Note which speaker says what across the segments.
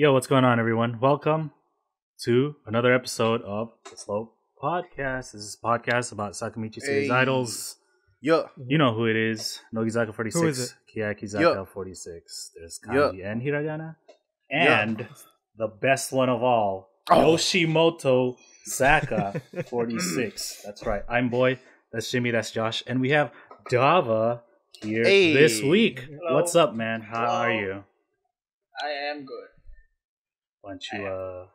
Speaker 1: Yo, what's going on, everyone? Welcome to another episode of the Slow Podcast. This is a podcast about Sakamichi Series idols.
Speaker 2: Yo.
Speaker 1: You know who it is. Nogizaka 46.
Speaker 3: Who is it?
Speaker 1: Keyakitte 46. There's Kanji and Hiragana. And the best one of all, Yoshimoto Saka 46. That's right. I'm Boy. That's Jimmy. That's Josh. And we have Dava here this week.
Speaker 4: Hello.
Speaker 1: What's up, man? How
Speaker 4: Hello.
Speaker 1: are you?
Speaker 4: I am good.
Speaker 1: Why don't you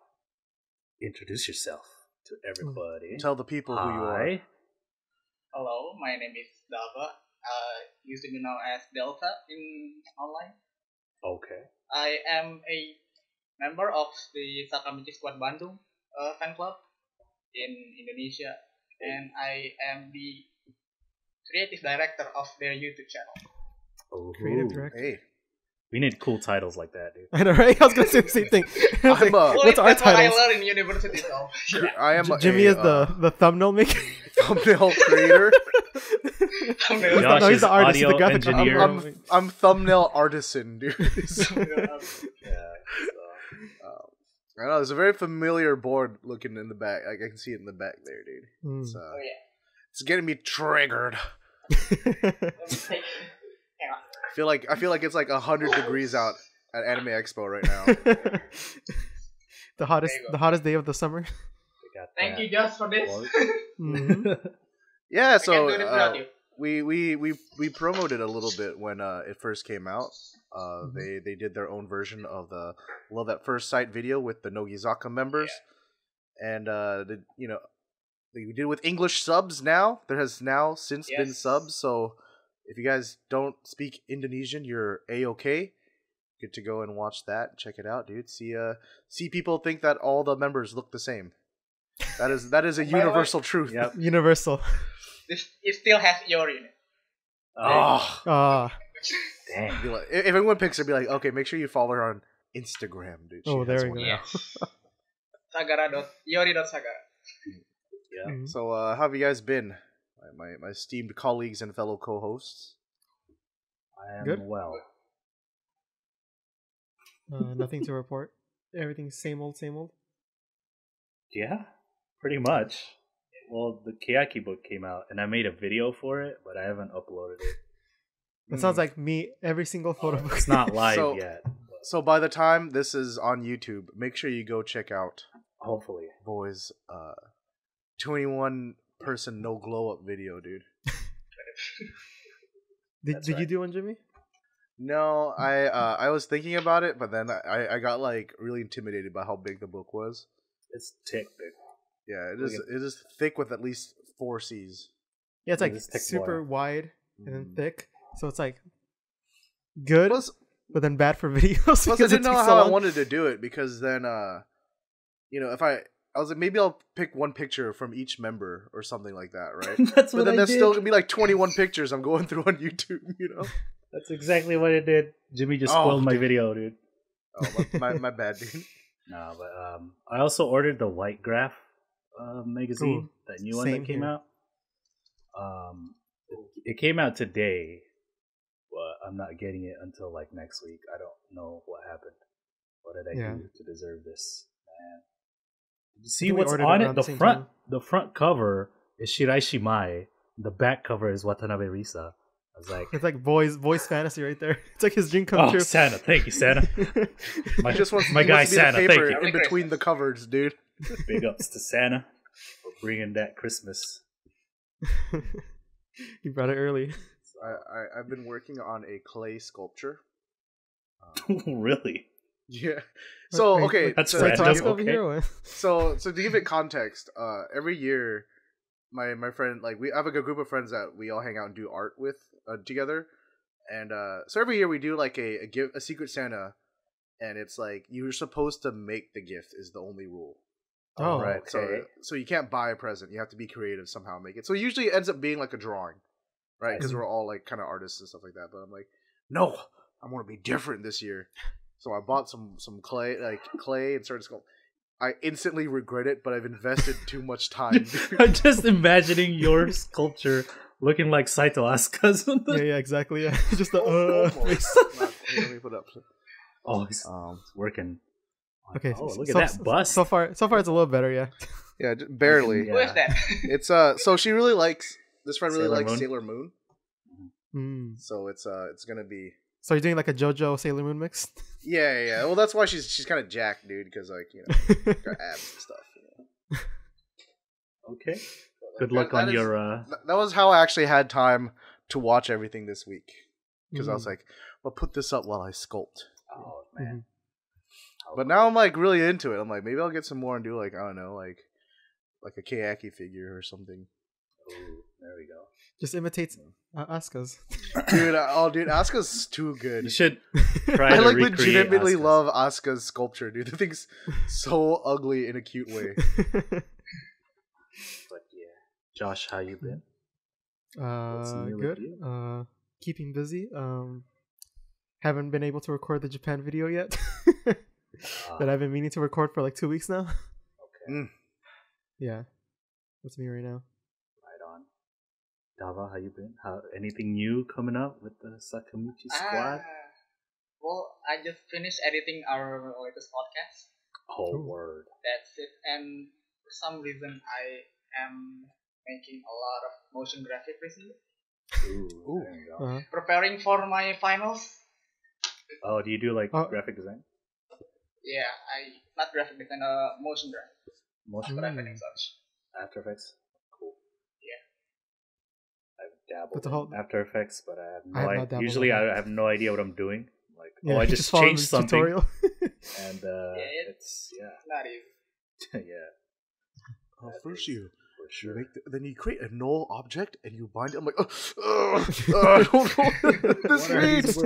Speaker 1: introduce yourself to everybody?
Speaker 2: Tell the people who you are.
Speaker 4: Hello, my name is Dava. Used to be known as Delta in online.
Speaker 1: Okay.
Speaker 4: I am a member of the Sakamichi Squad Bandung fan club in Indonesia, and I am the creative director of their YouTube channel.
Speaker 1: Oh,
Speaker 3: Creative director.
Speaker 2: Hey.
Speaker 1: we need cool titles like that, dude.
Speaker 3: I know, right? I was gonna say the same thing. I was
Speaker 2: I'm
Speaker 3: like,
Speaker 2: a-
Speaker 3: what's our
Speaker 4: That's what I
Speaker 3: title?
Speaker 4: learned in university, though.
Speaker 2: I am
Speaker 3: Jimmy is the thumbnail maker.
Speaker 2: thumbnail creator.
Speaker 1: Josh
Speaker 3: No, he's
Speaker 1: is
Speaker 3: the artist, he's the
Speaker 1: audio
Speaker 3: graphic
Speaker 1: engineer.
Speaker 2: I'm thumbnail artisan, dude. I know, there's a very familiar board looking in the back. I can see it in the back there, dude.
Speaker 3: Mm.
Speaker 2: It's,
Speaker 4: Oh, yeah.
Speaker 2: it's getting me triggered.
Speaker 4: Hang on.
Speaker 2: I feel like it's like 100 degrees out at Anime Expo right now.
Speaker 3: the hottest day of the summer.
Speaker 4: Thank you, Josh, for this.
Speaker 3: Mhm.
Speaker 2: Yeah,
Speaker 4: I
Speaker 2: so
Speaker 4: can do this without you.
Speaker 2: we promoted a little bit when it first came out. They did their own version of the Love at First Sight video with the Nogizaka members, and they did it with English subs. Now there has now since been
Speaker 4: Yes.
Speaker 2: subs. So if you guys don't speak Indonesian, you're a-okay. Good to go and watch that. Check it out, dude. See people think that all the members look the same. That is a universal truth.
Speaker 1: Yep.
Speaker 3: Universal.
Speaker 4: It still has Yurina.
Speaker 2: Oh.
Speaker 1: Dang.
Speaker 2: Be like, if anyone picks her, be like, okay, make sure you follow her on Instagram, dude. She
Speaker 3: Oh,
Speaker 2: has
Speaker 3: there we
Speaker 2: one
Speaker 3: go.
Speaker 2: now.
Speaker 4: Yes. Yori.sagara.
Speaker 1: Yeah.
Speaker 3: Mhm.
Speaker 2: So, how have you guys been, my esteemed colleagues and fellow co-hosts?
Speaker 1: I am
Speaker 3: Good.
Speaker 1: well.
Speaker 3: Nothing to report. Everything's same old, same old.
Speaker 1: Yeah, pretty much. Well, the Keyaki book came out, and I made a video for it, but I haven't uploaded it.
Speaker 3: That sounds like me every single photo book.
Speaker 1: It's not live
Speaker 2: So-
Speaker 1: yet.
Speaker 2: So, by the time this is on YouTube, make sure you go check out
Speaker 1: Hopefully.
Speaker 2: Boy's 21 person no glow up video, dude.
Speaker 1: That's
Speaker 3: Did you
Speaker 1: right.
Speaker 3: do one, Jimmy?
Speaker 2: No, I was thinking about it, but then I got like really intimidated by how big the book was.
Speaker 1: It's tick big.
Speaker 2: Yeah, it is thick with at least 4 C's.
Speaker 3: Yeah, it's like
Speaker 1: This thick
Speaker 3: super
Speaker 1: boy.
Speaker 3: wide and then
Speaker 2: Mm.
Speaker 3: thick. So it's like good,
Speaker 2: Plus,
Speaker 3: but then bad for videos.
Speaker 2: Plus, I
Speaker 3: because it
Speaker 2: didn't know
Speaker 3: takes so
Speaker 2: how I
Speaker 3: long.
Speaker 2: wanted to do it because then, if I was like, maybe I'll pick one picture from each member or something like that, right?
Speaker 1: That's
Speaker 2: But
Speaker 1: what
Speaker 2: then
Speaker 1: I
Speaker 2: that's
Speaker 1: did.
Speaker 2: still gonna be like 21 pictures I'm going through on YouTube, you know?
Speaker 1: That's exactly what it did. Jimmy just
Speaker 2: Oh,
Speaker 1: spoiled my
Speaker 2: dude.
Speaker 1: video, dude.
Speaker 2: Oh, my bad, dude.
Speaker 1: No, but I also ordered the White Graph magazine, that new one
Speaker 3: Same
Speaker 1: that came
Speaker 3: here.
Speaker 1: out. It came out today, but I'm not getting it until like next week. I don't know what happened. What did I
Speaker 3: Yeah.
Speaker 1: do to deserve this, man? Did you see
Speaker 3: think we
Speaker 1: what's
Speaker 3: ordered it
Speaker 1: on
Speaker 3: around
Speaker 1: it?
Speaker 3: the
Speaker 1: The
Speaker 3: same
Speaker 1: front,
Speaker 3: time.
Speaker 1: the front cover is Shiraishi Mai. The back cover is Watanabe Risa. I was like,
Speaker 3: It's like boys fantasy right there. It's like his dream come
Speaker 1: oh,
Speaker 3: true.
Speaker 1: Santa, thank you, Santa. My,
Speaker 2: He just wants,
Speaker 1: my
Speaker 2: he
Speaker 1: guy
Speaker 2: wants to be the
Speaker 1: Santa, thank
Speaker 2: paper
Speaker 1: you.
Speaker 2: in between the covers, dude.
Speaker 1: Big ups to Santa for bringing that Christmas.
Speaker 3: He brought it early.
Speaker 2: I've been working on a clay sculpture.
Speaker 1: Really?
Speaker 2: Yeah. So
Speaker 3: Wait,
Speaker 2: okay,
Speaker 1: That's
Speaker 2: so,
Speaker 1: random.
Speaker 3: Let's go
Speaker 1: okay.
Speaker 3: over here.
Speaker 2: so to give it context, every year, my friend, like, I have like a group of friends that we all hang out and do art with together, and so every year we do like a Secret Santa, and it's like you're supposed to make the gift is the only rule.
Speaker 3: Oh,
Speaker 2: Right.
Speaker 1: okay.
Speaker 2: So you can't buy a present. You have to be creative somehow. Make it. So usually it ends up being like a drawing, right? Because we're all like kind of artists and stuff like that. But I'm like, no, I want to be different this year. So I bought some clay, and started sculpting. I instantly regret it, but I've invested too much time.
Speaker 1: I'm just imagining your sculpture looking like Saito Asuka's.
Speaker 3: yeah, exactly. Yeah, just the
Speaker 2: Almost.
Speaker 3: face.
Speaker 2: Let me put up.
Speaker 1: Oh, he's working
Speaker 3: Okay.
Speaker 1: Oh, look at that bust.
Speaker 3: So far, it's a little better. Yeah.
Speaker 2: Yeah, barely.
Speaker 4: Who is that?
Speaker 2: It's so she really likes this friend really
Speaker 1: Sailor
Speaker 2: likes
Speaker 1: Moon?
Speaker 2: Sailor Moon.
Speaker 3: Mm.
Speaker 2: So it's gonna be.
Speaker 3: So you're doing like a JoJo Sailor Moon mix?
Speaker 2: Yeah. Well, that's why she's kind of jacked, dude, because like got abs and stuff.
Speaker 1: Okay. Good luck on your.
Speaker 2: That was how I actually had time to watch everything this week, because I was like, "Well, put this up while I sculpt."
Speaker 1: Oh man.
Speaker 2: But now I'm like really into it. I'm like, maybe I'll get some more and do like I don't know, like a Keyaki figure or something.
Speaker 1: Ooh, there we go.
Speaker 3: Just imitates Asuka's.
Speaker 2: Dude, Asuka's too good.
Speaker 1: You should try
Speaker 2: I
Speaker 1: to
Speaker 2: like
Speaker 1: recreate
Speaker 2: legitimately
Speaker 1: Asuka's.
Speaker 2: love Asuka's sculpture, dude. The thing's so ugly in a cute way.
Speaker 1: But yeah, Josh, how you been? new with
Speaker 3: Good.
Speaker 1: you?
Speaker 3: Keeping busy. Haven't been able to record the Japan video yet. That I've been meaning to record for like 2 weeks now.
Speaker 1: Okay.
Speaker 3: Yeah. That's me right now.
Speaker 1: Right on. Dava, how you been? Anything new coming up with the Sakamichi squad?
Speaker 4: Well, I just finished editing our latest podcast.
Speaker 1: Oh, word.
Speaker 4: That's it. And for some reason, I am making a lot of motion graphic recently.
Speaker 1: Ooh. There you go.
Speaker 4: Preparing for my finals.
Speaker 1: Oh, do you do like graphic design?
Speaker 4: Yeah, not graphic design, motion graphic.
Speaker 1: Motion
Speaker 4: graphic and such.
Speaker 1: After Effects? Cool.
Speaker 4: Yeah.
Speaker 1: I've dabbled
Speaker 3: the whole-
Speaker 1: in After Effects, but I have no
Speaker 3: not
Speaker 1: idea.
Speaker 3: dabbled
Speaker 1: Usually
Speaker 3: in
Speaker 1: I have no idea what I'm doing. Like,
Speaker 3: Yeah,
Speaker 1: I
Speaker 3: you
Speaker 1: just
Speaker 3: follow
Speaker 1: changed
Speaker 3: the
Speaker 1: something.
Speaker 3: tutorial.
Speaker 1: And it's
Speaker 4: not easy.
Speaker 2: Oh, first you
Speaker 1: for sure.
Speaker 2: then you create a null object and you bind it. I'm like, I don't know what this means.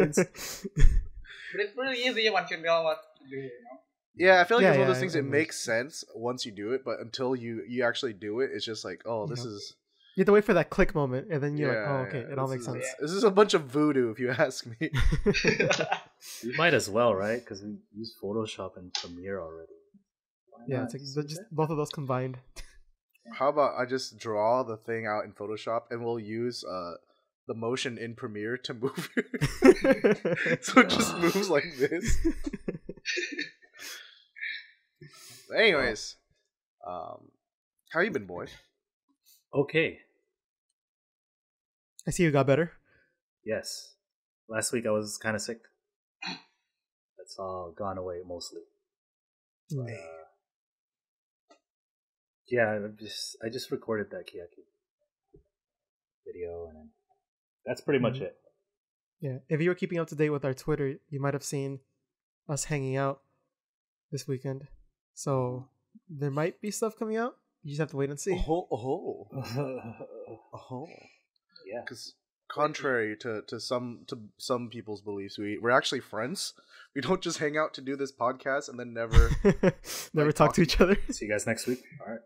Speaker 4: But it's really easy once you know what to do, you know?
Speaker 2: Yeah, I feel like
Speaker 3: Yeah,
Speaker 2: it's one of those
Speaker 3: yeah,
Speaker 2: things.
Speaker 3: I
Speaker 2: It
Speaker 3: know.
Speaker 2: makes sense once you do it, but until you actually do it, it's just like, oh, this is.
Speaker 3: You have to wait for that click moment, and then you're like, oh, okay,
Speaker 2: yeah,
Speaker 3: it all
Speaker 2: this
Speaker 3: makes
Speaker 2: is-
Speaker 3: sense.
Speaker 2: This is a bunch of voodoo, if you ask me.
Speaker 1: We might as well, right? Because we use Photoshop and Premiere already. Why
Speaker 3: Yeah,
Speaker 1: not?
Speaker 3: it's like just both of those combined.
Speaker 2: How about I just draw the thing out in Photoshop and we'll use the motion in Premiere to move it. So it just moves like this. Anyways, how you been, boy?
Speaker 1: Okay.
Speaker 3: I see you got better.
Speaker 1: Yes. Last week I was kind of sick. That's all gone away mostly. Yeah, I just recorded that Keyakitte video, and that's pretty much it.
Speaker 3: Yeah, if you were keeping up to date with our Twitter, you might have seen us hanging out this weekend. So there might be stuff coming out. You just have to wait and see.
Speaker 2: Oh.
Speaker 1: Yeah.
Speaker 2: Because contrary to some people's beliefs, we're actually friends. We don't just hang out to do this podcast and then never
Speaker 3: Never talk to each other.
Speaker 1: See you guys next week. All right.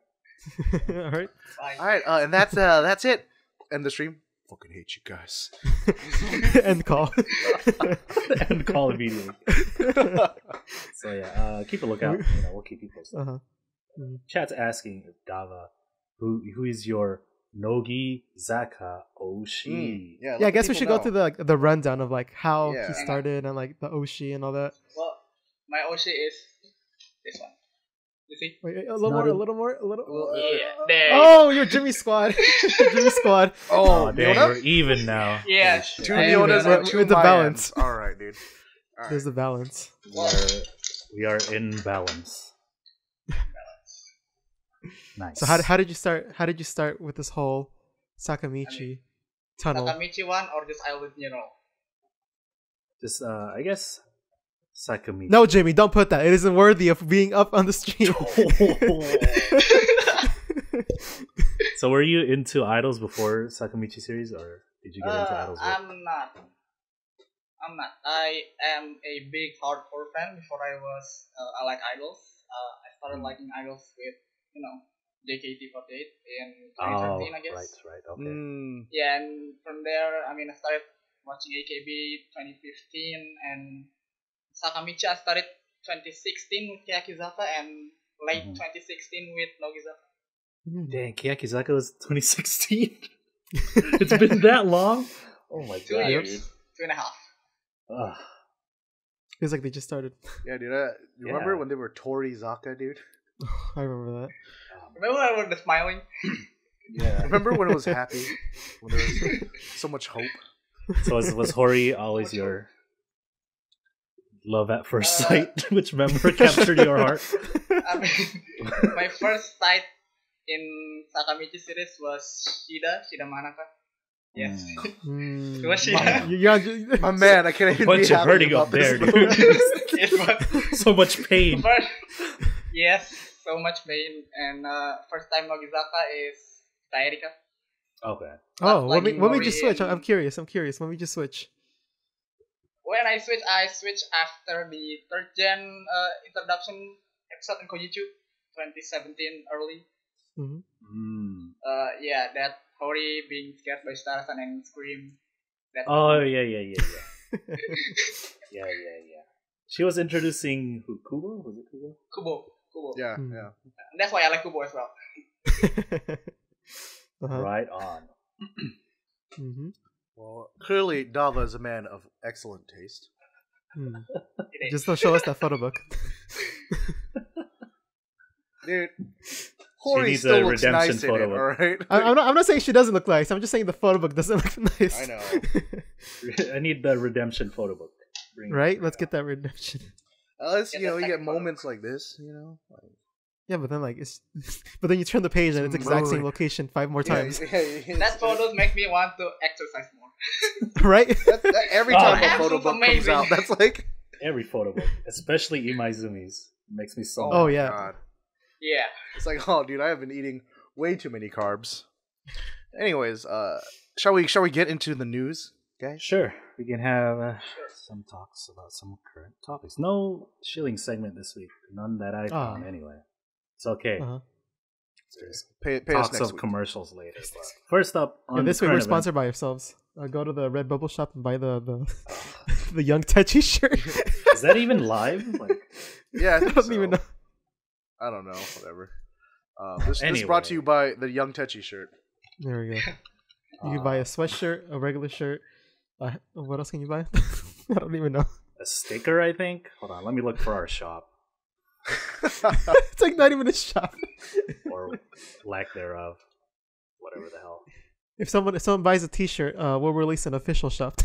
Speaker 3: All right.
Speaker 4: Bye.
Speaker 2: All right, and that's it. End the stream. Fucking hate you guys.
Speaker 3: End call.
Speaker 1: And call immediately. So yeah, keep a lookout. We'll keep you posted. Chat's asking if Dava, who is your Nogizaka Oshi?
Speaker 2: Yeah,
Speaker 3: Yeah, I guess we should go through the rundown of like how
Speaker 2: Yeah.
Speaker 3: he started and like the Oshi and all that.
Speaker 4: Well, my Oshi is this one. You see?
Speaker 3: Wait, a little more.
Speaker 4: Yeah, there.
Speaker 3: Oh, you're Jimmy Squad. Jimmy Squad.
Speaker 2: Oh,
Speaker 1: Dang,
Speaker 2: Miona?
Speaker 1: we're even now.
Speaker 4: Yeah.
Speaker 2: Two
Speaker 3: Hey,
Speaker 2: Mionas
Speaker 3: man,
Speaker 2: and two
Speaker 3: it's a
Speaker 2: Mayans.
Speaker 3: balance.
Speaker 2: All right, dude. All right.
Speaker 3: There's the balance.
Speaker 1: We are in balance. Nice.
Speaker 3: So how did you start? How did you start with this whole Sakamichi tunnel?
Speaker 4: Sakamichi one or just I would,
Speaker 1: Just I guess Sakamichi.
Speaker 3: No, Jamie, don't put that. It isn't worthy of being up on the stream.
Speaker 1: So were you into idols before Sakamichi series, or did you get into idols?
Speaker 4: I'm not. I am a big hardcore fan. Before I like idols. I started liking idols with, JKT48 in 2013, I guess.
Speaker 1: Right. Okay.
Speaker 4: Yeah, and from there, I started watching AKB 2015, and Sakamichi I started 2016 with Keyakitte and late 2016 with Nogizaka.
Speaker 1: Dang, Keyakitte was 2016. It's been that long. Oh my god,
Speaker 4: 2 years,
Speaker 1: dude.
Speaker 4: 2.5.
Speaker 1: Ugh.
Speaker 3: Feels like they just started.
Speaker 2: Yeah, dude. You remember when they were Torizaka, dude?
Speaker 3: I remember that.
Speaker 4: Remember when the smiling?
Speaker 1: Yeah.
Speaker 2: Remember when it was happy? When there was so much hope?
Speaker 1: So was Hori always your love at first sight? Which member captured your heart?
Speaker 4: I mean, my first sight in Sakamichi series was Shida Manaka. Yes. It was Shida.
Speaker 2: My man, I can't even
Speaker 1: Bunch
Speaker 2: be
Speaker 1: of
Speaker 2: happy
Speaker 1: hurting
Speaker 2: about
Speaker 1: up there,
Speaker 2: this.
Speaker 1: dude.
Speaker 4: It was
Speaker 1: So much pain.
Speaker 4: yes, so much pain. And first time Nogizaka is Taerika.
Speaker 1: Okay.
Speaker 3: Oh,
Speaker 4: Like
Speaker 3: when we just
Speaker 4: Mori
Speaker 3: switch? I'm curious. When we just switch?
Speaker 4: When I switch after the third gen introduction episode in Kojutsu, 2017 early.
Speaker 3: Mm-hmm.
Speaker 4: Yeah, that Hori being scared by Starasan and scream. That
Speaker 1: Yeah. Yeah. She was introducing who? Kubo? Was it Kubo?
Speaker 4: Kubo.
Speaker 2: Yeah,
Speaker 3: Hmm.
Speaker 2: yeah.
Speaker 4: And that's why I like Kubo as well.
Speaker 1: Right on.
Speaker 3: Mm-hmm.
Speaker 2: Well, clearly Dava is a man of excellent taste.
Speaker 3: Just don't show us that photo book.
Speaker 2: Dude, Hori
Speaker 1: needs
Speaker 2: still
Speaker 1: a
Speaker 2: looks
Speaker 1: redemption
Speaker 2: nice in
Speaker 1: photo
Speaker 2: it,
Speaker 1: book.
Speaker 2: alright?
Speaker 3: I'm not saying she doesn't look nice. I'm just saying the photo book doesn't look nice.
Speaker 2: I know.
Speaker 1: I need the redemption photo book.
Speaker 3: Right? Let's get that redemption.
Speaker 2: Unless,
Speaker 4: Yeah,
Speaker 2: you know,
Speaker 4: that's
Speaker 2: you get
Speaker 4: like photo.
Speaker 2: moments like this, you know? Like,
Speaker 3: Yeah, but then but then you turn the page and it's exact same location 5 more times.
Speaker 4: That photos make me want to exercise more.
Speaker 3: Right?
Speaker 2: Every time
Speaker 1: Oh,
Speaker 2: a photo
Speaker 4: that's
Speaker 2: book comes
Speaker 4: amazing.
Speaker 2: out, that's like...
Speaker 1: Every photo book, especially Imaizumi's, makes me so.
Speaker 3: Oh,
Speaker 2: my
Speaker 3: yeah.
Speaker 2: God.
Speaker 4: Yeah.
Speaker 2: It's like, oh, dude, I have been eating way too many carbs. Anyways, shall we get into the news, guys?
Speaker 1: Sure, we can have some talks about some current topics. No shilling segment this week. None that I found anyway. It's okay. There's
Speaker 2: Pay
Speaker 1: talks
Speaker 2: us next
Speaker 1: of
Speaker 2: week.
Speaker 1: commercials later. But first up, on
Speaker 3: this week
Speaker 1: current
Speaker 3: we're sponsored by ourselves. Go to the Redbubble shop and buy the the Young Techi shirt.
Speaker 1: events. Is that even live? Like,
Speaker 2: Yeah, I
Speaker 3: I
Speaker 2: think
Speaker 3: don't
Speaker 2: so.
Speaker 3: even know.
Speaker 2: I don't know. Whatever. This is brought to
Speaker 1: Anyway.
Speaker 2: you by the Young Techi shirt.
Speaker 3: There we go. You can buy a sweatshirt, a regular shirt. What else can you buy? I don't even know.
Speaker 1: a sticker, I think. Hold on, let me look for our shop
Speaker 3: It's like not even a shop.
Speaker 1: or lack thereof. Whatever the hell.
Speaker 3: If someone buys a T-shirt, we'll release an official shop.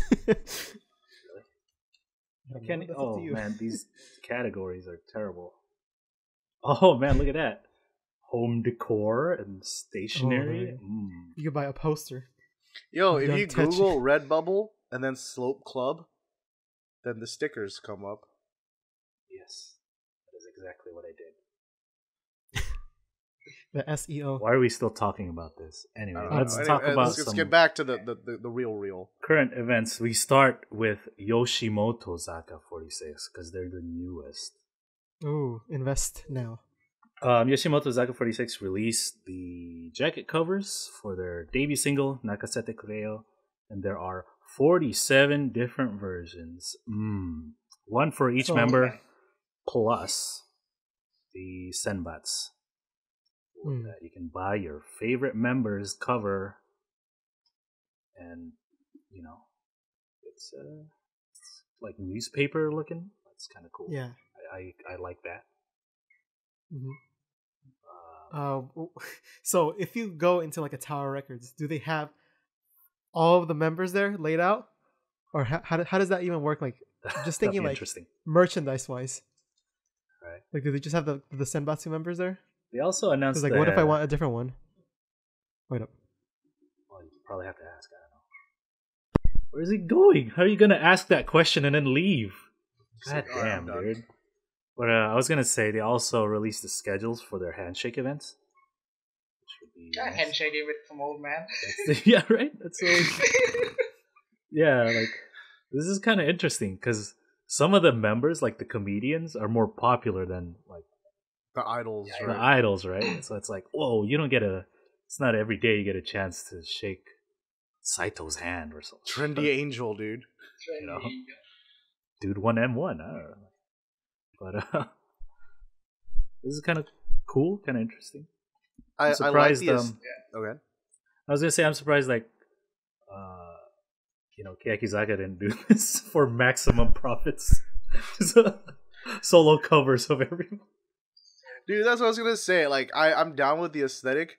Speaker 1: I can't.
Speaker 3: That's up
Speaker 1: Oh
Speaker 3: to you.
Speaker 1: man, these categories are terrible. Oh man, look at that. Home decor and stationery.
Speaker 3: You can buy a poster.
Speaker 2: Yo, if
Speaker 3: Young
Speaker 2: you
Speaker 3: Techi.
Speaker 2: Google Redbubble and then Slope Club, then the stickers come up.
Speaker 1: Yes, that is exactly what I did.
Speaker 3: The SEO.
Speaker 1: Why are we still talking about this? Anyway, let's
Speaker 2: Anyway,
Speaker 1: talk about
Speaker 2: let's
Speaker 1: some
Speaker 2: get back to the real.
Speaker 1: current events. We start with Yoshimoto Zaka 46 because they're the newest.
Speaker 3: Ooh, invest now.
Speaker 1: Yoshimoto Zaka 46 released the jacket covers for their debut single Nakasete Kure, and there are 47 different versions. One for each member, plus the senbats. That you can buy your favorite member's cover, and you know, it's like newspaper looking. That's kind of cool.
Speaker 3: Yeah.
Speaker 1: I like that.
Speaker 3: So if you go into like a Tower Records, do they have all of the members there laid out, or how does that even work? Like, just thinking like merchandise wise,
Speaker 1: right?
Speaker 3: Like, do they just have the Senbatsu members there?
Speaker 1: They also announced.
Speaker 3: Like, what if I want a different one? Wait up.
Speaker 1: Well, you probably have to ask. I don't know. Where is he going? How are you gonna ask that question and then leave? God damn, dude. But I was gonna say they also released the schedules for their handshake events. Which would be nice.
Speaker 4: Handshaking with some old man.
Speaker 1: Yeah, right. That's so. Yeah, like this is kind of interesting because some of the members, like the comedians, are more popular than like
Speaker 2: The idols,
Speaker 1: the idols, right? So it's like, whoa, you don't get it's not every day you get a chance to shake Saito's hand or something.
Speaker 2: Trendy angel, dude.
Speaker 1: You know? Dude 1M1, I don't know. But this is kind of cool, kind of interesting. I'm surprised.
Speaker 2: I like okay.
Speaker 1: I was gonna say I'm surprised, like, Keyakitte Kakenai didn't do this for maximum profits. Solo covers of everyone.
Speaker 2: Dude, that's what I was gonna say. Like, I'm down with the aesthetic,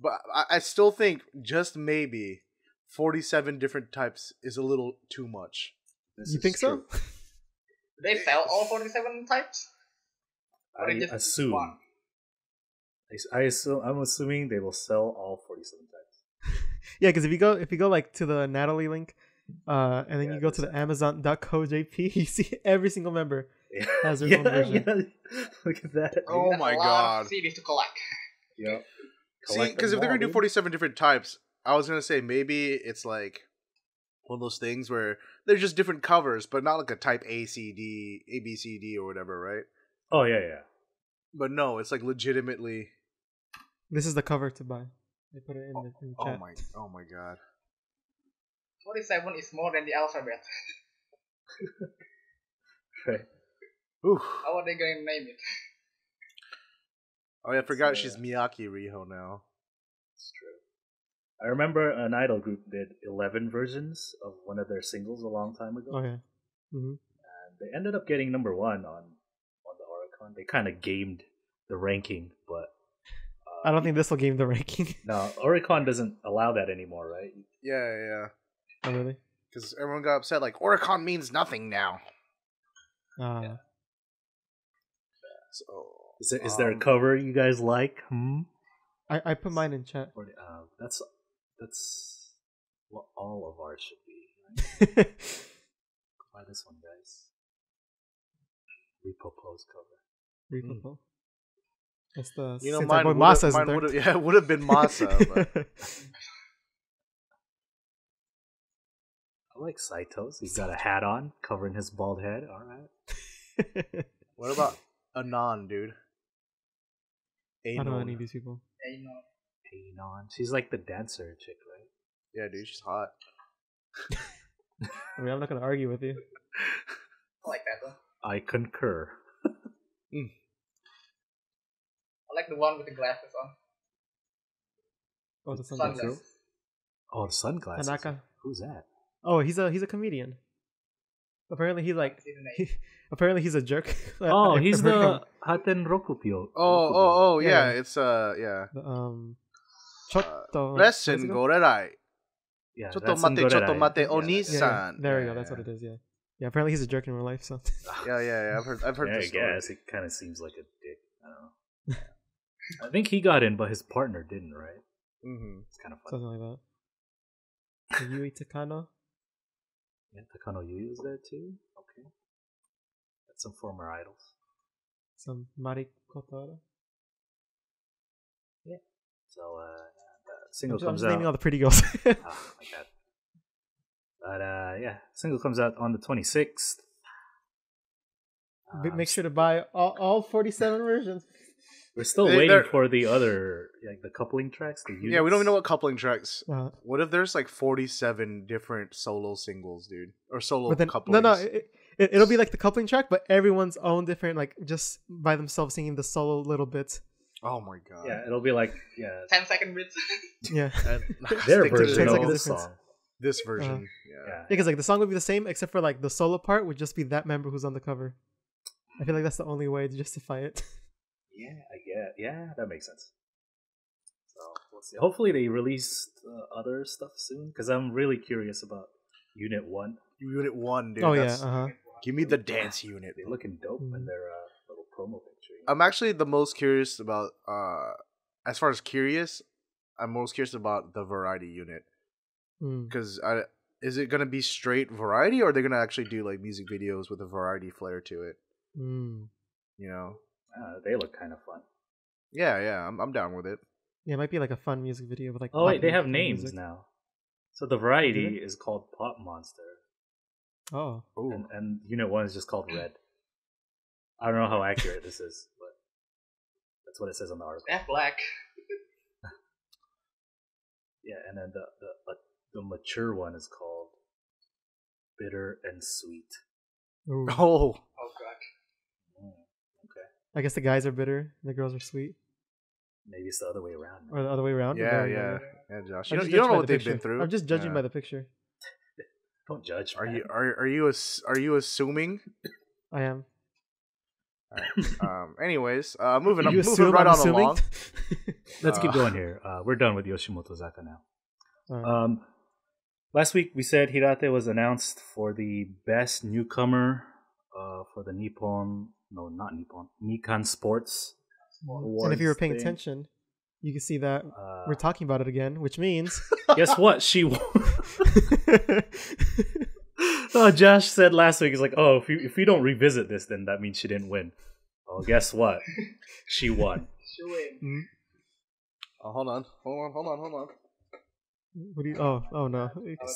Speaker 2: but I still think just maybe 47 different types is a little too much.
Speaker 3: You think so?
Speaker 4: Do they sell all 47 types? Or
Speaker 1: I
Speaker 4: just
Speaker 1: assume.
Speaker 4: one?
Speaker 1: I'm assuming they will sell all 47 types.
Speaker 3: Yeah, because if you go like to the Natalie link, and then you go to the Amazon.co.jp, you see every single member has their own version.
Speaker 1: Yeah. Look at that.
Speaker 2: Oh
Speaker 4: That's
Speaker 2: my
Speaker 4: a lot
Speaker 2: god.
Speaker 4: of CDs to collect.
Speaker 1: Yep.
Speaker 2: See, because if they're gonna do 47 different types, I was gonna say maybe it's like one of those things where they're just different covers, but not like a type A, C, D, A, B, C, D, or whatever, right?
Speaker 1: Oh yeah.
Speaker 2: But no, it's like legitimately.
Speaker 3: This is the cover to buy. They put it in the chat.
Speaker 2: Oh my god.
Speaker 4: 47 is more than the alphabet.
Speaker 1: Right.
Speaker 2: Oof.
Speaker 4: How are they going to name it?
Speaker 2: Oh yeah, I forgot she's Miyaki Riho now.
Speaker 1: It's true. I remember an idol group did 11 versions of one of their singles a long time ago.
Speaker 3: Oh yeah. Mm-hmm.
Speaker 1: And they ended up getting number 1 on the Oricon. They kind of gamed the ranking, but
Speaker 3: I don't think this will game the ranking.
Speaker 1: no, Oricon doesn't allow that anymore, right?
Speaker 2: Yeah.
Speaker 3: Oh really?
Speaker 2: Because everyone got upset, like, Oricon means nothing now.
Speaker 3: Yeah.
Speaker 2: So,
Speaker 1: Is there a cover you guys like?
Speaker 3: I put mine in chat.
Speaker 1: Or, that's what all of ours should be. Right? Buy this one, guys. Repopose cover.
Speaker 3: Repopo. That's the
Speaker 2: mine
Speaker 3: boy Masa, isn't there?
Speaker 2: it would have been Masa. But...
Speaker 1: I like Saito's. He's got a hat on, covering his bald head. All right.
Speaker 2: What about Anon, dude?
Speaker 3: I don't know any of these people.
Speaker 1: Anon. She's like the dancer chick, right?
Speaker 2: Yeah, dude, she's hot.
Speaker 3: I mean, I'm not gonna argue with you.
Speaker 4: I like that one.
Speaker 1: I concur.
Speaker 4: I like the one with the glasses on.
Speaker 3: Oh, the sunglasses.
Speaker 4: Sunglasses.
Speaker 1: Oh, the sunglasses.
Speaker 3: Tanaka.
Speaker 1: Who's that?
Speaker 3: Oh, he's a comedian. Apparently he's like apparently he's a jerk.
Speaker 1: Oh, he's the Haten Rokupyo.
Speaker 2: Oh, yeah.
Speaker 3: Yeah.
Speaker 2: It's yeah.
Speaker 3: Chotto.
Speaker 2: Lesson gorerai.
Speaker 1: Yeah,
Speaker 2: Chotto mate, Oni-san.
Speaker 3: There we go. That's what it is. Yeah. Yeah. Apparently he's a jerk in real life. So.
Speaker 2: Yeah. I've heard
Speaker 1: Yeah,
Speaker 2: this
Speaker 1: I
Speaker 2: story.
Speaker 1: guess it kind of seems like a dick. I don't know. I think he got in, but his partner didn't, right?
Speaker 2: Mm-hmm.
Speaker 1: It's kind of funny.
Speaker 3: Something like that. Yui Takano.
Speaker 1: Yeah, Takano Yui was there too. Okay, that's some former idols.
Speaker 3: Some Mari Kotaro.
Speaker 1: Yeah. So the single
Speaker 3: I'm
Speaker 1: comes
Speaker 3: just naming
Speaker 1: out.
Speaker 3: all the pretty girls.
Speaker 1: Oh my god. But yeah, single comes out on the 26th.
Speaker 3: Make sure to buy all 47 versions.
Speaker 1: We're still waiting for the other, like the coupling tracks. The units.
Speaker 2: Yeah, we don't even know what coupling tracks.
Speaker 3: Uh,
Speaker 2: What if there's like 47 different solo singles, dude, or solo
Speaker 3: but then
Speaker 2: couplings?
Speaker 3: no, it'll be like the coupling track, but everyone's own different, like just by themselves singing the solo little bits.
Speaker 2: Oh my god.
Speaker 1: Yeah, it'll be like
Speaker 4: 10-second bits.
Speaker 3: Yeah,
Speaker 1: their
Speaker 2: Stick to the
Speaker 1: version of
Speaker 3: singles.
Speaker 1: this song.
Speaker 2: This version.
Speaker 1: Yeah.
Speaker 3: because like the song would be the same except for like the solo part would just be that member who's on the cover. I feel like that's the only way to justify it.
Speaker 1: Yeah, I get. Yeah, that makes sense. So we'll see. Hopefully they release other stuff soon because I'm really curious about Unit 1.
Speaker 2: Unit 1, dude.
Speaker 3: Oh
Speaker 2: that's-
Speaker 3: yeah,
Speaker 2: Give me the dance unit.
Speaker 1: They're looking dope in their little promo picture.
Speaker 2: I'm actually the most curious about, as far as curious, I'm most curious about the variety unit. Because is it going to be straight variety or are they going to actually do like music videos with a variety flair to it? You know?
Speaker 1: They look kind of fun.
Speaker 2: Yeah, I'm down with it.
Speaker 3: Yeah, it might be like a fun music video with like.
Speaker 1: Oh wait, they have
Speaker 3: pop
Speaker 1: names
Speaker 3: music.
Speaker 1: now. So the variety is called Pop Monster.
Speaker 3: Oh.
Speaker 1: And Unit 1 is just called Red. I don't know how accurate this is, but that's what it says on the article.
Speaker 4: They're black.
Speaker 1: Yeah, and then the mature one is called Bitter and Sweet.
Speaker 3: Ooh.
Speaker 2: Oh.
Speaker 4: Oh god.
Speaker 1: Okay.
Speaker 3: I guess the guys are bitter, and the girls are sweet,
Speaker 1: Maybe it's the other way around.
Speaker 3: or the other way around.
Speaker 2: Yeah, Josh. You
Speaker 3: I'm just
Speaker 2: don't
Speaker 3: judging
Speaker 2: know
Speaker 3: by
Speaker 2: what
Speaker 3: the
Speaker 2: they've
Speaker 3: picture.
Speaker 2: been through.
Speaker 3: I'm just judging
Speaker 2: Yeah.
Speaker 3: by the picture.
Speaker 1: Don't judge.
Speaker 2: Are
Speaker 1: man.
Speaker 2: you assuming?
Speaker 3: I am.
Speaker 2: All right. Anyways, moving
Speaker 3: You
Speaker 2: moving
Speaker 3: assume
Speaker 2: right
Speaker 3: I'm
Speaker 2: on
Speaker 3: assuming?
Speaker 2: along.
Speaker 1: Let's keep going here. We're done with Yoshimoto Zaka now.
Speaker 3: Alright.
Speaker 1: Last week we said Hirate was announced for the best newcomer for the Nikkan Sports Awards.
Speaker 3: And if you were paying
Speaker 1: thing.
Speaker 3: attention, you can see that we're talking about it again, which means
Speaker 1: Guess what? She won. Josh said last week, he's like, oh, if we don't revisit this, then that means she didn't win. Oh, guess what? She won.
Speaker 4: She win.
Speaker 2: Oh, hold on.
Speaker 3: What do you? Oh no!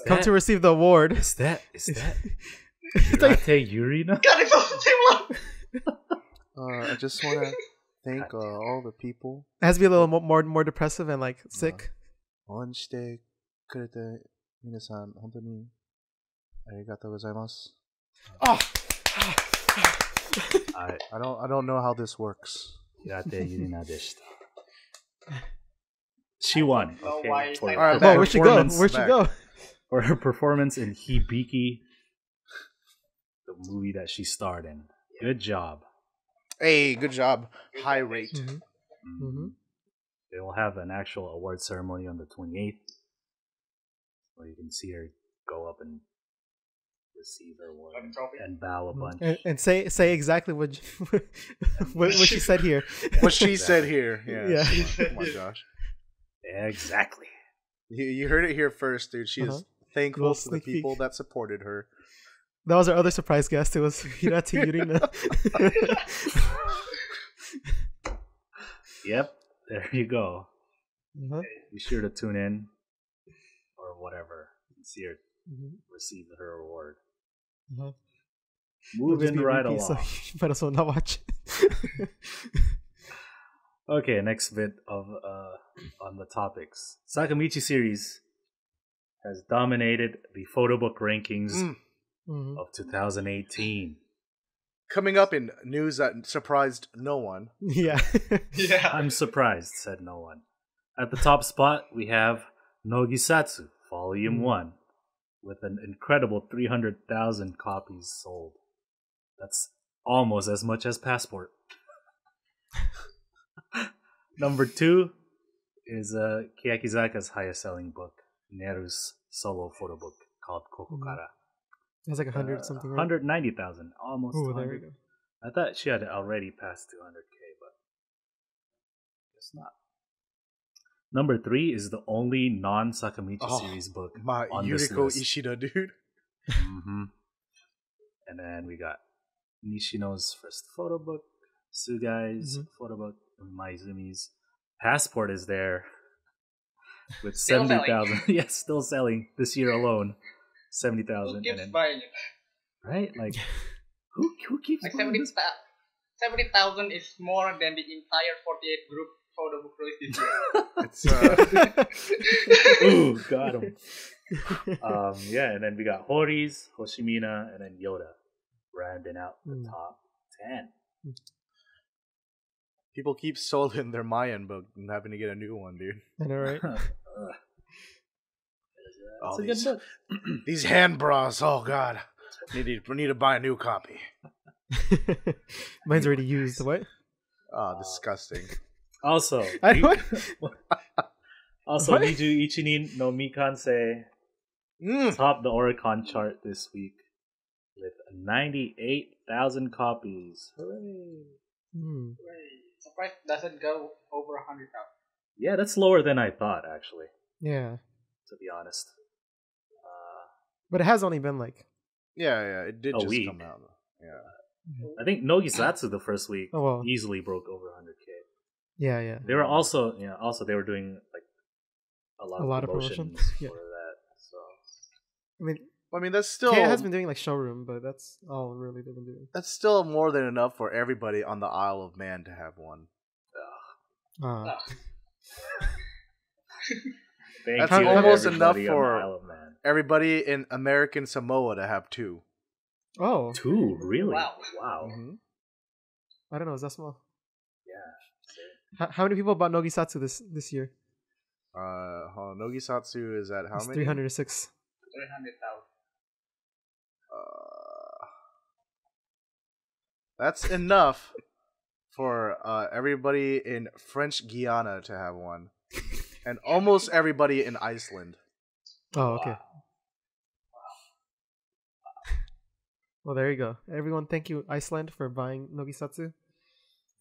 Speaker 3: Come to receive the award.
Speaker 1: Is that Hirate Yurina?
Speaker 4: God, it's also the same one.
Speaker 2: I just want to thank all the people.
Speaker 3: It has to be a little more depressive and like sick.
Speaker 2: 応援してくれて皆さん本当にありがとうございます. I don't know how this works.
Speaker 1: Hirate Yurina deshita. She won. Okay. For her
Speaker 2: Alright,
Speaker 3: Where'd she go?
Speaker 1: performance-
Speaker 3: Where'd she go?
Speaker 1: For her performance in Hibiki, the movie that she starred in. Good job.
Speaker 2: Hey, good job. High rate.
Speaker 3: Mm-hmm.
Speaker 1: They will have an actual award ceremony on the 28th, where you can see her go up and receive her award and bow a bunch.
Speaker 3: And say exactly what she said here.
Speaker 2: What she said here. Yeah.
Speaker 3: Yeah.
Speaker 2: Come on, Josh.
Speaker 1: Exactly.
Speaker 2: You heard it here first, dude. She is thankful
Speaker 3: Little
Speaker 2: to the
Speaker 3: sneak peek.
Speaker 2: people that supported her.
Speaker 3: That was our other surprise guest. It was Hirate Yurina.
Speaker 1: Yep. There you go.
Speaker 3: Uh-huh.
Speaker 1: Be sure to tune in or whatever and see her receive her award.
Speaker 3: Uh-huh.
Speaker 1: Moving right
Speaker 3: repeat,
Speaker 1: along.
Speaker 3: so you might as well not watch.
Speaker 1: Okay, next bit of on the topics. Sakamichi Series has dominated the photobook rankings of 2018.
Speaker 2: Coming up in news that surprised no one.
Speaker 3: Yeah.
Speaker 4: Yeah.
Speaker 1: I'm surprised, said no one. At the top spot, we have Nogisatsu, Volume 1, with an incredible 300,000 copies sold. That's almost as much as Passport. Number 2 is Keyakizaka's highest selling book, Neru's solo photo book called Kokokara.
Speaker 3: It's like 100 something, right?
Speaker 1: 190,000, almost
Speaker 3: Ooh,
Speaker 1: 200.
Speaker 3: there we go.
Speaker 1: I thought she had already passed 200K, but guess not. Number 3 is the only non-Sakamichi series book
Speaker 2: My
Speaker 1: on this
Speaker 2: Yuriko
Speaker 1: list.
Speaker 2: Ishida, dude.
Speaker 1: And then we got Nishino's first photo book, Sugai's photo book, and Maizumi's Passport is there with
Speaker 4: Still
Speaker 1: 70,000. Yes, still selling this year alone. 70,000.
Speaker 4: Who keeps
Speaker 1: and then,
Speaker 4: buying it?
Speaker 1: right? Like, who keeps
Speaker 4: Like
Speaker 1: buying this?
Speaker 4: 70,000 is more than the entire 48 group photo book release this year.
Speaker 1: Ooh, got him. Yeah, and then we got Hori's, Hoshimina, and then Yoda rounding out the top 10.
Speaker 2: People keep sold their Mayan book and having to get a new one, dude.
Speaker 3: I know, right?
Speaker 1: That's a good book.
Speaker 2: These hand bras, oh god. Need to buy a new copy.
Speaker 3: Mine's already used. What?
Speaker 2: Oh, disgusting.
Speaker 1: Also,
Speaker 3: What?
Speaker 1: Niju Ichinin no Mikanse topped the Oricon chart this week with 98,000 copies. Hooray!
Speaker 4: Surprised doesn't go over 100,000.
Speaker 1: Yeah, that's lower than I thought, actually,
Speaker 3: Yeah.
Speaker 1: to be honest.
Speaker 3: But it has only been like...
Speaker 2: Yeah, it did
Speaker 1: A
Speaker 2: just
Speaker 1: week.
Speaker 2: come out. Yeah.
Speaker 1: I think Nogisatsu the first week
Speaker 3: Oh, well.
Speaker 1: easily broke over 100K.
Speaker 3: Yeah.
Speaker 1: They were also, they were doing like a lot of promotions
Speaker 3: Yeah.
Speaker 1: for that. So
Speaker 3: I mean,
Speaker 2: that's still
Speaker 3: Kea has been doing like showroom, but that's all really they've been doing.
Speaker 2: that's still more than enough for everybody on the Isle of Man to have one.
Speaker 1: thank
Speaker 2: That's
Speaker 1: you,
Speaker 2: almost
Speaker 1: everybody
Speaker 2: enough
Speaker 1: on the
Speaker 2: for-
Speaker 1: Isle of Man.
Speaker 2: Everybody in American Samoa to have 2.
Speaker 3: Oh,
Speaker 1: 2, really?
Speaker 4: Wow.
Speaker 2: Mm-hmm.
Speaker 3: I don't know. Is that small?
Speaker 1: Yeah.
Speaker 3: How many people bought Nogisatsu this year?
Speaker 2: Nogisatsu is at how
Speaker 3: It's
Speaker 2: many?
Speaker 3: 306.
Speaker 4: 300,000.
Speaker 2: That's enough for everybody in French Guiana to have one, and almost everybody in Iceland.
Speaker 3: Oh, okay. Well, there you go. Everyone, thank you, Iceland, for buying Nogisatsu.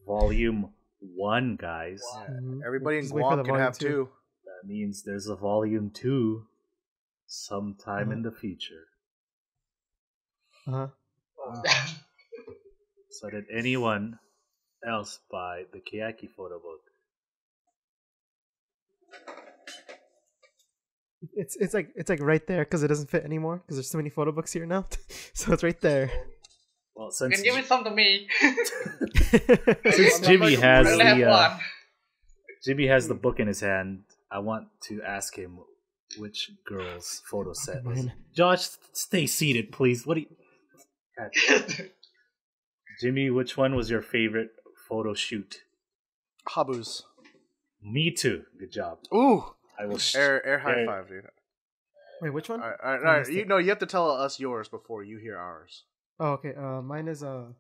Speaker 1: Volume 1, guys.
Speaker 2: Everybody in Guam can have 2.
Speaker 1: That means there's a volume 2 sometime in the future. So did anyone else buy the Keyaki photo book?
Speaker 3: It's like right there because it doesn't fit anymore because there's so many photo books here now. So it's right there.
Speaker 1: Well,
Speaker 4: You can give it some to me.
Speaker 1: since Jimmy has
Speaker 4: I only have one.
Speaker 1: Jimmy has the book in his hand, I want to ask him which girl's photo set was. Josh, stay seated, please. What do you... Jimmy, which one was your favorite photo shoot?
Speaker 2: Habu's.
Speaker 1: Me too. Good job.
Speaker 2: Ooh.
Speaker 1: I will
Speaker 2: air high five, dude.
Speaker 3: Wait, which one?
Speaker 2: All right. You have to tell us yours before you hear ours.
Speaker 3: Oh, okay. Mine is Let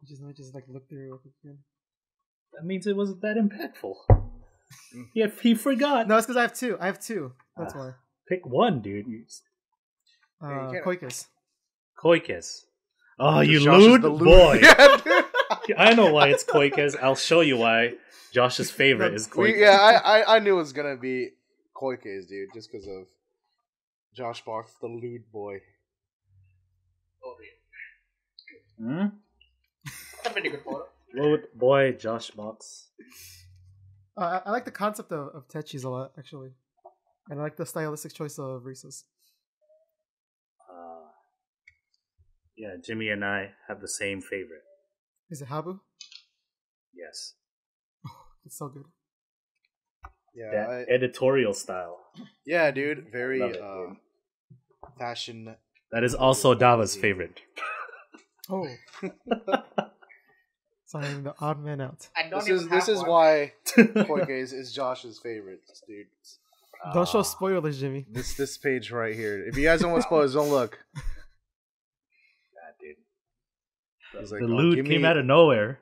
Speaker 3: me just like look through real quick again.
Speaker 1: That means it wasn't that impactful. Yeah, he forgot.
Speaker 3: No, it's because I have two. That's why.
Speaker 1: Pick one, dude.
Speaker 3: Koikes.
Speaker 1: Koikes. Oh, you
Speaker 2: Josh
Speaker 1: lewd boy.
Speaker 2: Yeah,
Speaker 1: I know why it's Koikes. I'll show you why Josh's favorite is Koikes.
Speaker 2: I knew it was gonna be Koikes, dude, just because of Josh Box, the lewd boy.
Speaker 1: Hmm?
Speaker 4: That's a pretty good photo.
Speaker 1: Lewd boy, Josh Box.
Speaker 3: I like the concept of Techis a lot, actually. And I like the stylistic choice of Risa's.
Speaker 1: Yeah, Jimmy and I have the same favorite.
Speaker 3: Is it Habu?
Speaker 1: Yes.
Speaker 3: It's so good.
Speaker 2: Yeah,
Speaker 1: that editorial style.
Speaker 2: Yeah, dude. Very fashion.
Speaker 1: That is also Dava's favorite.
Speaker 3: Oh. So I'm the odd man out.
Speaker 2: This is why Koikes is Josh's favorite, dude.
Speaker 3: Don't show spoilers, Jimmy.
Speaker 2: This page right here. If you guys don't want spoilers, don't look.
Speaker 1: Like, the lewd came out of nowhere.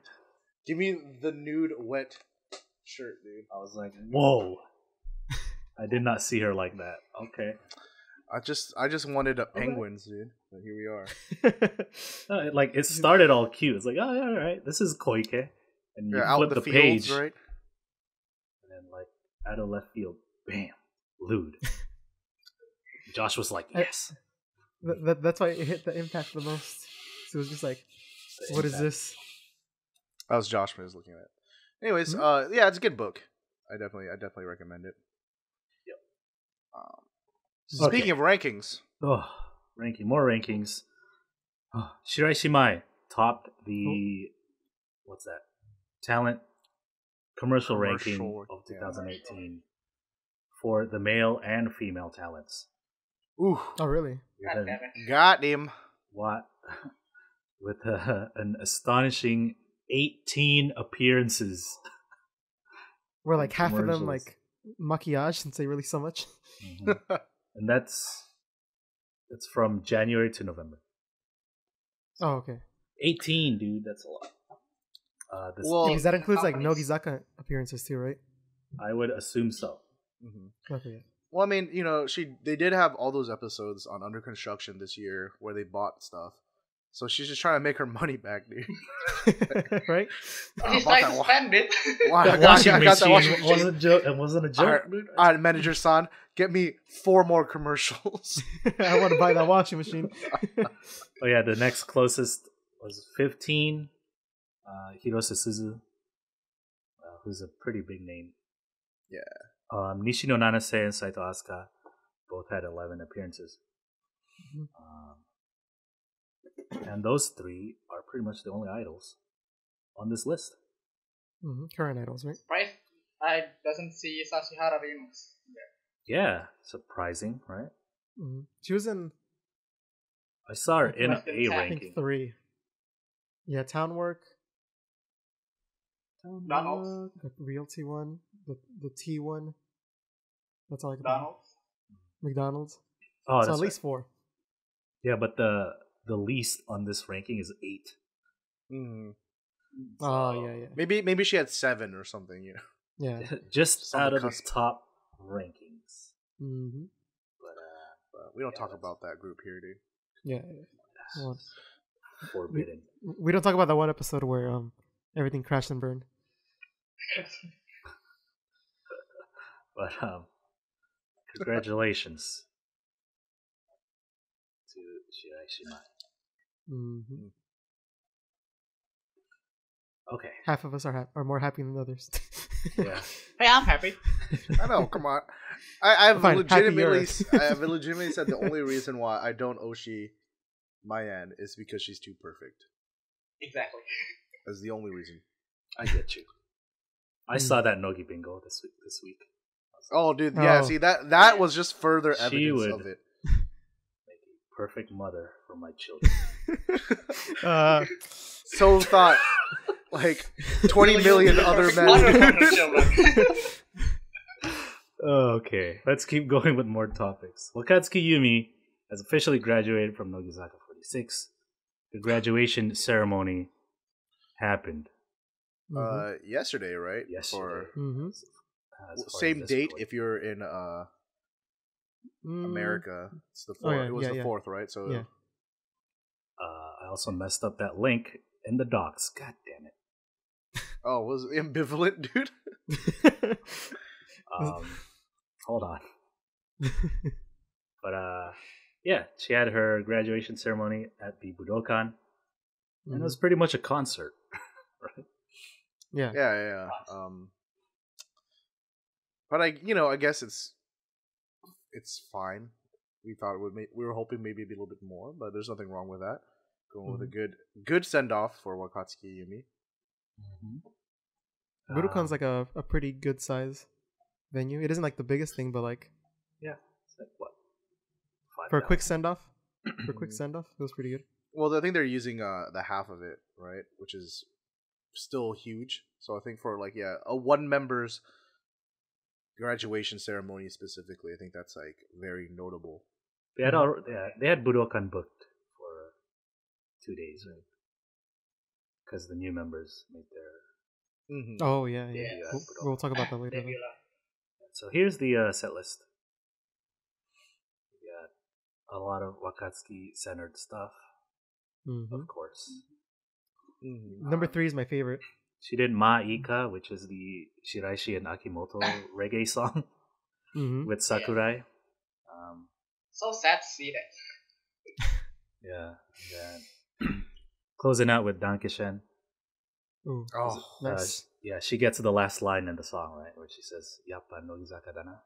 Speaker 2: Give me the nude wet shirt, dude.
Speaker 1: I was like, whoa. I did not see her like that. Okay.
Speaker 2: I just wanted penguins, dude. But here we are.
Speaker 1: Like, it started all cute. It's like, oh, yeah, all right. This is Koike. And you flip the page.
Speaker 2: Right?
Speaker 1: And then, like, out of left field, bam, lewd. Josh was like, yes.
Speaker 3: That's why it hit the impact the most. So it was just like, what is this?
Speaker 2: That was Josh was looking at it. Anyways, yeah, it's a good book. I definitely recommend it. Yep. Speaking of rankings.
Speaker 1: More rankings. Shiraishi Mai topped the what's that? Talent commercial ranking of 2018 for the male and female talents.
Speaker 2: Ooh.
Speaker 3: Oh, really?
Speaker 2: Got him.
Speaker 1: What? With an astonishing 18 appearances.
Speaker 3: Were like half of them like maquillage since they released so much.
Speaker 1: Mm-hmm. And that's from January to November.
Speaker 3: Oh, okay.
Speaker 1: 18, dude, that's a lot.
Speaker 3: Because that includes like Nogizaka appearances too, right?
Speaker 1: I would assume so.
Speaker 2: Mm-hmm.
Speaker 3: Okay.
Speaker 2: Well, I mean, they did have all those episodes on Under Construction this year where they bought stuff. So she's just trying to make her money back, dude.
Speaker 3: Right?
Speaker 4: She's trying to spend it.
Speaker 1: That washing machine. It wasn't a joke, dude.
Speaker 2: All right, manager son, get me 4 more commercials.
Speaker 3: I want to buy that washing machine.
Speaker 1: Oh yeah, the next closest was 15. Hirose Suzu, who's a pretty big name.
Speaker 2: Yeah.
Speaker 1: Nishino Nanase and Saito Asuka both had 11 appearances. And those 3 are pretty much the only idols on this list.
Speaker 3: Current idols, right?
Speaker 4: Right. I doesn't see Sashihara Remix there.
Speaker 1: Yeah, surprising, right?
Speaker 3: She was in...
Speaker 1: I saw her in a ranking.
Speaker 3: I think 3. Yeah, Town Work.
Speaker 4: Donald's.
Speaker 3: The Realty one. The T one. That's all I can
Speaker 4: Donald's.
Speaker 3: McDonald's.
Speaker 1: Oh,
Speaker 3: so
Speaker 1: that's
Speaker 3: at least 4.
Speaker 1: Yeah, but the the least on this ranking is 8.
Speaker 2: Mm-hmm.
Speaker 3: Oh yeah.
Speaker 2: Maybe she had 7 or something. You know.
Speaker 3: Yeah.
Speaker 1: Just
Speaker 2: On the
Speaker 1: out of the
Speaker 2: cusp.
Speaker 1: top rankings.
Speaker 3: Mm-hmm.
Speaker 2: But we don't talk about that group here, dude.
Speaker 3: Yeah. Well,
Speaker 1: Forbidden.
Speaker 3: we don't talk about that one episode where everything crashed and burned.
Speaker 1: But congratulations to Shiraishi Mai.
Speaker 3: Mm-hmm.
Speaker 1: Okay.
Speaker 3: Half of us are more happy than others.
Speaker 1: Yeah.
Speaker 4: Hey, I'm happy.
Speaker 2: I know. Come on. I've
Speaker 3: Fine,
Speaker 2: legitimately
Speaker 3: happier.
Speaker 2: I have legitimately said the only reason why I don't Oshi Mayan is because she's too perfect.
Speaker 4: Exactly.
Speaker 2: That's the only reason.
Speaker 1: I get you. I saw that Nogibingo this week.
Speaker 2: Oh, dude. Yeah.
Speaker 3: Oh.
Speaker 2: See that was just further
Speaker 1: She
Speaker 2: evidence
Speaker 1: would-
Speaker 2: of it.
Speaker 1: Make a perfect mother for my children.
Speaker 2: So thought like 20 million other men.
Speaker 1: Okay, let's keep going with more topics. Wakatsuki Yumi has officially graduated from Nogizaka 46. The graduation ceremony happened
Speaker 2: Yesterday, right?
Speaker 1: yesterday.
Speaker 3: Mm-hmm.
Speaker 1: As far as
Speaker 2: Same
Speaker 1: this
Speaker 2: date
Speaker 1: point.
Speaker 2: if you're in America. It's the 4th.
Speaker 3: Oh, yeah,
Speaker 2: it was the
Speaker 3: yeah.
Speaker 2: 4th, right? So
Speaker 3: Yeah.
Speaker 1: I also messed up that link in the docs. God damn it.
Speaker 2: Oh, was it ambivalent, dude?
Speaker 1: Hold on. But yeah, she had her graduation ceremony at the Budokan, and it was pretty much a concert, right?
Speaker 3: Yeah.
Speaker 2: Yeah. But I guess it's fine. We thought it would we were hoping maybe a little bit more, but there's nothing wrong with that. Going with a good send off for Wakatsuki Yumi.
Speaker 3: Budokan's like a pretty good size venue. It isn't like the biggest thing, but like
Speaker 1: Yeah, it's like what?
Speaker 3: for a quick
Speaker 1: 5,000?
Speaker 3: send off, it was pretty good.
Speaker 2: Well, I think they're using the half of it, right? Which is still huge. So I think for a one member's graduation ceremony specifically, I think that's like very notable.
Speaker 1: They had Budokan booked for 2 days, right? Because the new members made their
Speaker 2: Mm-hmm.
Speaker 3: Oh yeah.
Speaker 1: debut at Budokan.
Speaker 3: We'll talk about that later.
Speaker 4: Nebula.
Speaker 1: So here's the set list. We got a lot of Wakatsuki centered stuff, of course.
Speaker 3: Number 3 is my favorite.
Speaker 1: She did Ma Ika, which is the Shiraishi and Akimoto reggae song with Sakurai.
Speaker 4: So sad to see that.
Speaker 1: Yeah. And closing out with Dankishen.
Speaker 3: Ooh,
Speaker 2: Oh,
Speaker 3: nice.
Speaker 1: Yeah, she gets to the last line in the song, right? Where she says, Yappa Nogizaka dana.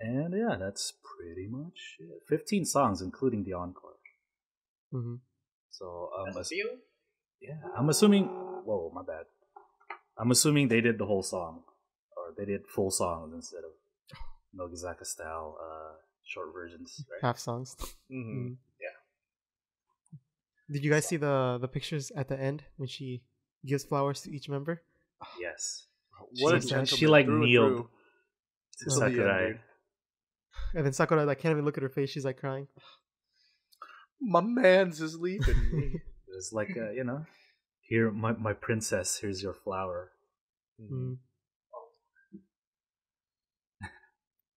Speaker 1: And yeah, that's pretty much it. 15 songs, including the encore. So,
Speaker 4: That's a few.
Speaker 1: yeah, I'm assuming... Whoa, my bad. I'm assuming they did the whole song. Or they did full songs instead of Nogizaka style short versions, right?
Speaker 3: Half songs.
Speaker 2: Mm-hmm.
Speaker 3: Did you guys see the pictures at the end when she gives flowers to each member?
Speaker 1: Yes.
Speaker 2: What a
Speaker 1: She-
Speaker 2: gentleman.
Speaker 1: she like
Speaker 2: through and
Speaker 1: kneeled
Speaker 2: through.
Speaker 1: to
Speaker 2: Till the end,
Speaker 1: Sakurai.
Speaker 2: dude.
Speaker 3: And then Sakura like can't even look at her face. She's like crying.
Speaker 2: My man's is leaving me.
Speaker 1: It was like, here, my princess, here's your flower.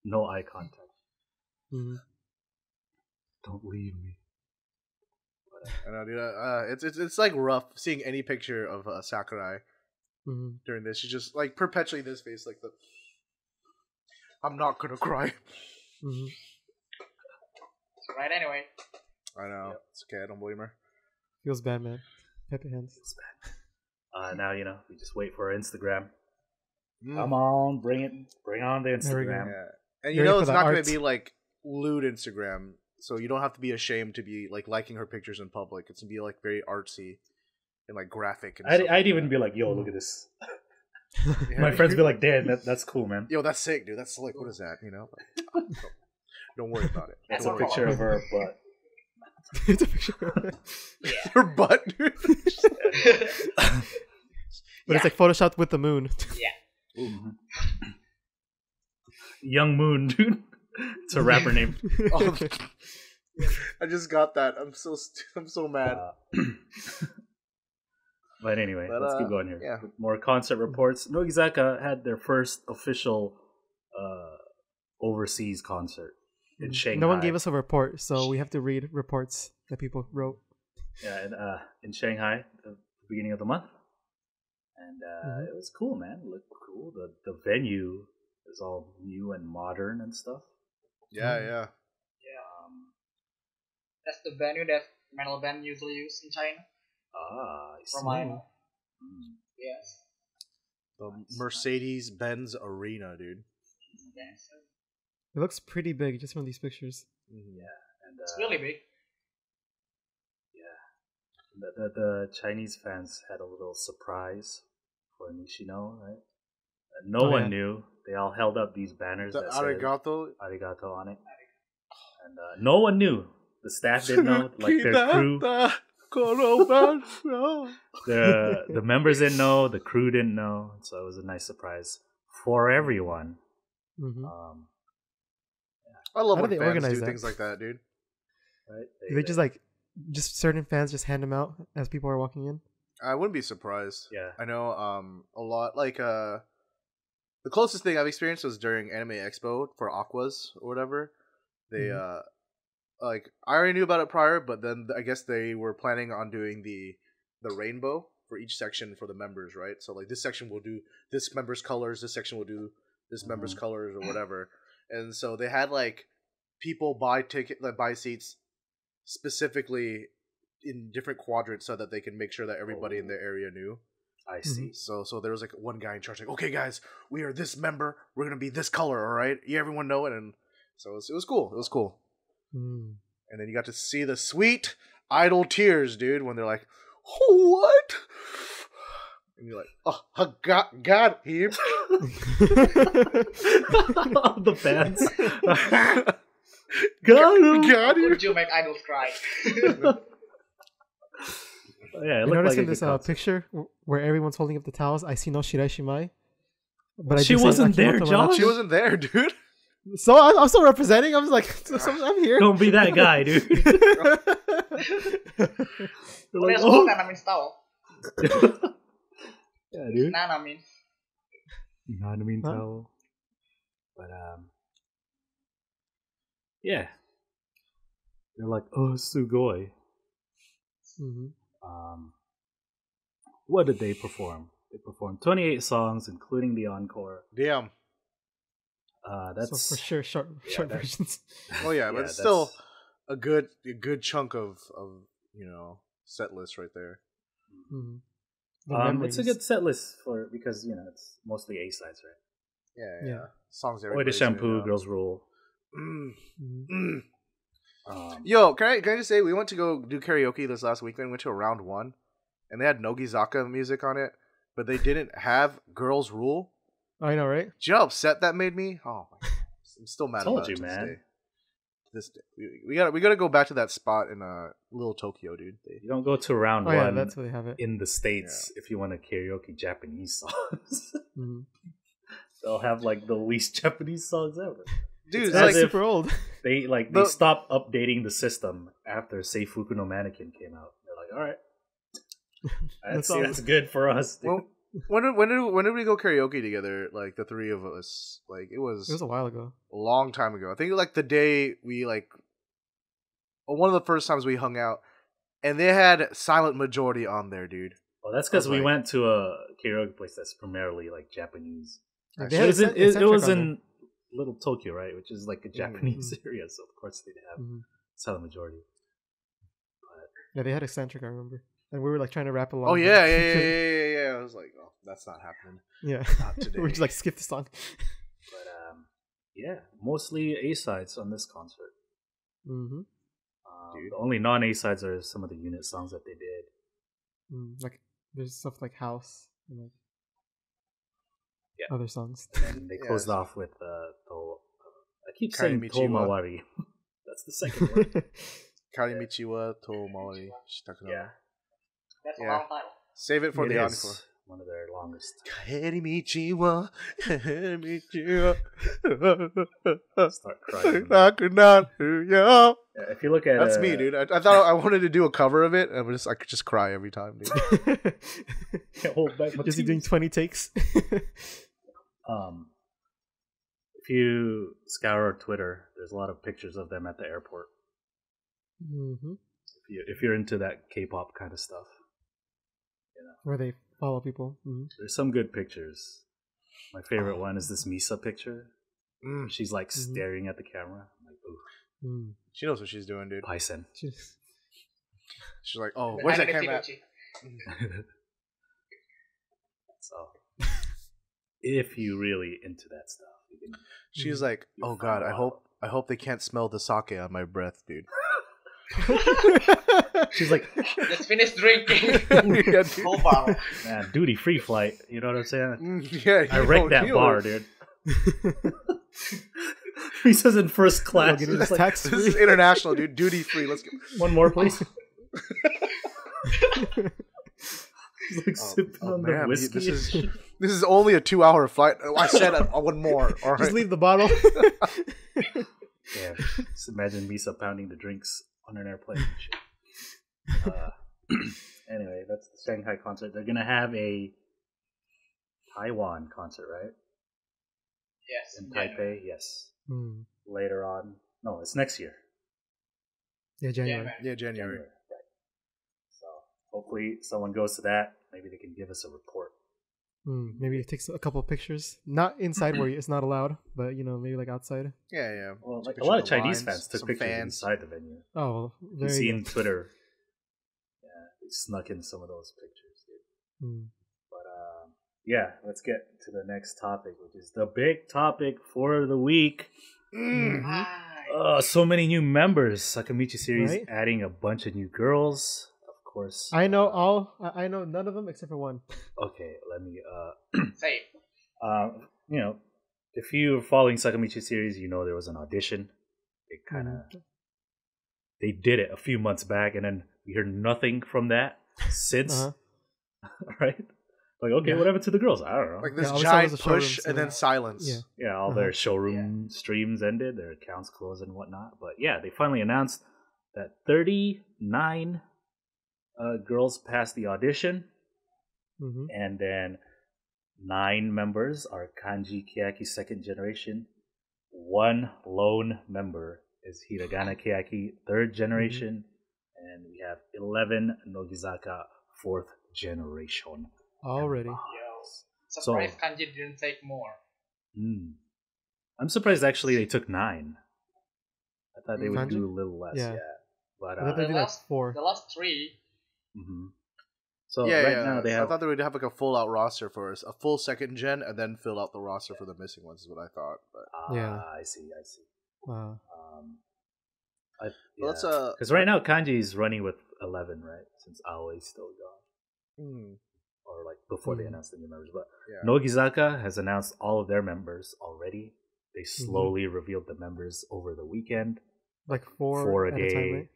Speaker 1: No eye contact. Don't leave me.
Speaker 2: I know, dude. It's like rough seeing any picture of Sakurai during this. She's just like perpetually this face, like the I'm not gonna cry.
Speaker 4: Right anyway.
Speaker 2: I know. It's okay. I don't blame her.
Speaker 3: Feels bad, man. Happy hands.
Speaker 1: It's bad. Now, we just wait for our Instagram.
Speaker 2: Mm.
Speaker 1: Come on, bring on the
Speaker 3: There we go.
Speaker 1: Instagram.
Speaker 2: Yeah. And
Speaker 3: Ready for
Speaker 2: it's
Speaker 3: the
Speaker 2: not going
Speaker 3: art.
Speaker 2: to be like lewd Instagram, so you don't have to be ashamed to be like liking her pictures in public. It's going to be like very artsy and like graphic. And stuff
Speaker 1: I'd even
Speaker 2: that.
Speaker 1: be like, yo, look at this.
Speaker 2: Yeah.
Speaker 1: My friends be like, damn, that's cool, man.
Speaker 2: Yo, that's sick, dude. That's like, what is that? Like, don't worry about it.
Speaker 1: It's
Speaker 2: Don't
Speaker 1: a
Speaker 2: worry
Speaker 1: picture
Speaker 2: about
Speaker 1: of her butt.
Speaker 3: It's a picture.
Speaker 2: it. Her butt, dude.
Speaker 3: But it's like photoshopped with the moon.
Speaker 1: Young Moon, dude. It's a rapper name.
Speaker 2: Oh, I just got that. I'm so mad.
Speaker 1: But anyway, let's keep going here.
Speaker 2: Yeah.
Speaker 1: More concert reports. Nogizaka had their first official overseas concert in Shanghai.
Speaker 3: No one gave us a report, so we have to read reports that people wrote.
Speaker 1: Yeah, in Shanghai, the beginning of the month. And it was cool, man. It looked cool. The venue is all new and modern and stuff.
Speaker 2: Yeah.
Speaker 4: That's the venue that metal band usually use in China.
Speaker 1: I see.
Speaker 4: From I know. Yes.
Speaker 2: The Mercedes-Benz Arena, dude.
Speaker 4: Yes.
Speaker 3: It looks pretty big just from these pictures.
Speaker 1: Yeah, and
Speaker 4: It's really big.
Speaker 1: Yeah, the Chinese fans had a little surprise for Nishino, right? No one knew. They all held up these banners
Speaker 2: The
Speaker 1: that
Speaker 2: arigato.
Speaker 1: said arigato on it, and no one knew. The staff didn't know, like their crew. The members didn't know, the crew didn't know, so it was a nice surprise for everyone.
Speaker 3: Mm-hmm.
Speaker 2: I love
Speaker 3: How
Speaker 2: when
Speaker 3: do they
Speaker 2: fans
Speaker 3: organize
Speaker 2: do
Speaker 3: that?
Speaker 2: things like that, dude.
Speaker 1: Right?
Speaker 3: They just certain fans just hand them out as people are walking in.
Speaker 2: I wouldn't be surprised.
Speaker 1: Yeah.
Speaker 2: I know a lot, like the closest thing I've experienced was during Anime Expo for Aquas or whatever. They like I already knew about it prior, but then I guess they were planning on doing the rainbow for each section for the members, right? So like this section will do this member's colors, this section will do this member's colors or whatever. And so they had like people buy seats specifically in different quadrants so that they can make sure that everybody in their area knew.
Speaker 1: I see.
Speaker 2: So there was like one guy in charge, like, okay guys, we are this member, we're gonna be this color, all right? Yeah, everyone know it, and so it was cool. It was cool. And then you got to see the sweet idol tears, dude, when they're like, what? And you're like, oh, I got him.
Speaker 1: The fans. Got him.
Speaker 2: Got him.
Speaker 4: Would you make idols cry?
Speaker 1: Yeah, it
Speaker 3: You
Speaker 1: looked
Speaker 3: notice
Speaker 1: like
Speaker 3: in this picture where everyone's holding up the towels, I see no Shiraishi Mai. But
Speaker 1: She wasn't there, Josh.
Speaker 2: She wasn't there, dude.
Speaker 3: So I'm still representing. I was like, I'm here.
Speaker 1: Don't be that guy, dude.
Speaker 4: What else called Nana means towel?
Speaker 1: Yeah, dude.
Speaker 4: Nana means.
Speaker 1: Nana means towel. But yeah. They're like, oh, sugoi. What did they perform? They performed 28 songs, including the encore.
Speaker 2: Damn.
Speaker 3: So
Speaker 1: That's
Speaker 3: for sure short versions.
Speaker 2: Oh yeah, but it's still a good chunk of set list right there.
Speaker 1: It's a good set list because it's mostly A sides, right?
Speaker 2: Yeah. Songs
Speaker 1: Oi
Speaker 2: everybody.
Speaker 1: de Shampoo, Girls Rule.
Speaker 2: Yo, can I just say we went to go do karaoke this last weekend. Went to a round one, and they had Nogizaka music on it, but they didn't have Girls Rule.
Speaker 3: I know, right?
Speaker 2: Do you know how upset that made me? Oh my God. I'm still mad about it to
Speaker 1: man.
Speaker 2: this day. We gotta go back to that spot in Little Tokyo, dude.
Speaker 1: You don't go to round one.
Speaker 3: Yeah, that's where they have it
Speaker 1: in the States if you want to karaoke Japanese songs. They'll have like the least Japanese songs ever.
Speaker 2: Dude,
Speaker 3: it's like super old.
Speaker 1: They they stopped updating the system after Seifuku no Mannequin came out. They're like, all right, that's good for us. Dude.
Speaker 2: Well, when did we go karaoke together? Like the three of us. Like it was
Speaker 3: a while ago.
Speaker 2: A long time ago. I think like the day we one of the first times we hung out, and they had Silent Majority on there, dude.
Speaker 1: Well, that's because we went to a karaoke place that's primarily like Japanese.
Speaker 3: It
Speaker 1: was in Little Tokyo, right? Which is like a Japanese area, so of course they'd have Silent Majority. But
Speaker 3: yeah, they had Eccentric, I remember. And we were like trying to rap along.
Speaker 2: Oh yeah. I was like, oh, that's not happening.
Speaker 3: Yeah.
Speaker 2: Not today.
Speaker 3: We just like skip the song.
Speaker 1: But yeah, mostly A sides on this concert.
Speaker 2: Dude.
Speaker 1: The only non A sides are some of the unit songs that they did.
Speaker 3: Like there's stuff like House and like other songs.
Speaker 1: And they closed off with I keep saying Tomawari. That's the second one.
Speaker 2: Karimichi wa Tomawari Shitaku no.
Speaker 4: That's a long title.
Speaker 2: Save it for the encore.
Speaker 1: One of their long longest.
Speaker 2: Kakenai wa, Kakenai wa.
Speaker 1: Start crying.
Speaker 2: Yeah,
Speaker 1: if you look at
Speaker 2: that's me, dude. I thought I wanted to do a cover of it, and I could just cry every time, dude.
Speaker 1: Can't hold back my
Speaker 3: Just
Speaker 1: tears.
Speaker 3: doing 20 takes.
Speaker 1: If you scour Twitter, there's a lot of pictures of them at the airport.
Speaker 3: Mm-hmm.
Speaker 1: If you're into that K-pop kind of stuff,
Speaker 3: Where they follow people. Mm-hmm.
Speaker 1: there's some good pictures. My favorite one is this Misa picture. She's like staring at the camera. I'm like, ooh,
Speaker 2: She knows what she's doing, dude.
Speaker 1: Paisen.
Speaker 3: Just...
Speaker 2: She's like, oh, where's that camera at?
Speaker 1: So, if you really into that stuff, you can.
Speaker 2: She's like, oh god, I hope they can't smell the sake on my breath, dude.
Speaker 1: She's like,
Speaker 4: Just finish drinking.
Speaker 2: Yeah,
Speaker 4: Whole bottle.
Speaker 1: man, duty free flight. You know what I'm saying?
Speaker 2: Yeah,
Speaker 1: I wrecked that bar, dude. He says in first class.
Speaker 3: It's
Speaker 1: Like,
Speaker 3: tax
Speaker 2: This
Speaker 3: free.
Speaker 2: is international, dude. Duty free. Let's go.
Speaker 1: one more, please. He's like sipping on the
Speaker 2: man,
Speaker 1: whiskey.
Speaker 2: this is only a 2-hour flight. Oh, I said one more. All right.
Speaker 3: Just leave the bottle.
Speaker 1: Yeah, just imagine Misa pounding the drinks on an airplane. And shit. Anyway, that's the Shanghai concert. They're gonna have a Taiwan concert, right?
Speaker 4: Yes.
Speaker 1: In Taipei, yes.
Speaker 3: Mm.
Speaker 1: Later on, no, it's next year.
Speaker 3: Yeah, January.
Speaker 2: Yeah, January.
Speaker 1: Right. So hopefully someone goes to that. Maybe they can give us a report.
Speaker 3: Maybe it takes a couple of pictures. Not inside where it's not allowed, but maybe like outside.
Speaker 2: Yeah, yeah.
Speaker 1: Well,
Speaker 2: Take
Speaker 1: like a
Speaker 2: pictures
Speaker 1: lot of
Speaker 2: the
Speaker 1: Chinese
Speaker 2: lines,
Speaker 1: fans took
Speaker 2: some
Speaker 1: pictures
Speaker 2: fans.
Speaker 1: inside the venue.
Speaker 3: Oh, well,
Speaker 1: You
Speaker 3: there
Speaker 1: see
Speaker 3: you
Speaker 1: on
Speaker 3: go.
Speaker 1: Twitter. Yeah, they snuck in some of those pictures, dude.
Speaker 3: Mm.
Speaker 1: But yeah, let's get to the next topic, which is the big topic for the week.
Speaker 4: Hi.
Speaker 1: So many new members. Sakamichi Series
Speaker 3: Right?
Speaker 1: adding a bunch of new girls, of course.
Speaker 3: I know I know none of them except for one.
Speaker 1: Okay, let me.
Speaker 4: Same.
Speaker 1: If you're following Sakamichi Series, you know there was an audition. They kind of they did it a few months back, and then we hear nothing from that since. Right? Like, okay, what happened to the girls? I don't know.
Speaker 2: Like this
Speaker 3: all we saw
Speaker 2: giant
Speaker 3: was a showroom,
Speaker 2: push
Speaker 3: so-
Speaker 2: and then silence.
Speaker 3: Yeah.
Speaker 1: Yeah, all their showroom streams ended, their accounts closed and whatnot. But yeah, they finally announced that 39 girls passed the audition, and then 9 members are Kanji Keyaki second generation. 1 lone member is Hiragana Keyaki third generation, and we have 11 Nogizaka fourth generation.
Speaker 3: Already.
Speaker 4: Surprised Kanji didn't take more.
Speaker 1: I'm surprised actually they took 9. I thought they would
Speaker 3: Kanji?
Speaker 1: do a little less.
Speaker 3: Yeah.
Speaker 1: Yeah. But
Speaker 3: I thought they did like 4.
Speaker 4: The last 3.
Speaker 1: So
Speaker 2: Yeah,
Speaker 1: right
Speaker 2: yeah.
Speaker 1: now they have.
Speaker 2: I thought they would have like a full out roster for us, a full second gen, and then fill out the roster for the missing ones. Is what I thought. But
Speaker 3: Yeah.
Speaker 1: I see.
Speaker 3: Wow.
Speaker 2: let's
Speaker 1: because right now Kanji is running with 11, right? Since Aoi's still gone, or like before they announced the new members. But Nogizaka has announced all of their members already. They slowly revealed the members over the weekend,
Speaker 3: Like 4
Speaker 1: 4 a
Speaker 3: at
Speaker 1: day,
Speaker 3: a time, right?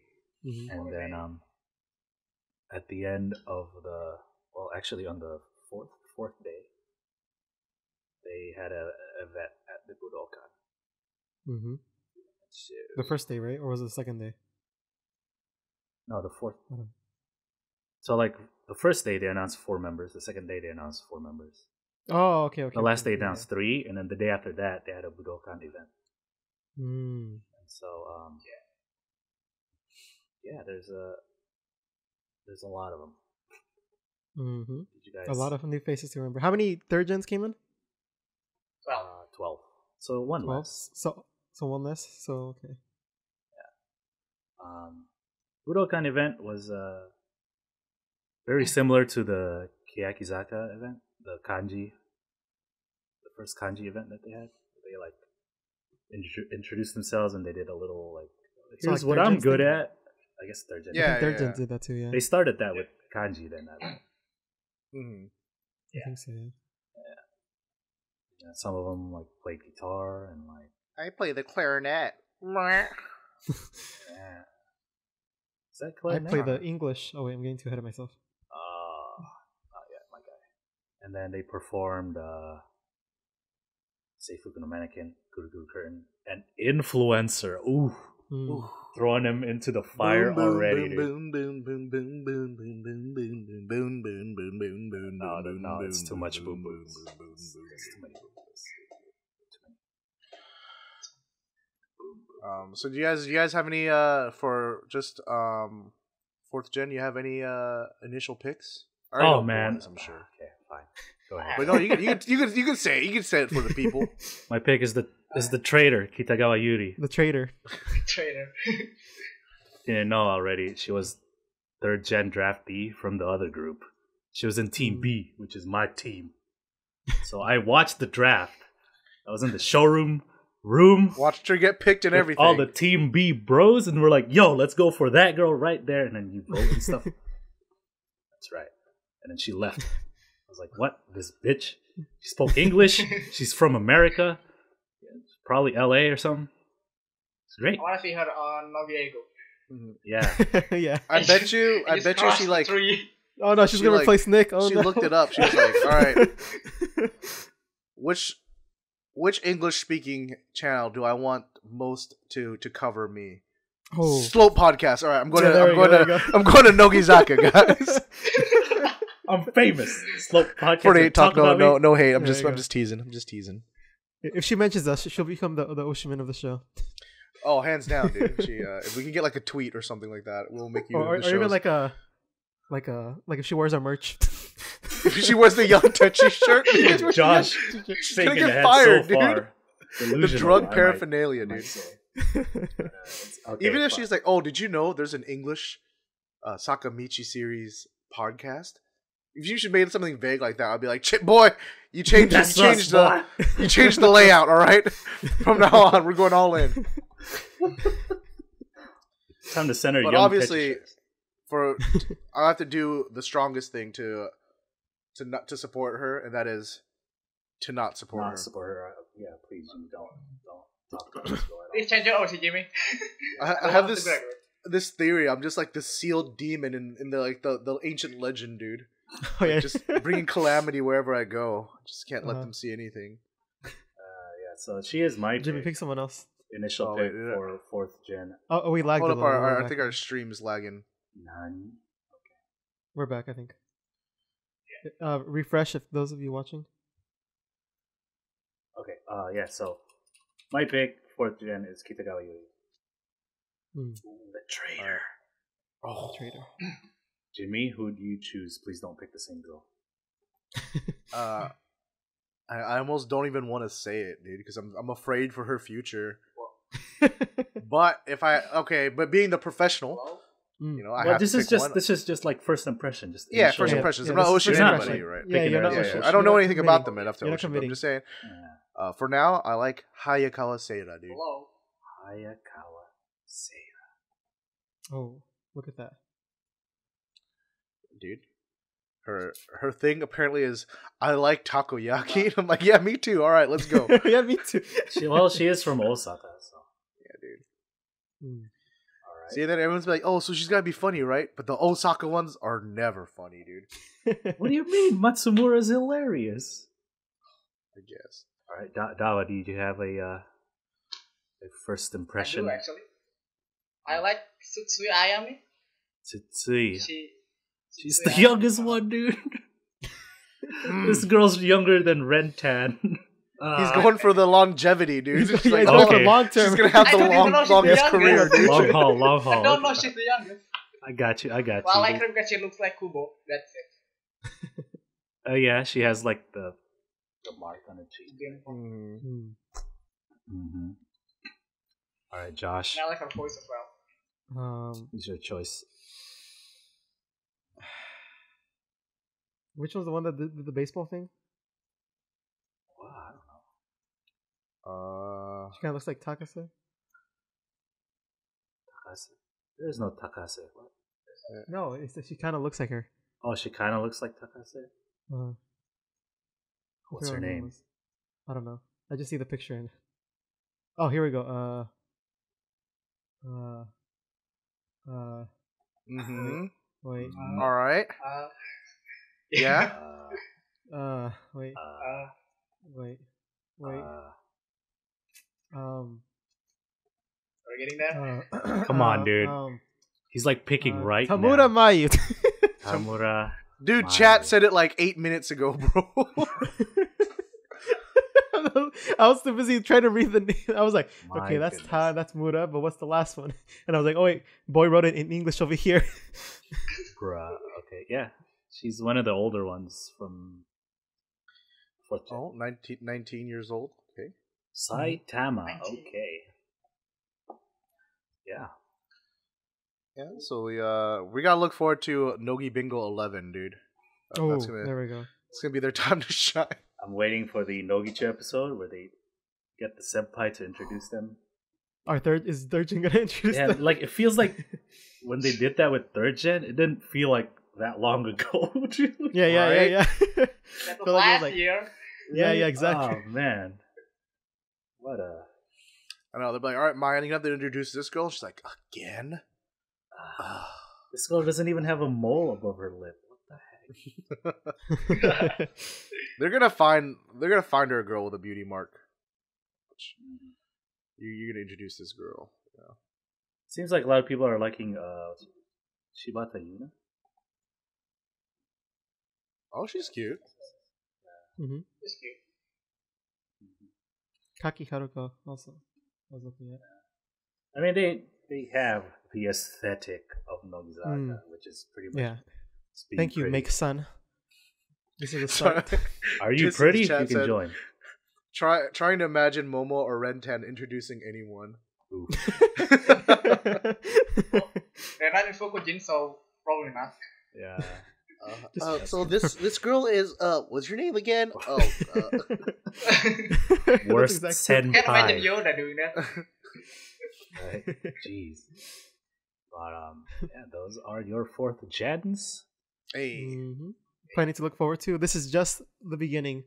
Speaker 1: and then at the end of actually on the fourth day, they had a event at the Budokan. So,
Speaker 3: The first day, right? Or was it the second day?
Speaker 1: no, the fourth. So like the first day they announced 4 members. The second day they announced 4 members.
Speaker 3: Oh, okay.
Speaker 1: The last day they announced 3, and then the day after that they had a Budokan event. And so yeah, there's a lot of them. Did you guys?
Speaker 3: A lot of new faces to remember. How many third gens came in?
Speaker 1: 12. So 1
Speaker 3: 12.
Speaker 1: less.
Speaker 3: So 1 less. So okay.
Speaker 1: Budokan event was very similar to the Keyakizaka event, the first kanji event that they had. They like introduced themselves and they did a little like, here's
Speaker 3: like
Speaker 1: what
Speaker 3: third
Speaker 1: I'm
Speaker 3: gens
Speaker 1: good
Speaker 3: thing?
Speaker 1: at. I guess third gen.
Speaker 3: I
Speaker 2: Yeah.
Speaker 3: think third gens did that too. Yeah.
Speaker 1: They started that with kanji then. I
Speaker 3: I think so. Yeah.
Speaker 1: Yeah, some of them like played guitar and like
Speaker 2: I play the clarinet.
Speaker 1: yeah. Is that
Speaker 3: I
Speaker 1: clarinet?
Speaker 3: play the English. Oh wait, I'm getting too ahead of myself.
Speaker 1: Not yet, my guy. and then they performed Seifuku no Mannequin, Guru Curtain, and Influencer. Ooh. Throwing him into the fire already. No, it's too much boom boom. It's too many boom booms.
Speaker 2: So do you guys have any for just 4th gen? You have any initial picks?
Speaker 1: Oh man,
Speaker 2: I'm sure.
Speaker 1: Okay, fine. Go ahead.
Speaker 2: But no, you can say it. You can say it for the people.
Speaker 1: My pick is the traitor, Kitagawa Yuri.
Speaker 3: The traitor.
Speaker 4: Traitor.
Speaker 1: Didn't know already. She was 3rd gen draftee from the other group. She was in Team B, which is my team. So I watched the draft. I was in the showroom room.
Speaker 2: Watched her get picked and everything.
Speaker 1: All the Team B bros, and we're like, yo, let's go for that girl right there. And then you vote and stuff. That's right. And then she left. I was like, what? This bitch? She spoke English. She's from America. Probably LA or something. It's great.
Speaker 4: I want to see her on Nogibingo.
Speaker 1: Yeah.
Speaker 3: Yeah.
Speaker 2: I bet you she like.
Speaker 3: Oh no, she's gonna replace Nick. Oh
Speaker 2: she
Speaker 3: no.
Speaker 2: looked it up. She was like, all right, which English speaking channel do I want most to cover me?
Speaker 3: Oh.
Speaker 2: Slope podcast. All right, I'm going to Nogizaka, guys.
Speaker 1: I'm famous. Slope podcast.
Speaker 2: 48 talk. No hate. I'm
Speaker 3: There
Speaker 2: just teasing.
Speaker 3: If she mentions us, she'll become the Oshiman of the show.
Speaker 2: Oh, hands down, dude. If we can get like a tweet or something like that, we'll make you.
Speaker 3: Or even like if she wears our merch.
Speaker 2: If she wears the Young Techi shirt,
Speaker 1: Josh,
Speaker 2: gonna
Speaker 1: get
Speaker 2: get fired,
Speaker 1: so
Speaker 2: dude. The drug paraphernalia, dude.
Speaker 1: Okay,
Speaker 2: even if she's like, "Oh, did you know there's an English Sakamichi Series podcast?" If you should make something vague like that, I'd be like, "Boy, you changed the layout. All right, from now on, we're going all in."
Speaker 1: Time to center.
Speaker 2: But
Speaker 1: young
Speaker 2: obviously, I have to do the strongest thing to support her, and that is to not support her.
Speaker 1: Support her. Yeah, please don't talk about this girl at all.
Speaker 4: Please change your Oshi, Jimmy.
Speaker 2: I have this theory. I'm just like the sealed demon in the ancient legend, dude.
Speaker 3: Oh yeah.
Speaker 2: Just bringing calamity wherever I go. I just can't let them see anything.
Speaker 1: Yeah, so she is my
Speaker 3: Jimmy, pick someone else.
Speaker 1: initial pick for 4th gen.
Speaker 3: Oh, we lagged
Speaker 2: Hold
Speaker 3: a
Speaker 2: up,
Speaker 3: little.
Speaker 2: I think our stream is lagging.
Speaker 1: None.
Speaker 3: We're back, I think. Refresh if those of you watching.
Speaker 1: Okay. Yeah. So my pick 4th gen is Kitagawa Yuri. The traitor.
Speaker 3: Oh, traitor.
Speaker 1: Jimmy, who do you choose? Please don't pick the same girl.
Speaker 2: I almost don't even want to say it, dude, because I'm afraid for her future. But but being the professional, you know, I have
Speaker 1: this
Speaker 2: to
Speaker 1: is
Speaker 2: pick
Speaker 1: just
Speaker 2: one.
Speaker 1: this is just like first impression. Just
Speaker 2: first impressions.
Speaker 3: Yeah,
Speaker 2: I'm not Oshi
Speaker 3: first
Speaker 2: anybody,
Speaker 3: impression.
Speaker 2: right?
Speaker 3: Yeah, you're not
Speaker 1: Oshi.
Speaker 2: I don't know anything about them
Speaker 3: committing.
Speaker 2: enough to
Speaker 3: You're not
Speaker 2: Oshi, but I'm
Speaker 3: committing.
Speaker 2: just saying. For now, I like Hayakawa Seira, dude.
Speaker 4: Hello.
Speaker 1: Hayakawa Seira.
Speaker 3: Oh, look at that.
Speaker 2: Dude. Her thing apparently is I like takoyaki. And I'm like, yeah, me too. All right, let's go.
Speaker 3: Yeah, me too.
Speaker 1: She is from Osaka, so
Speaker 2: Yeah, dude.
Speaker 1: all right.
Speaker 2: See, then everyone's like, oh, so she's gotta be funny, right? But the Osaka ones are never funny, dude.
Speaker 1: What do you mean? Matsumura's hilarious.
Speaker 2: I guess.
Speaker 1: All right, Dava, did you have a first impression?
Speaker 4: I do, actually. I like Tsutsui Ayami.
Speaker 1: Tsutsui. She's the
Speaker 4: Ayami.
Speaker 1: youngest one, dude. This girl's younger than Rentan.
Speaker 2: He's going for the longevity, dude. He's
Speaker 3: He's
Speaker 2: like,
Speaker 3: going
Speaker 1: okay.
Speaker 3: for long term.
Speaker 2: she's gonna have
Speaker 4: I
Speaker 2: the
Speaker 4: don't even know she's the
Speaker 2: longest
Speaker 4: youngest.
Speaker 2: career, dude.
Speaker 1: Long haul.
Speaker 4: I don't know she's the youngest.
Speaker 1: I got you.
Speaker 4: Well, I like
Speaker 1: dude.
Speaker 4: her because she looks like Kubo. That's it.
Speaker 1: Yeah, she has like the mark on her cheek. All right, Josh.
Speaker 4: And I like her voice as well.
Speaker 1: Who's your choice?
Speaker 3: Which one's the one that did the baseball thing?
Speaker 1: Well, I don't know.
Speaker 3: She kind of looks like Takase.
Speaker 1: Takase. There's no Takase. What?
Speaker 3: No, she kind of looks like her.
Speaker 1: Oh, she kind of looks like Takase. What's her name?
Speaker 3: I don't know. I just see the picture and. Oh, here we go. Wait.
Speaker 2: All right. Yeah.
Speaker 3: Wait. Wait.
Speaker 4: Are we getting there?
Speaker 1: Come on, dude. He's like picking right
Speaker 3: Tamura
Speaker 1: now.
Speaker 3: Mayu.
Speaker 1: Tamura.
Speaker 2: Dude,
Speaker 1: Mayu.
Speaker 2: chat said it like 8 minutes ago, bro.
Speaker 3: I was too busy trying to read the name. I was like,
Speaker 1: My
Speaker 3: okay, that's
Speaker 1: goodness.
Speaker 3: Ta, that's Mura, but what's the last one? And I was like, oh wait, boy wrote it in English over here.
Speaker 1: Bruh. Okay, yeah. She's one of the older ones from 4th gen.
Speaker 2: Oh, 19 years old. Okay.
Speaker 1: Saitama.
Speaker 4: 19.
Speaker 1: Okay. Yeah.
Speaker 2: Yeah, so we gotta look forward to Nogibingo 11, dude. That's
Speaker 3: There we go.
Speaker 2: it's gonna be their time to shine.
Speaker 1: I'm waiting for the Nogichi episode where they get the senpai to introduce them.
Speaker 3: Is third gen gonna introduce
Speaker 1: Yeah,
Speaker 3: them?
Speaker 1: like it feels like when they did that with 3rd gen, it didn't feel like that long ago. Dude.
Speaker 3: Yeah.
Speaker 4: That
Speaker 3: Feel like
Speaker 4: was
Speaker 3: it was
Speaker 4: last
Speaker 3: like-
Speaker 4: year.
Speaker 3: Yeah, exactly.
Speaker 1: Oh man, what a
Speaker 2: I know, they're like, alright, Maya, you have to introduce this girl. She's like, again?
Speaker 1: this girl doesn't even have a mole above her lip. What the heck?
Speaker 2: They're gonna find her a girl with a beauty mark. You're gonna introduce this girl. Yeah.
Speaker 1: Seems like a lot of people are liking Shibata Yuna.
Speaker 2: Oh, she's cute.
Speaker 4: It's cute.
Speaker 3: Kaki Haruka also. I was looking at.
Speaker 1: I mean, they have the aesthetic of Nogizaka, which is pretty much.
Speaker 3: Yeah.
Speaker 1: just being
Speaker 3: Thank you,
Speaker 1: pretty.
Speaker 3: Make Sun. This is the start.
Speaker 1: Are you
Speaker 2: Just
Speaker 1: pretty?
Speaker 2: in
Speaker 1: You
Speaker 2: the
Speaker 1: can
Speaker 2: chat said-
Speaker 1: join.
Speaker 2: Trying to imagine Momo or Renten introducing anyone.
Speaker 1: Ooh.
Speaker 4: They're not in Fukujin, so probably not.
Speaker 1: Yeah.
Speaker 2: So this girl is what's your name again? Oh,
Speaker 1: Worst
Speaker 3: That's
Speaker 1: senpai.
Speaker 4: Can't imagine Yoda doing that.
Speaker 1: Right? Jeez. But yeah, those are your 4th gens.
Speaker 2: hey.
Speaker 3: Plenty to look forward to. This is just the beginning,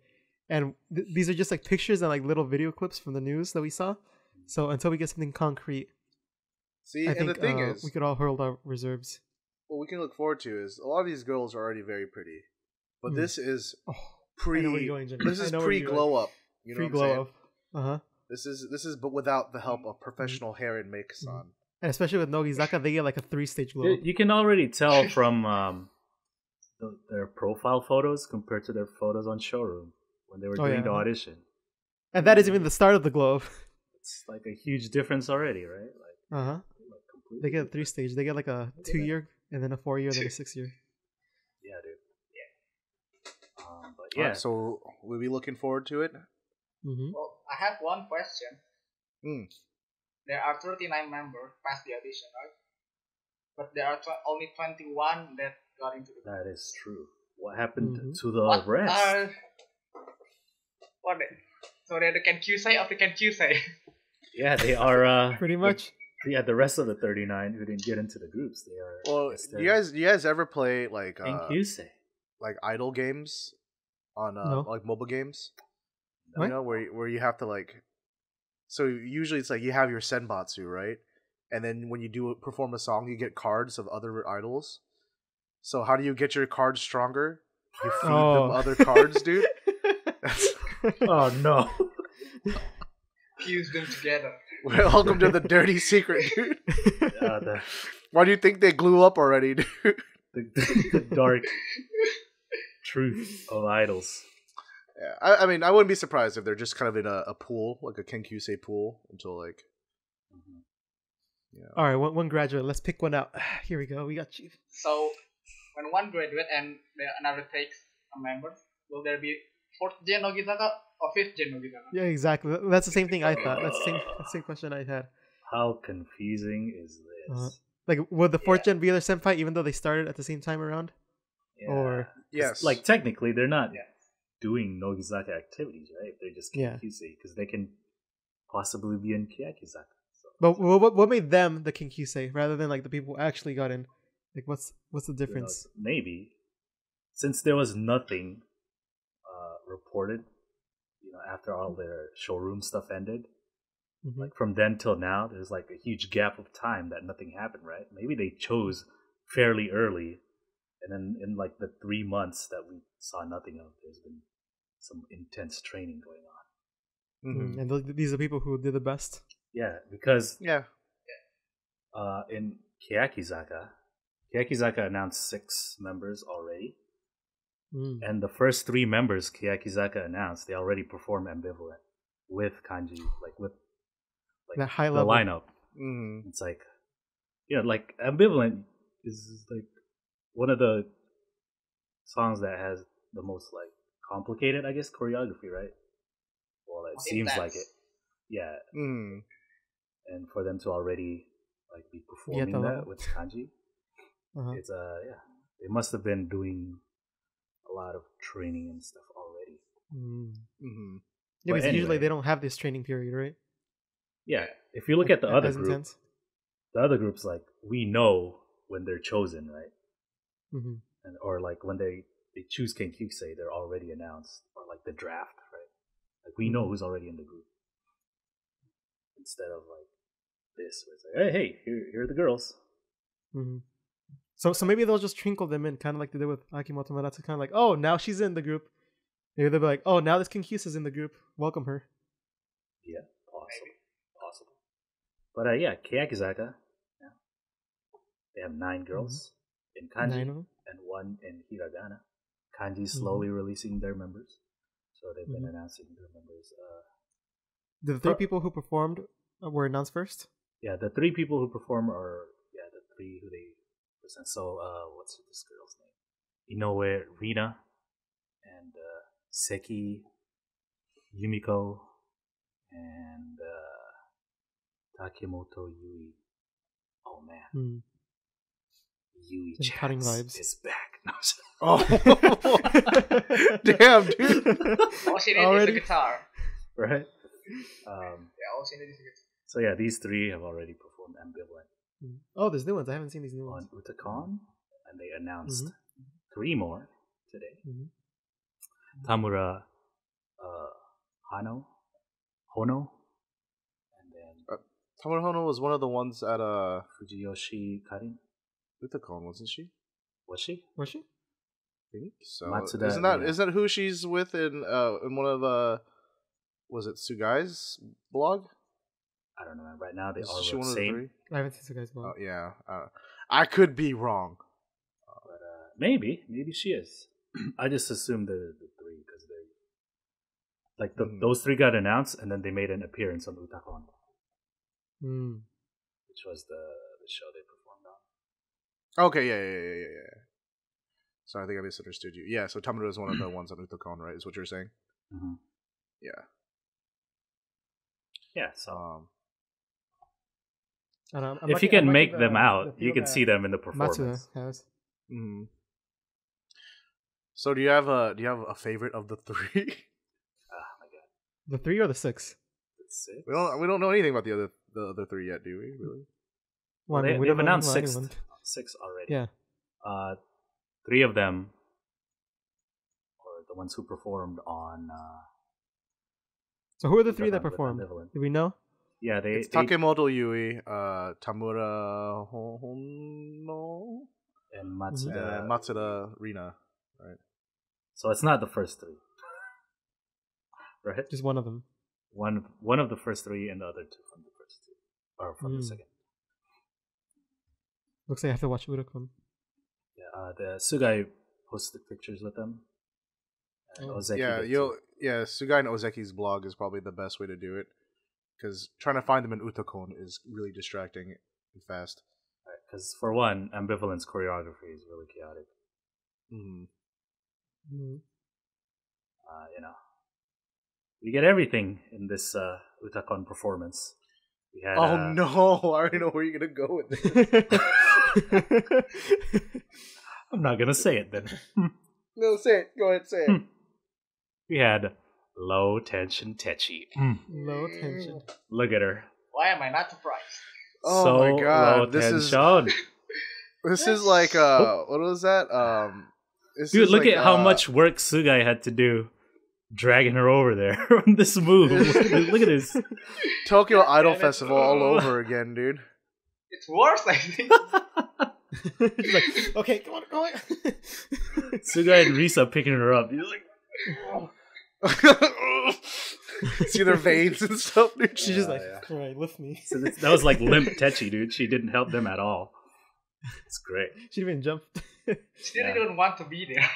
Speaker 3: and these are just like pictures and like little video clips from the news that we saw. So until we get something concrete,
Speaker 2: See,
Speaker 3: I
Speaker 2: and
Speaker 3: think
Speaker 2: the thing is,
Speaker 3: we could all hold our reserves.
Speaker 2: what we can look forward to is a lot of these girls are already very pretty, but this is
Speaker 3: Oh,
Speaker 2: pre.
Speaker 3: I know where you're going, Jimmy.
Speaker 2: This
Speaker 3: I
Speaker 2: is
Speaker 3: know where
Speaker 2: pre
Speaker 3: you're
Speaker 2: glow up. You know
Speaker 3: Free
Speaker 2: what I'm saying?
Speaker 3: glow up. Uh huh.
Speaker 2: This is but without the help of professional hair and make-san.
Speaker 3: And especially with Nogizaka, they get like a 3-stage glow.
Speaker 1: You can already tell from their profile photos compared to their photos on showroom when they were doing the audition.
Speaker 3: And that is even the start of the glow up.
Speaker 1: It's like a huge difference already, right? Like,
Speaker 3: Uh huh.
Speaker 1: completely
Speaker 3: They get a
Speaker 1: different.
Speaker 3: 3-stage. They get like a 2-year, and then a 4-year, then a 6-year.
Speaker 1: Yeah, dude. Yeah. But
Speaker 2: Yeah.
Speaker 1: yeah,
Speaker 2: So we'll be looking forward to it.
Speaker 3: Mm-hmm.
Speaker 4: Well, I have one question.
Speaker 2: Mm.
Speaker 4: There are 39 members past the audition, right? But there are only 21 that got into the
Speaker 1: that is true. What happened to the
Speaker 4: What
Speaker 1: rest?
Speaker 4: What? So they're the Kenkyusei of the Kenkyusei.
Speaker 1: Yeah, they are.
Speaker 3: Pretty much.
Speaker 1: The rest of the 39 who didn't get into the groups, they are.
Speaker 2: Well, do you guys ever play like
Speaker 1: Kyusei.
Speaker 2: like idle games on
Speaker 3: No.
Speaker 2: like mobile games?
Speaker 3: What?
Speaker 2: You know where you have to like. So usually it's like you have your senbatsu, right? And then when you perform a song, you get cards of other idols. So how do you get your cards stronger? You feed them other cards, dude.
Speaker 1: Oh no!
Speaker 4: Fuse them together.
Speaker 2: Welcome to the dirty secret, dude. Why do you think they glue up already, dude?
Speaker 1: The dark truth of idols.
Speaker 2: Yeah, I mean, I wouldn't be surprised if they're just kind of in a pool, like a Kenkyusei pool, until like. Yeah.
Speaker 3: All right, one graduate. Let's pick one out. Here we go. We got you.
Speaker 4: So when one graduate and another takes a member, will there be 4th gen Nogizaka or 5th gen Nogizaka?
Speaker 3: Yeah, exactly. That's the same thing I thought. That's the same question I had.
Speaker 1: How confusing is this?
Speaker 3: Like, would the 4th gen be their senpai even though they started at the same time around?
Speaker 1: Yeah.
Speaker 3: Or
Speaker 2: Yes,
Speaker 1: Like technically, they're not doing Nogizaka activities, right? They're just Kenkyusei because they can possibly be in Keyakizaka.
Speaker 3: But what made them the Kenkyusei rather than like the people who actually got in? Like, what's the difference?
Speaker 1: Maybe since there was nothing reported, after all their showroom stuff ended, like from then till now, there's like a huge gap of time that nothing happened, right? Maybe they chose fairly early And then in like the 3 months that we saw nothing of, there's been some intense training going on.
Speaker 3: Mm-hmm. And these are people who did the best.
Speaker 1: Yeah, because
Speaker 2: Yeah.
Speaker 1: In Keyakitte announced 6 members already. And the first 3 members Keyakitte announced, they already performed Ambivalent with kanji, like with
Speaker 3: that high
Speaker 1: the
Speaker 3: level
Speaker 1: lineup. It's like, like Ambivalent is like one of the songs that has the most like complicated, I guess, choreography, right? Well, it seems like it. Yeah. And for them to already like be performing that with kanji, it's they must have been doing a lot of training and stuff already.
Speaker 3: Yeah, because usually they don't have this training period, right?
Speaker 1: Yeah, if you look at the other group, the other groups, like, we know when they're chosen, right? And or like when they choose Kenkyusei, they're already announced, or like the draft, right? Like we know who's already in the group. Instead of like this, where it's like, hey, here are the girls.
Speaker 3: So maybe they'll just trinkle them in, kind of like they did with Akimoto Maratsu, kind of like, oh, now she's in the group. Maybe they'll be like, oh, now this Kenkyusei's in the group. Welcome her.
Speaker 1: Yeah, possible. But Keyakitte, they have 9 girls in kanji and 1 in hiragana. Kanji slowly releasing their members, so they've been announcing their members.
Speaker 3: The 3 people who performed were announced first?
Speaker 1: Yeah, the 3 people who perform are the 3 who they present. So what's this girl's name? Inoue Rina and Seki Yumiko and Takemoto Yui. Oh man, Yui
Speaker 3: cutting vibes
Speaker 1: is back. No,
Speaker 2: oh, damn, dude!
Speaker 4: All she needs is a guitar,
Speaker 1: right?
Speaker 4: all she needs is a guitar.
Speaker 1: So these 3 have already performed Ambivalent.
Speaker 3: Oh, there's new ones. I haven't seen these new ones.
Speaker 1: On Utakon, and they announced 3 more today. Tamura Hono, and then
Speaker 2: Tamura Hono was one of the ones at
Speaker 1: Fujiyoshi Karin.
Speaker 2: Utakon, wasn't she?
Speaker 1: Was she?
Speaker 3: Was she?
Speaker 2: I think so.
Speaker 1: Matsuda,
Speaker 2: Isn't that who she's with in one of was it Sugai's blog?
Speaker 1: I don't know. Right now they
Speaker 2: Is
Speaker 1: all
Speaker 2: she
Speaker 1: look
Speaker 2: one
Speaker 1: the
Speaker 2: of the
Speaker 1: same.
Speaker 2: 3?
Speaker 3: I haven't seen Sugai's blog.
Speaker 2: Oh yeah, I could be wrong.
Speaker 1: But maybe she is. I just assumed the 3 because they're like those 3 got announced, and then they made an appearance on Utakon, which was the show they performed on.
Speaker 2: Okay, yeah. So I think I misunderstood you. Yeah, so Tamura is one of the ones on Utakon, right? Is what you're saying? Yeah.
Speaker 1: Yeah. So
Speaker 3: if
Speaker 1: you can make them out, you can see them in the performance.
Speaker 3: Matsuda has.
Speaker 2: So do you have a favorite of the 3?
Speaker 1: Oh my god.
Speaker 3: The 3 or the 6?
Speaker 1: The 6?
Speaker 2: We don't know anything about the other 3 yet, do we? Really?
Speaker 3: Well,
Speaker 1: they've announced 6 already.
Speaker 3: Yeah.
Speaker 1: 3 of them are the ones who performed on.
Speaker 3: So who are the 3 that performed? Do we know?
Speaker 1: Yeah,
Speaker 2: it's Takemoto Yui, Tamura Hono,
Speaker 1: and Matsuda.
Speaker 2: Matsuda Rina, right?
Speaker 1: So it's not the first 3, right?
Speaker 3: Just one of them.
Speaker 1: One of the first 3, and the other 2 from the first 2, or from the second.
Speaker 3: Looks like I have to watch Uricon.
Speaker 1: Yeah, the Sugai posted pictures with them. And Ozeki
Speaker 2: Sugai and Ozeki's blog is probably the best way to do it, because trying to find them in Utakon is really distracting and fast.
Speaker 1: Because for one, Ambivalent's choreography is really chaotic. We get everything in this Utakon performance. We had,
Speaker 2: no! I already know where you're gonna go with this.
Speaker 1: I'm not gonna say it then.
Speaker 2: No, say it. Go ahead, say it.
Speaker 1: We had low tension Techi.
Speaker 3: Low tension.
Speaker 1: Look at her.
Speaker 4: Why am I not surprised?
Speaker 2: Oh
Speaker 1: so
Speaker 2: my god!
Speaker 1: Low
Speaker 2: This
Speaker 1: tension.
Speaker 2: is like what was that?
Speaker 1: Dude, look at how much work Sugai had to do dragging her over there on this move. Look at this.
Speaker 2: Tokyo Idol Festival all over again, dude.
Speaker 4: It's worse, I think.
Speaker 3: She's like, okay, come on, come on.
Speaker 1: Suga and Risa picking her up. He's like,
Speaker 2: see their veins and stuff, dude.
Speaker 3: She's just like, all right, lift me.
Speaker 1: So that was like limp Techi, dude. She didn't help them at all. It's great.
Speaker 3: She didn't even jump.
Speaker 4: She didn't even want to be there.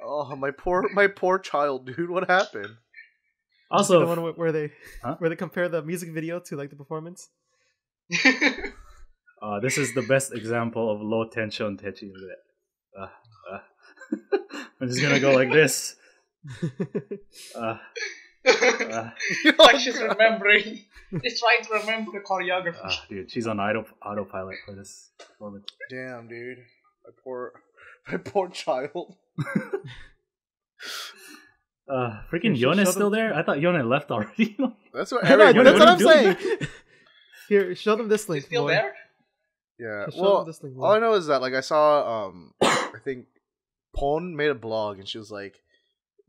Speaker 2: Oh, my poor child, dude. What happened?
Speaker 1: Also,
Speaker 3: the one where they compare the music video to like the performance.
Speaker 1: This is the best example of low tension Techi. I'm just gonna go like this.
Speaker 4: Like she's remembering. She's trying to remember the choreography.
Speaker 1: Dude, she's on autopilot for this performance.
Speaker 2: Damn, dude. My poor child.
Speaker 1: Freaking Yone's still there? I thought Yone left already.
Speaker 2: That's what
Speaker 3: I'm saying. Here, show them this link.
Speaker 4: She's still there?
Speaker 2: Yeah. Well, all I know is that like I saw I think Pon made a blog and she was like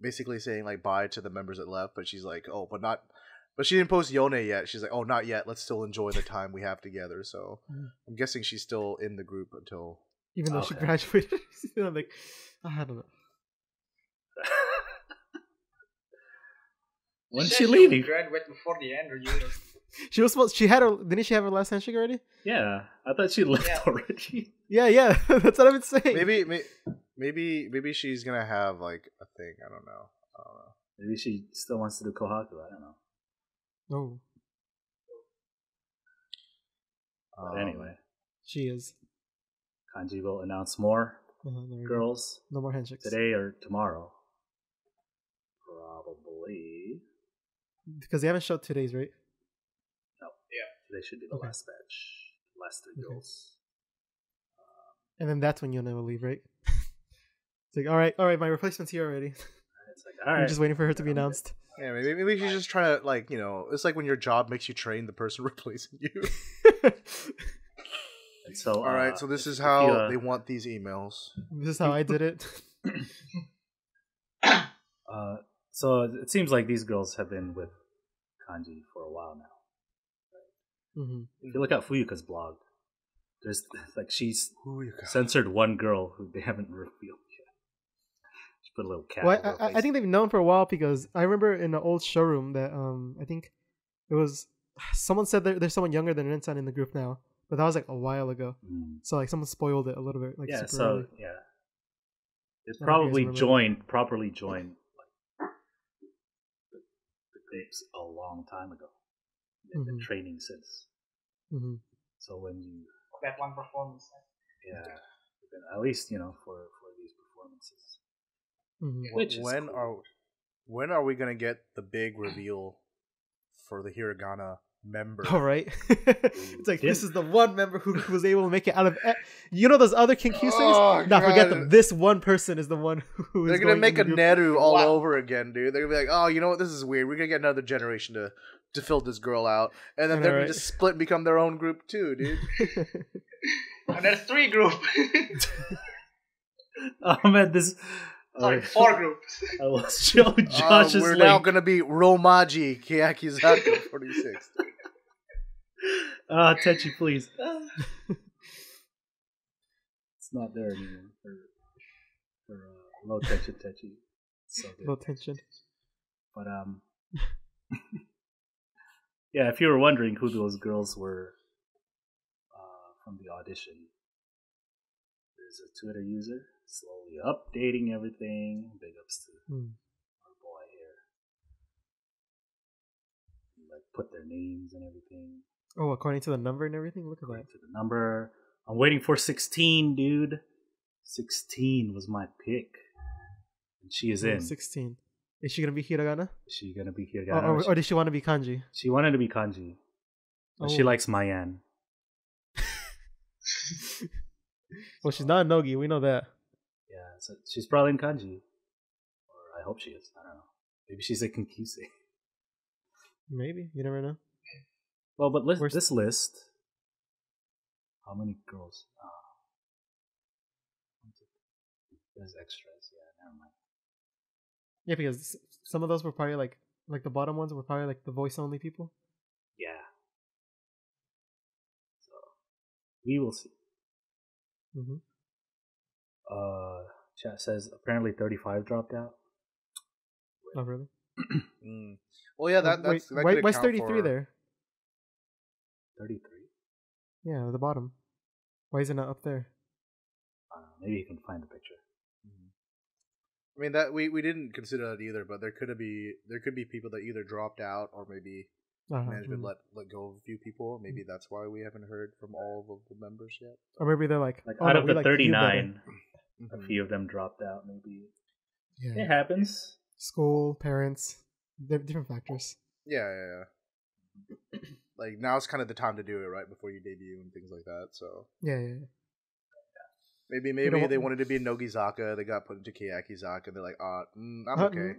Speaker 2: basically saying like bye to the members that left, but she's like, oh, but she didn't post Yone yet. She's like, oh, not yet. Let's still enjoy the time we have together. So I'm guessing she's still in the group until
Speaker 3: even though she graduated. I'm like, I don't know.
Speaker 1: When's she leaving?
Speaker 4: Graduate before the end or year.
Speaker 3: She was supposed. She had her. Didn't she have her last handshake already?
Speaker 1: Yeah, I thought she left already.
Speaker 3: Yeah. That's what I've been saying.
Speaker 2: Maybe she's gonna have like a thing. I don't know.
Speaker 1: Maybe she still wants to do Kohaku. I don't know.
Speaker 3: Oh.
Speaker 1: But anyway,
Speaker 3: she is.
Speaker 1: Kanji will announce more girls.
Speaker 3: No more handshakes
Speaker 1: today or tomorrow. Probably
Speaker 3: because they haven't showed today's, right?
Speaker 1: No. Yeah. Today should be the last batch. Last 3 girls.
Speaker 3: And then that's when Yone will leave, right? It's like, all right, my replacement's here already.
Speaker 1: It's like, all right.
Speaker 3: I'm just waiting for her to be announced.
Speaker 2: Yeah, maybe she's just trying to like, it's like when your job makes you train the person replacing you.
Speaker 1: And so,
Speaker 2: all right, so this is how they want these emails.
Speaker 3: This is how I did it.
Speaker 1: So it seems like these girls have been with Kanji for a while now. Right? Mm-hmm. If you look at Fuyuka's blog, there's like she's censored one girl who they haven't revealed yet. She put a little cat.
Speaker 3: Well, I think they've known for a while because I remember in the old showroom that I think it was someone said there's someone younger than Ren-san in the group now, but that was like a while ago. So like someone spoiled it a little bit. Like super early.
Speaker 1: It's probably properly joined the groups a long time ago. They've been training since. So when you
Speaker 4: that one performance,
Speaker 1: at least for these performances.
Speaker 2: Which when are we gonna get the big reveal for the Hiragana member?
Speaker 3: All right. It's like this is the one member who was able to make it out of those other Kinkyusei's? Forget them. This one person is the one who
Speaker 2: they're gonna make a Neru all over again, dude. They're gonna be like, oh, you know what, this is weird, we're gonna get another generation to fill this girl out, and then they're gonna just split and become their own group too, dude.
Speaker 4: And there's 3 groups.
Speaker 1: Oh man, this
Speaker 4: 4 groups.
Speaker 1: I will show Josh's
Speaker 2: we're
Speaker 1: link.
Speaker 2: now gonna be Romaji Keyakitte 46.
Speaker 1: Techi, please. It's not there anymore for low tension Techi. So good.
Speaker 3: Low tension.
Speaker 1: But yeah, if you were wondering who those girls were from the audition, there's a Twitter user slowly updating everything. Big ups to our boy here. Like put their names and everything.
Speaker 3: Oh, according to the number and everything? Look at that.
Speaker 1: To the number. I'm waiting for 16, dude. 16 was my pick. And she is in.
Speaker 3: 16. Is she going to be Hiragana?
Speaker 1: Is she going to be Hiragana?
Speaker 3: Or did she want to be Kanji?
Speaker 1: She wanted to be Kanji. But she likes Mayan.
Speaker 3: Well, she's not a Nogi. We know that.
Speaker 1: Yeah, so she's probably in Kanji. Or I hope she is. I don't know. Maybe she's a Kinkyusei.
Speaker 3: Maybe. You never know.
Speaker 1: Well, but this list... How many girls? There's extras. Yeah, never mind.
Speaker 3: Yeah, because some of those were probably like the bottom ones were probably like the voice only people.
Speaker 1: Yeah. So we will see.
Speaker 3: Mm-hmm.
Speaker 1: Chat says apparently 35 dropped out.
Speaker 3: Oh, really?
Speaker 2: Well, yeah, that's
Speaker 3: Wait,
Speaker 2: that
Speaker 3: why,
Speaker 2: could
Speaker 3: why's
Speaker 2: account
Speaker 3: 33
Speaker 2: for...
Speaker 3: there?
Speaker 1: 33?
Speaker 3: Yeah, at the bottom. Why is it not up there?
Speaker 1: Maybe you can find the picture.
Speaker 2: I mean, that we didn't consider that either, but there could be people that either dropped out or maybe management let go of a few people. Maybe that's why we haven't heard from all of the members yet.
Speaker 3: Or maybe they're like
Speaker 1: out of the 39, a few of them dropped out. Maybe it happens.
Speaker 3: School, parents, different factors.
Speaker 2: Yeah. Like now it's kind of the time to do it, right before you debut and things like that. So
Speaker 3: Yeah.
Speaker 2: maybe they wanted to be in Nogizaka. They got put into Keyakitte, and they're like, I'm okay.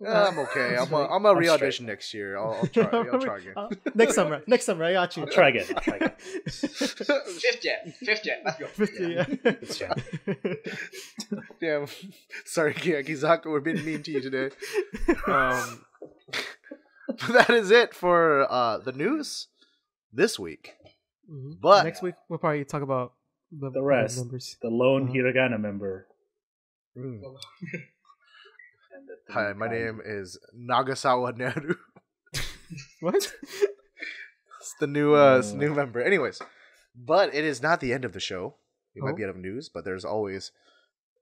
Speaker 2: I'm okay. I'm a re-audition next year. I'll try. I'll try again.
Speaker 3: Next summer, I got you.
Speaker 1: I'll try again.
Speaker 4: Fifth gen. Let's go.
Speaker 1: Fifth gen.
Speaker 2: Damn. Sorry, Keyakitte. We're being mean to you today. That is it for the news this week.
Speaker 3: Mm-hmm.
Speaker 2: But
Speaker 3: next week we'll probably talk about
Speaker 1: the rest.
Speaker 3: Members.
Speaker 1: The lone Hiragana member.
Speaker 2: Hi, my name is Nagasawa Neru.
Speaker 3: What?
Speaker 2: It's the new member. Anyways, but it is not the end of the show. We might be out of news, but there's always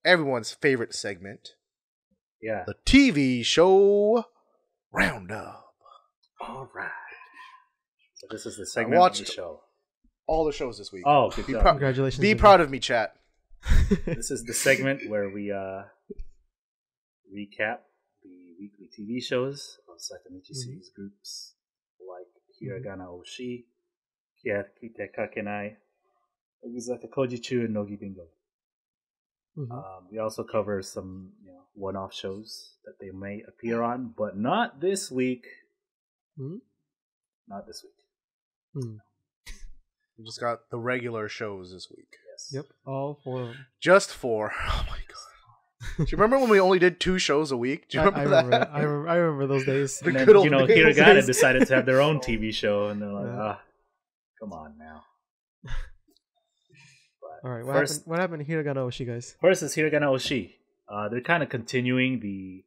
Speaker 2: everyone's favorite segment.
Speaker 1: Yeah.
Speaker 2: The TV show roundup.
Speaker 1: All right. So this is the segment of the show.
Speaker 2: All the shows this week.
Speaker 1: Oh, good job.
Speaker 3: Congratulations.
Speaker 2: Be proud of me, chat.
Speaker 1: This is the segment where we recap the weekly TV shows of Sakamichi Series groups like Hiragana Oshi, Keyakitte Kakenai, Nogizaka Kojichu, and Nogibingo. We also cover some one-off shows that they may appear on, but not this week. Not this week.
Speaker 2: We just got the regular shows this week.
Speaker 1: Yes.
Speaker 3: Yep, all 4 of them.
Speaker 2: Just 4. Oh my god. Do you remember when we only did 2 shows a week? Do you remember that?
Speaker 3: I remember those days.
Speaker 1: And then, Hiragana decided to have their own TV show, and they're like, come on now.
Speaker 3: All right, what happened to Hiragana Oshi, guys?
Speaker 1: First is Hiragana Oshi. They're kind of continuing the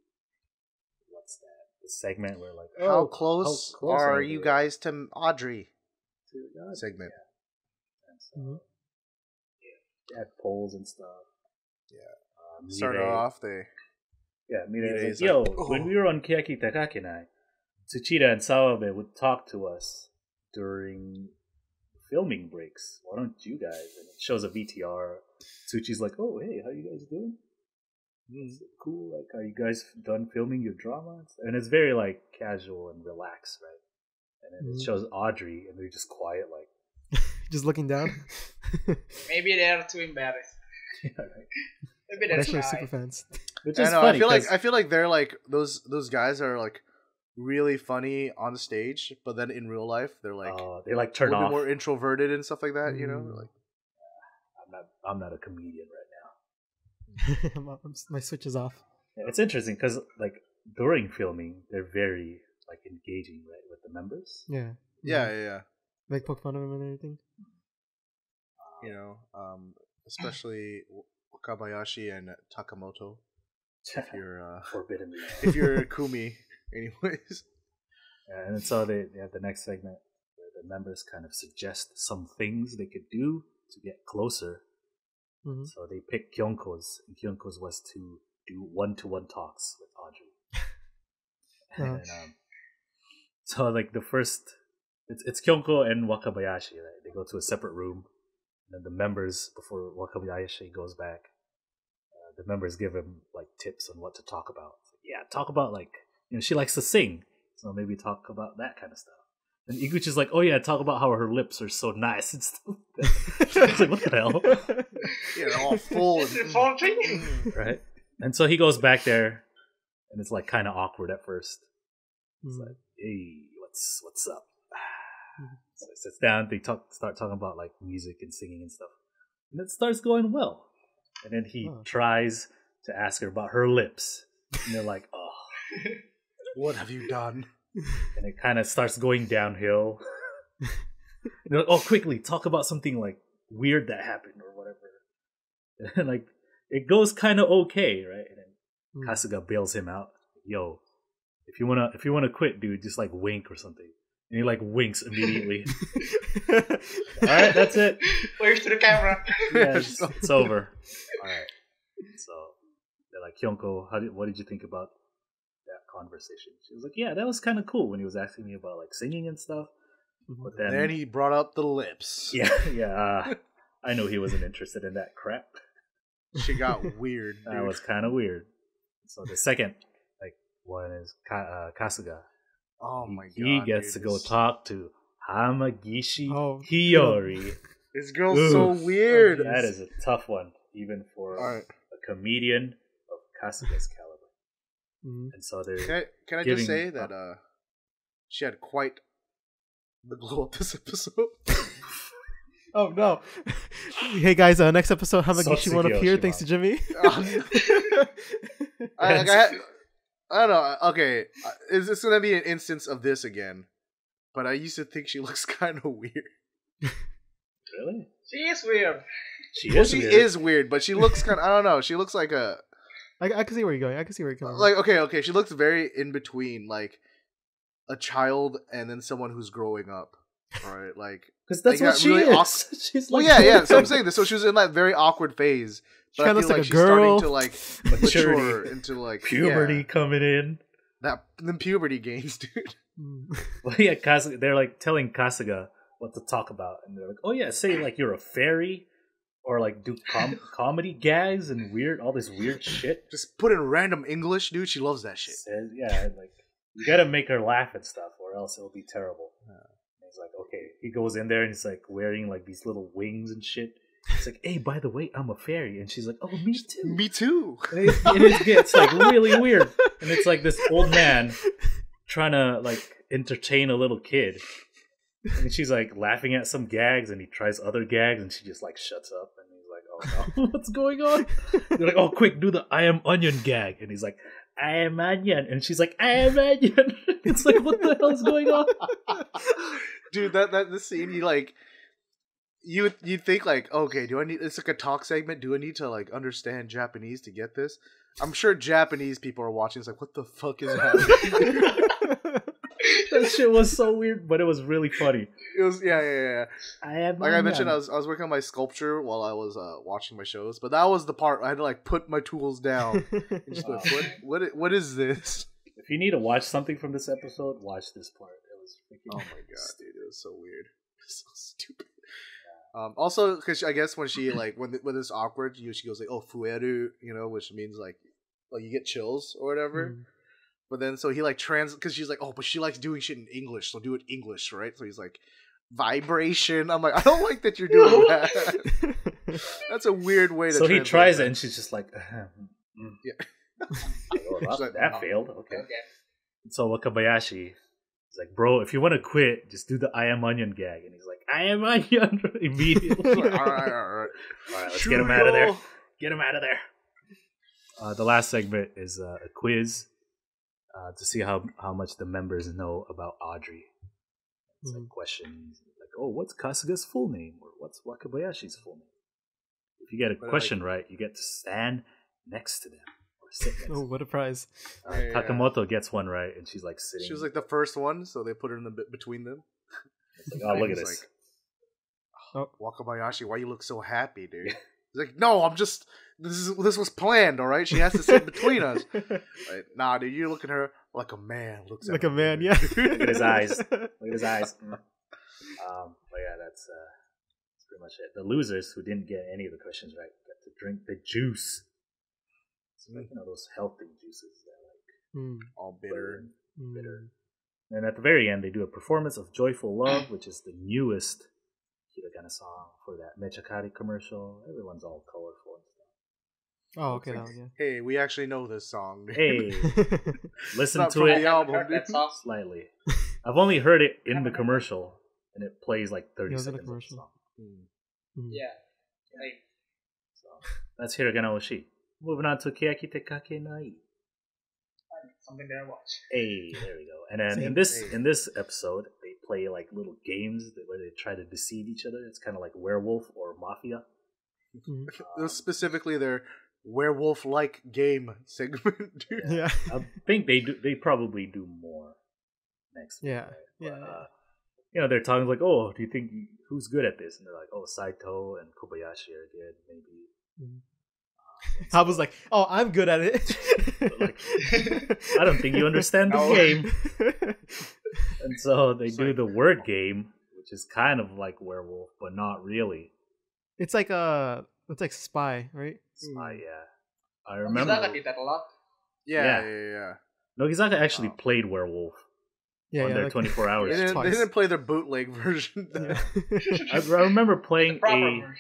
Speaker 1: segment where like,
Speaker 2: how close are you guys to Audrey? Segment.
Speaker 1: Yeah. So, they had polls and stuff.
Speaker 2: Yeah. Started off,
Speaker 1: Mire was like, when we were on Keyakitte Kakenai, Tsuchida and Sawabe would talk to us during filming breaks. Why don't you guys? And it shows a VTR. Tsuchi's like, oh, hey, how you guys doing? Is it cool? Like, are you guys done filming your drama? And it's very like casual and relaxed, right? And then it shows Audrey, and they're just quiet, like
Speaker 3: just looking down.
Speaker 4: Maybe they're too embarrassed.
Speaker 1: Yeah, right.
Speaker 4: Maybe that's
Speaker 3: actually super fans.
Speaker 1: Which is funny.
Speaker 2: I feel like they're like those guys are like really funny on the stage, but then in real life they're like
Speaker 1: they like turn
Speaker 2: a little
Speaker 1: off,
Speaker 2: bit more introverted and stuff like that. You know, like
Speaker 1: I'm not a comedian right now.
Speaker 3: My switch is off.
Speaker 1: Yeah, it's interesting because like during filming they're very like engaging, right, with the members.
Speaker 2: Yeah.
Speaker 3: Like poke fun of him and everything.
Speaker 2: You know, especially Wakabayashi and Takamoto. If you're
Speaker 1: forbidden,
Speaker 2: if you're Kumi, anyways.
Speaker 1: Yeah, and so they have the next segment where the members kind of suggest some things they could do to get closer. So they picked Kyonko's, and Kyonko's was to do one-to-one talks with Audrey. And, so like the first, it's Kyonko and Wakabayashi, right? They go to a separate room, and then the members, before Wakabayashi goes back, the members give him like tips on what to talk about. Talk about like, she likes to sing, so maybe talk about that kind of stuff. And Iguchi's like, oh yeah, talk about how her lips are so nice and stuff. It's like, what the hell?
Speaker 2: They're all full.
Speaker 1: Right? And so he goes back there, and it's like kind of awkward at first. It's like, hey, what's up? So he sits down, they start talking about like music and singing and stuff. And it starts going well. And then he tries to ask her about her lips. And they're like, oh.
Speaker 2: What have you done?
Speaker 1: And it kind of starts going downhill. Like, oh, quickly, talk about something like weird that happened or whatever. And like it goes kind of okay, right? And then Kasuga bails him out. Yo, if you wanna quit, dude, just like wink or something. And he like winks immediately. All right, that's it.
Speaker 4: Where's to the camera?
Speaker 1: Yeah, it's over. All right. So they're like, Kyonko, what did you think about that conversation? She was like, yeah, that was kind of cool when he was asking me about like singing and stuff. But
Speaker 2: then he brought up the lips.
Speaker 1: Yeah. I know he wasn't interested in that crap.
Speaker 2: She got weird. Dude.
Speaker 1: That was kind of weird. So the second one is Kasuga.
Speaker 2: Oh my god!
Speaker 1: He gets to go talk to Hamagishi Hiyori.
Speaker 2: This girl's so weird.
Speaker 1: That is a tough one, even for a comedian of Kasuga's caliber. And so they're.
Speaker 2: Can I just say that she had quite the glow up this episode.
Speaker 3: Oh no! Hey guys, next episode Hamagishi won't appear thanks to Jimmy.
Speaker 2: I don't know. Okay, is this gonna be an instance of this again? But I used to think she looks kind of weird.
Speaker 1: Really?
Speaker 4: She is weird.
Speaker 2: She is weird, but she looks kind of. I don't know. She looks like a.
Speaker 3: I can see where you're going. I can see where you're coming.
Speaker 2: Like okay. She looks very in between, like a child and then someone who's growing up. Right, like
Speaker 1: because that's what she is. She's like,
Speaker 2: yeah. So I'm saying this. So she was in that very awkward phase.
Speaker 3: She kind of looks like a
Speaker 2: she's
Speaker 3: girl.
Speaker 2: Starting to like mature into like
Speaker 1: puberty coming in.
Speaker 2: The puberty gains, dude.
Speaker 1: Well, yeah, they're like telling Kasuga what to talk about, and they're like, "Oh yeah, say like you're a fairy, or like do comedy gags and all this weird shit."
Speaker 2: Just put in random English, dude. She loves that shit.
Speaker 1: Yeah, like you gotta make her laugh and stuff, or else it'll be terrible. He's like, okay. He goes in there and he's like wearing like these little wings and shit. He's like, hey, by the way, I'm a fairy. And she's like, oh, me too.
Speaker 2: Me too.
Speaker 1: And it gets like really weird. And it's like this old man trying to like entertain a little kid. And she's like laughing at some gags and he tries other gags and she just like shuts up. And he's like, oh no, what's going on? They're like, oh, quick, do the I am onion gag. And he's like, I am onion. And she's like, I am onion. It's like, what the hell is going on?
Speaker 2: Dude, the scene, you think like, okay, it's like a talk segment. Do I need to like understand Japanese to get this? I'm sure Japanese people are watching. It's like, what the fuck is happening?
Speaker 1: That shit was so weird, but it was really funny.
Speaker 2: It was, yeah. I mentioned, I was working on my sculpture while I was watching my shows, but that was the part I had to like put my tools down. And just like, what is this?
Speaker 1: If you need to watch something from this episode, watch this part. It was freaking.
Speaker 2: Oh my god, dude, it was so weird, so stupid. Also, because I guess when she like when it's awkward, she goes like, "Oh, fueru," which means like you get chills or whatever. But then so he like because she's like, "Oh, but she likes doing shit in English, so do it English, right?" So he's like, "Vibration." I'm like, I don't like that you're doing that. That's a weird way to.
Speaker 1: So he tries it, and she's just like,
Speaker 2: yeah.
Speaker 1: That failed. Okay. So Wakabayashi is like, bro, if you want to quit, just do the I am onion gag. And he's like, I am onion immediately.
Speaker 2: Like, all right,
Speaker 1: let's get him out of there. Get him out of there. The last segment is a quiz to see how much the members know about Audrey. It's like questions like, oh, what's Kasuga's full name? Or what's Wakabayashi's full name? If you get a question right, you get to stand next to them.
Speaker 3: Oh, what a prize.
Speaker 1: Takamoto gets one right, and she's like sitting.
Speaker 2: She was like the first one, so they put her in the bit between them.
Speaker 1: Like, oh, look at this.
Speaker 2: Like, Wakabayashi, why you look so happy, dude? He's like, no, I'm just, this was planned, all right? She has to sit between us. Like, nah, dude, you look at her like a man looks at
Speaker 3: like a man, yeah.
Speaker 1: Look at his eyes. Look at his eyes. But yeah, that's pretty much it. The losers who didn't get any of the questions right got to drink the juice. Like, those healthy juices that like
Speaker 2: all bitter.
Speaker 1: And at the very end, they do a performance of "Joyful Love," which is the newest Hiragana song for that Mechakari commercial. Everyone's all colorful and stuff.
Speaker 3: Oh, okay, like, yeah.
Speaker 2: Hey, we actually know this song.
Speaker 1: Hey, listen to it.
Speaker 2: The album,
Speaker 1: slightly. I've only heard it in the commercial, and it plays like 30 seconds. Of the song.
Speaker 4: Yeah, right.
Speaker 1: So that's Hiragana Oshi. Moving on to Keyakitte Kakenai.
Speaker 4: Something there to watch.
Speaker 1: Hey, there we go. And then in this episode, they play like little games where they try to deceive each other. It's kind of like werewolf or mafia.
Speaker 2: Specifically their werewolf-like game segment.
Speaker 3: Yeah.
Speaker 1: I think they do. They probably do more next week.
Speaker 3: Yeah.
Speaker 1: Right?
Speaker 3: Yeah.
Speaker 1: But, you know, they're talking like, oh, do you think who's good at this? And they're like, oh, Saito and Kobayashi are good, maybe.
Speaker 3: I was like, oh, I'm good at it.
Speaker 1: Like, I don't think you understand the game. And so they do the word game, which is kind of like werewolf, but not really.
Speaker 3: It's like spy, right?
Speaker 1: Spy, yeah. I remember.
Speaker 4: Nogizaka did that a lot.
Speaker 2: Yeah.
Speaker 1: Nogizaka actually played werewolf on their 24 hours.
Speaker 2: They didn't play their bootleg version.
Speaker 3: Yeah.
Speaker 1: I remember playing
Speaker 4: Version.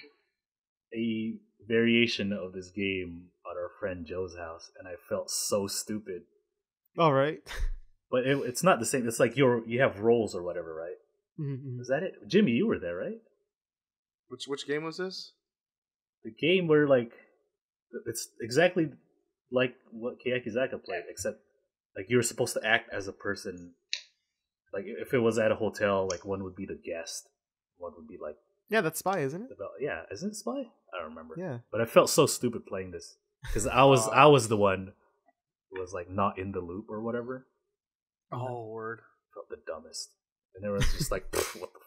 Speaker 1: a variation of this game at our friend Joe's house, and I felt so stupid.
Speaker 3: All right.
Speaker 1: But it's not the same. It's like you have roles or whatever, right?
Speaker 3: Mm-hmm.
Speaker 1: Is that it? Jimmy, you were there, right?
Speaker 2: Which game was this?
Speaker 1: The game where like it's exactly like what Keyakitte played, except like you were supposed to act as a person. Like if it was at a hotel, like one would be the guest, one would be like
Speaker 3: That's Spy, isn't it?
Speaker 1: yeah, isn't it Spy? I don't remember.
Speaker 3: Yeah.
Speaker 1: But I felt so stupid playing this because I was the one who was like not in the loop or whatever.
Speaker 2: Oh, word.
Speaker 1: Felt the dumbest, and everyone's just like, what the.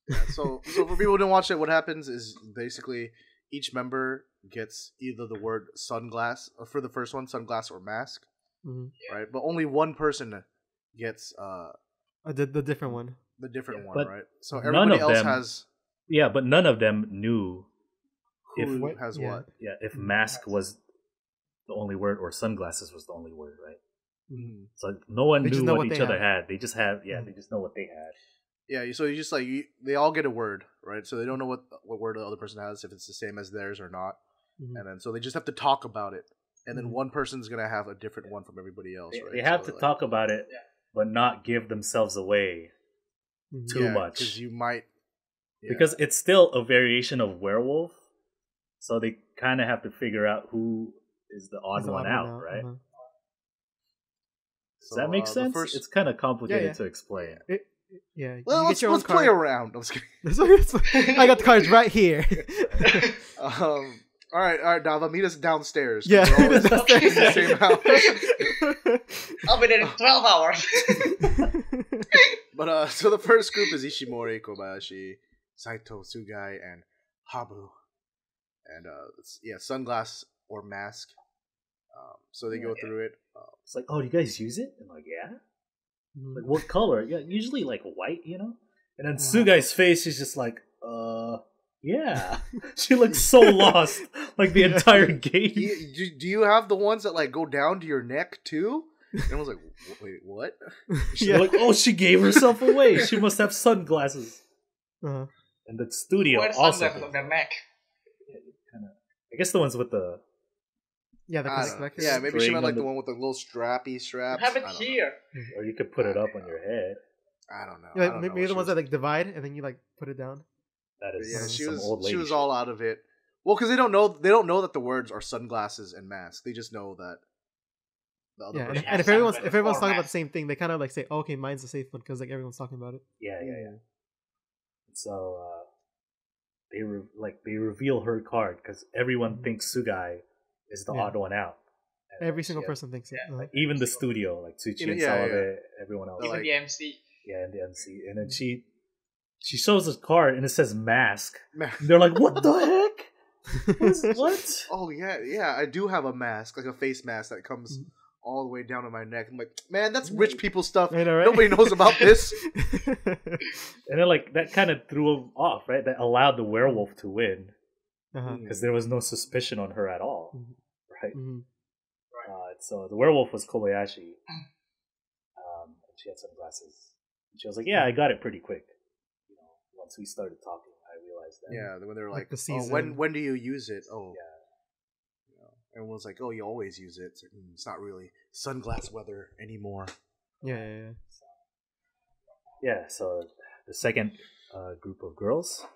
Speaker 2: Yeah, so for people who didn't watch it, what happens is basically each member gets either the word sunglass, or for the first one, sunglass or mask, right? But only one person gets
Speaker 3: the different one.
Speaker 2: The different one,
Speaker 1: but
Speaker 2: right? So everybody else has.
Speaker 1: Yeah, but none of them knew
Speaker 2: Who has what?
Speaker 1: Yeah, if mask was the only word or sunglasses was the only word, right?
Speaker 2: Mm-hmm.
Speaker 1: So no one
Speaker 3: They
Speaker 1: knew
Speaker 3: just know
Speaker 1: what
Speaker 3: what
Speaker 1: each
Speaker 3: they
Speaker 1: other
Speaker 3: have.
Speaker 1: had. They just have, they just know what they had.
Speaker 2: Yeah, so you just like they all get a word, right? So they don't know what word the other person has, if it's the same as theirs or not, and then so they just have to talk about it, and then one person's gonna have a different one from everybody else, right?
Speaker 1: They have to talk about it, but not give themselves away too much,
Speaker 2: because you might. Yeah.
Speaker 1: Because it's still a variation of werewolf, so they kind of have to figure out who is the odd one out, right? Does that make sense? It's kind of complicated to explain.
Speaker 2: Well, let's play around. I'm just kidding.
Speaker 3: I got the cards right here.
Speaker 2: All right, Dava, meet us downstairs.
Speaker 3: Yeah,
Speaker 2: we're always in the same house.
Speaker 4: I'll be there in 12 hours.
Speaker 2: But so the first group is Ishimori, Kobayashi, Saito, Sugai, and Habu, and sunglass or mask. So they go through it.
Speaker 1: It's like, oh, do you guys use it? I'm like, yeah. Like, what color? Yeah, usually like white, you know. And then Sugai's face is just like, yeah. She looks so lost, like the entire game.
Speaker 2: Do you have the ones that like go down to your neck too? And I was like, wait, what?
Speaker 1: She's like, oh, she gave herself away. She must have sunglasses. And the studio also.
Speaker 4: Sunglasses on their neck.
Speaker 1: I guess the ones with the.
Speaker 3: Yeah,
Speaker 2: maybe she meant like the one with the little strappy straps.
Speaker 4: You have it here.
Speaker 1: Or you could put it up on your head.
Speaker 2: I don't know.
Speaker 3: Yeah, maybe the ones that like divide and then you like put it down.
Speaker 1: That is
Speaker 2: she was all out of it. Well, because they don't know that the words are sunglasses and mask. They just know that. The other
Speaker 3: and if everyone's talking about the same thing, they kind of like say, oh, "Okay, mine's the safe one," because like everyone's talking about it.
Speaker 1: Yeah. So they reveal her card because everyone thinks Sugai is the odd one out. And
Speaker 3: every single person thinks it.
Speaker 1: Like, even the studio, like Tsuchi and Salabe, everyone else.
Speaker 4: Even the MC.
Speaker 1: Yeah, and the MC. And then she shows this card and it says mask. They're like, what the heck? What?
Speaker 2: Oh, yeah. I do have a mask, like a face mask that comes all the way down to my neck. I'm like, man, that's rich people stuff.
Speaker 3: I know, right?
Speaker 2: Nobody knows about this.
Speaker 1: And then like that kind of threw him off, right? That allowed the werewolf to win. Because there was no suspicion on her at all. Right? So the werewolf was Kobayashi. She had sunglasses. And she was like, yeah, I got it pretty quick. You know, once we started talking, I realized that.
Speaker 2: Yeah, when they were like
Speaker 3: the season.
Speaker 2: Oh, when do you use it? Oh. Yeah. Everyone's like, oh, you always use it. It's not really sunglass weather anymore.
Speaker 3: Yeah.
Speaker 1: So the second group of girls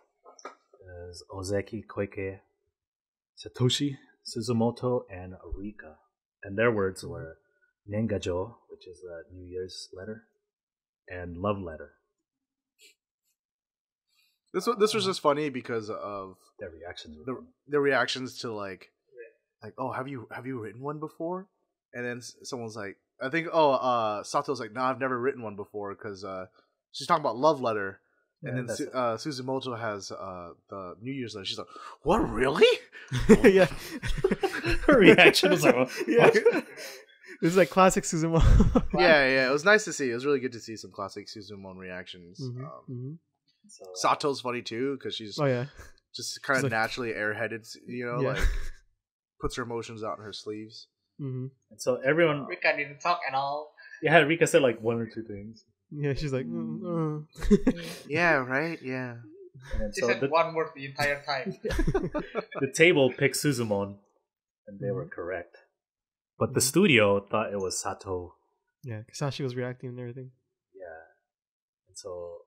Speaker 1: is Ozeki, Koike, Satoshi, Suzumoto, and Rika. And their words were Nengajo, which is a New Year's letter, and love letter.
Speaker 2: This was just funny because of
Speaker 1: their reactions.
Speaker 2: Their reactions to like, oh, have you written one before? And then someone's like, I think, Sato's like, no, I've never written one before because she's talking about love letter. And then Suzumoto has the New Year's letter. She's like, what, really?
Speaker 3: Yeah.
Speaker 1: Her reaction was like, what?
Speaker 3: Yeah. This is like classic Suzumoto.
Speaker 2: Yeah. It was nice to see. It was really good to see some classic Suzumoto reactions. Sato's funny too because she's just kind of like, naturally airheaded, like puts her emotions out in her sleeves.
Speaker 1: And so everyone,
Speaker 4: Rika didn't talk at all.
Speaker 1: Yeah, Rika said like one or two things.
Speaker 3: Yeah, she's like,
Speaker 2: yeah, right, yeah.
Speaker 4: And she said one word the entire time.
Speaker 1: The table picked Suzumon, and they were correct. But the studio thought it was Sato.
Speaker 3: Yeah, because how she was reacting and everything.
Speaker 1: Yeah. And so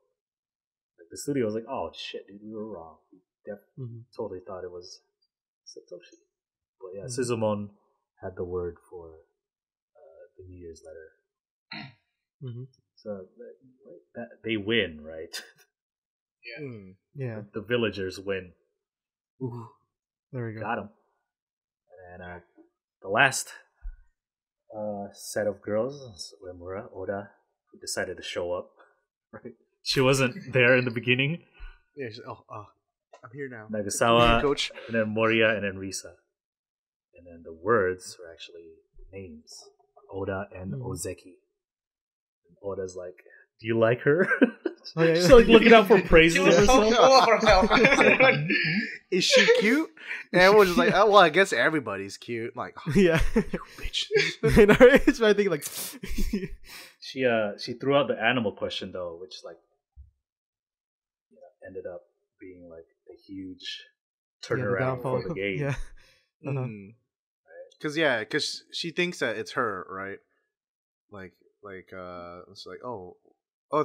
Speaker 1: the studio was like, oh shit, dude, we were wrong. We totally thought it was Satoshi. But yeah, Suzumon had the word for the New Year's letter. So they win, right?
Speaker 3: Yeah.
Speaker 1: The villagers win.
Speaker 3: Ooh. There we go.
Speaker 1: Got them. And the last set of girls, Uemura, Oda, who decided to show up. Right? She wasn't there in the beginning.
Speaker 2: Yeah, she's I'm here now.
Speaker 1: Nagasawa,
Speaker 2: Coach.
Speaker 1: And then Moria, and then Risa. And then the words were actually names. Oda and Ozeki. And Oda's like, do you like her? She's like looking out for praises of herself.
Speaker 2: Is she cute? And everyone's just like, oh, well, I guess everybody's cute. I'm like,
Speaker 3: yeah,
Speaker 2: you bitch.
Speaker 3: It's my thing. Like,
Speaker 1: she threw out the animal question though, which like ended up being like a huge turnaround for the game.
Speaker 3: Yeah.
Speaker 2: Because she thinks that it's her, right? It's like,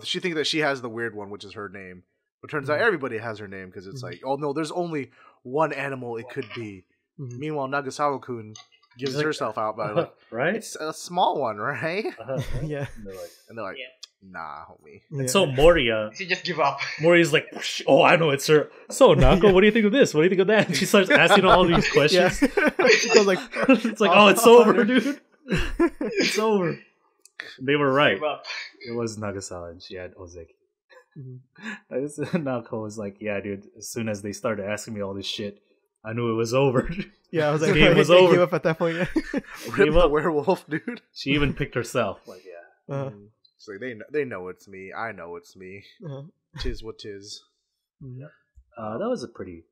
Speaker 2: she thinks that she has the weird one, which is her name. But turns out everybody has her name because it's like, oh no, there's only one animal it could be. Meanwhile, Nagasawa-kun gives herself out by like,
Speaker 1: right?
Speaker 2: It's a small one, right?
Speaker 3: Yeah.
Speaker 2: And they're like, nah, homie.
Speaker 1: Yeah. And so Moria,
Speaker 4: she just give up.
Speaker 1: Moria's like, oh, I know it's her. So Nako, what do you think of this? What do you think of that? And she starts asking all these questions.
Speaker 3: I was like,
Speaker 1: it's like, oh, it's over, dude. It's over. They were right. It was Nagasawa, and she had Ozeki. Nako was like, yeah, dude. As soon as they started asking me all this shit, I knew it was over.
Speaker 3: Yeah, I was like,
Speaker 1: game was over.
Speaker 3: Gave up at that point. Yeah.
Speaker 2: Rip the werewolf, dude.
Speaker 1: She even picked herself. Like, yeah.
Speaker 2: It's like they know it's me. I know it's me. Tis what tis.
Speaker 1: That was a pretty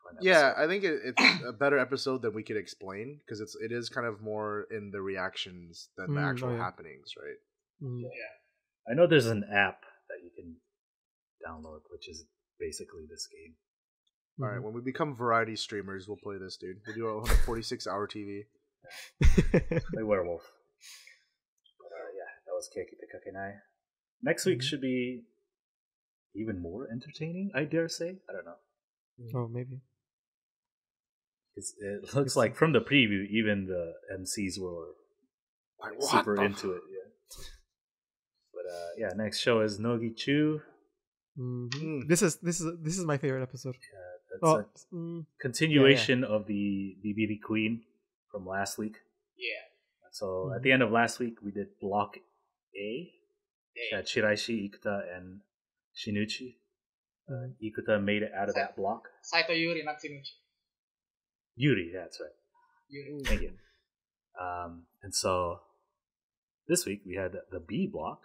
Speaker 1: fun episode.
Speaker 2: Yeah, I think it's a better episode than we could explain because it is kind of more in the reactions than the actual happenings, right?
Speaker 1: Yeah. I know there's an app that you can download, which is basically this game.
Speaker 2: All right, when we become variety streamers, we'll play this, dude. We'll do our own 46-hour TV.
Speaker 1: Play werewolf. But that was Keyakitte Kakenai. Next week should be even more entertaining, I dare say. I don't know.
Speaker 3: Oh, maybe.
Speaker 1: It looks like from the preview, even the MCs were super into it. Yeah. But next show is Nogi-chu.
Speaker 3: This is my favorite episode.
Speaker 1: Yeah, that's a continuation of the BBD Queen from last week.
Speaker 4: Yeah.
Speaker 1: So at the end of last week, we did Block A. Which had Shiraishi, Ikuta, and Shinuchi. Ikuta made it out of that block.
Speaker 4: Saito Yuri, not Shinuchi.
Speaker 1: Yuri, that's right.
Speaker 4: Yuri.
Speaker 1: Thank you. And so this week we had the B block,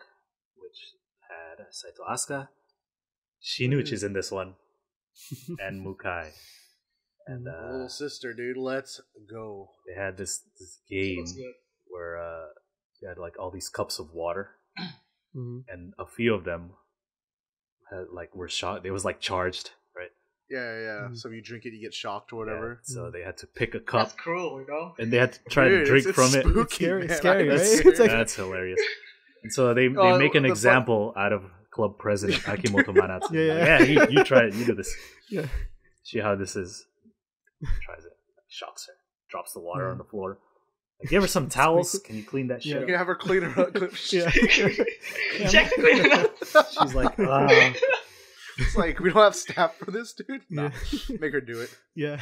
Speaker 1: which had Saito Asuka. Shinuchi is in this one, and Mukai. And
Speaker 2: little sister, dude, let's go.
Speaker 1: They had this game where they had like all these cups of water, and a few of them had were shot. They was charged, right?
Speaker 2: Yeah. So if you drink it, you get shocked or whatever.
Speaker 1: Yeah, so they had to pick a cup.
Speaker 4: That's cruel,
Speaker 1: and they had to try to drink from it.
Speaker 2: Spooky,
Speaker 3: it's scary, right?
Speaker 1: That's hilarious. And so they make an example out of club president Akimoto Manatsu. You try it. You do this.
Speaker 3: Yeah.
Speaker 1: See how this is. Tries it. Shocks her. Drops the water on the floor. Give her some towels. Can you clean that shit up?
Speaker 2: You can have her clean her up.
Speaker 4: Check to clean it up.
Speaker 1: She's like,
Speaker 2: It's like, we don't have staff for this, dude. Nah,
Speaker 3: Yeah.
Speaker 2: make her do it.
Speaker 3: Yeah.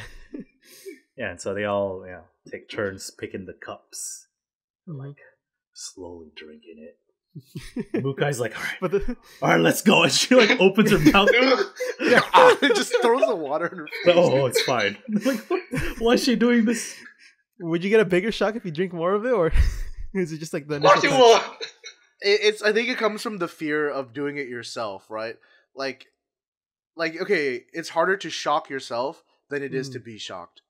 Speaker 1: Yeah, and so they all take turns picking the cups,
Speaker 3: Mhm.
Speaker 1: slowly drinking it. Mukai's like,
Speaker 3: But
Speaker 1: all right, let's go. And she like opens her mouth.
Speaker 2: It just throws the water in her face.
Speaker 1: Oh, it's fine. Like, why is she doing this?
Speaker 3: would you get a bigger shock if you drink more of it, or is it just like the
Speaker 4: Of course
Speaker 3: initial
Speaker 4: you
Speaker 3: touch?
Speaker 4: will.
Speaker 2: It's. I think it comes from the fear of doing it yourself, right? Like, okay, it's harder to shock yourself than it is to be shocked,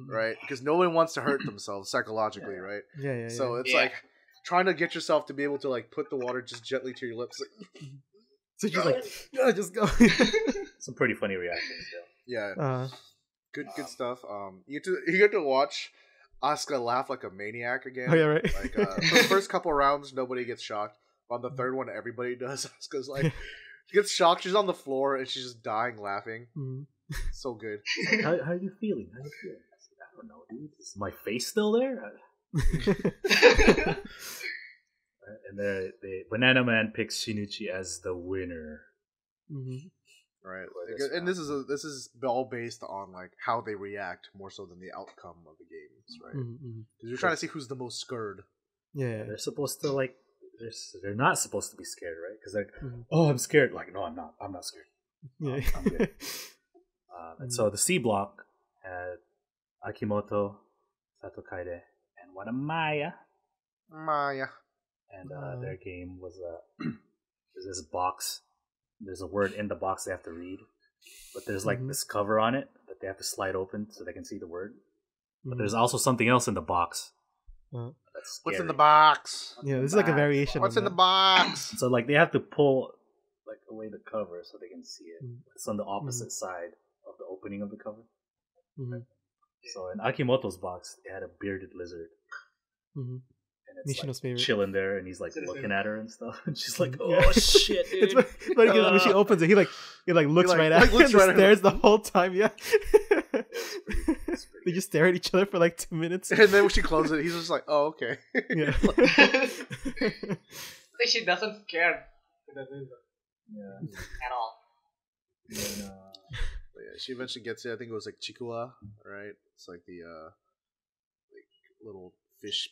Speaker 2: right? Because no one wants to hurt themselves psychologically, right?
Speaker 3: Yeah.
Speaker 2: So it's
Speaker 4: Yeah.
Speaker 2: like trying to get yourself to be able to like put the water just gently to your lips. Like,
Speaker 3: So she's like, yeah, just go.
Speaker 1: Some pretty funny reactions, though.
Speaker 2: yeah, good stuff. You get to watch Asuka laugh like a maniac again.
Speaker 3: Oh yeah, right.
Speaker 2: Like for the first couple rounds, nobody gets shocked. On the third one, everybody does. Asuka's like, she gets shocked. She's on the floor and she's just dying laughing. So good.
Speaker 1: How are you feeling? I said, I don't know, dude. Is my face still there? And the Banana Man picks Shinichi as the winner.
Speaker 2: Right, and this is all based on like how they react more so than the outcome of the games, right? Because you're trying to see who's the most scared.
Speaker 3: Yeah.
Speaker 1: They're supposed to like. They're not supposed to be scared, right? Because like, oh, I'm scared. Like, no, I'm not. I'm not scared.
Speaker 3: Yeah.
Speaker 1: I'm good. And so the C block had Akimoto, Sato Kaide, and Wanamaya.
Speaker 2: Maya.
Speaker 1: And their game was there's this box. There's a word in the box they have to read, but there's like this cover on it that they have to slide open so they can see the word. But there's also something else in the box. That's
Speaker 2: What's in the box?
Speaker 3: Yeah, this is like a variation.
Speaker 2: What's
Speaker 3: on
Speaker 2: in the
Speaker 3: that.
Speaker 2: box?
Speaker 1: So like they have to pull like away the cover so they can see it. It's on the opposite side of the opening of the cover. So in Akimoto's box, they had a bearded lizard. And it's
Speaker 3: Nishino's
Speaker 1: like
Speaker 3: favorite.
Speaker 1: chilling there, and he's like looking at her and stuff, and she's like, "Oh
Speaker 3: Yeah.
Speaker 1: shit, dude!"
Speaker 3: It's funny because when she opens it, he looks right at her
Speaker 2: looks
Speaker 3: and
Speaker 2: right at her.
Speaker 3: stares the whole time. Yeah. They just stare at each other for like 2 minutes.
Speaker 2: And then when she closes it, he's just like, "Oh, okay."
Speaker 3: Yeah.
Speaker 4: I think she doesn't care.
Speaker 1: Yeah.
Speaker 4: At all.
Speaker 1: And,
Speaker 2: But yeah, she eventually gets it. I think it was like chikua, right? It's like the like little fish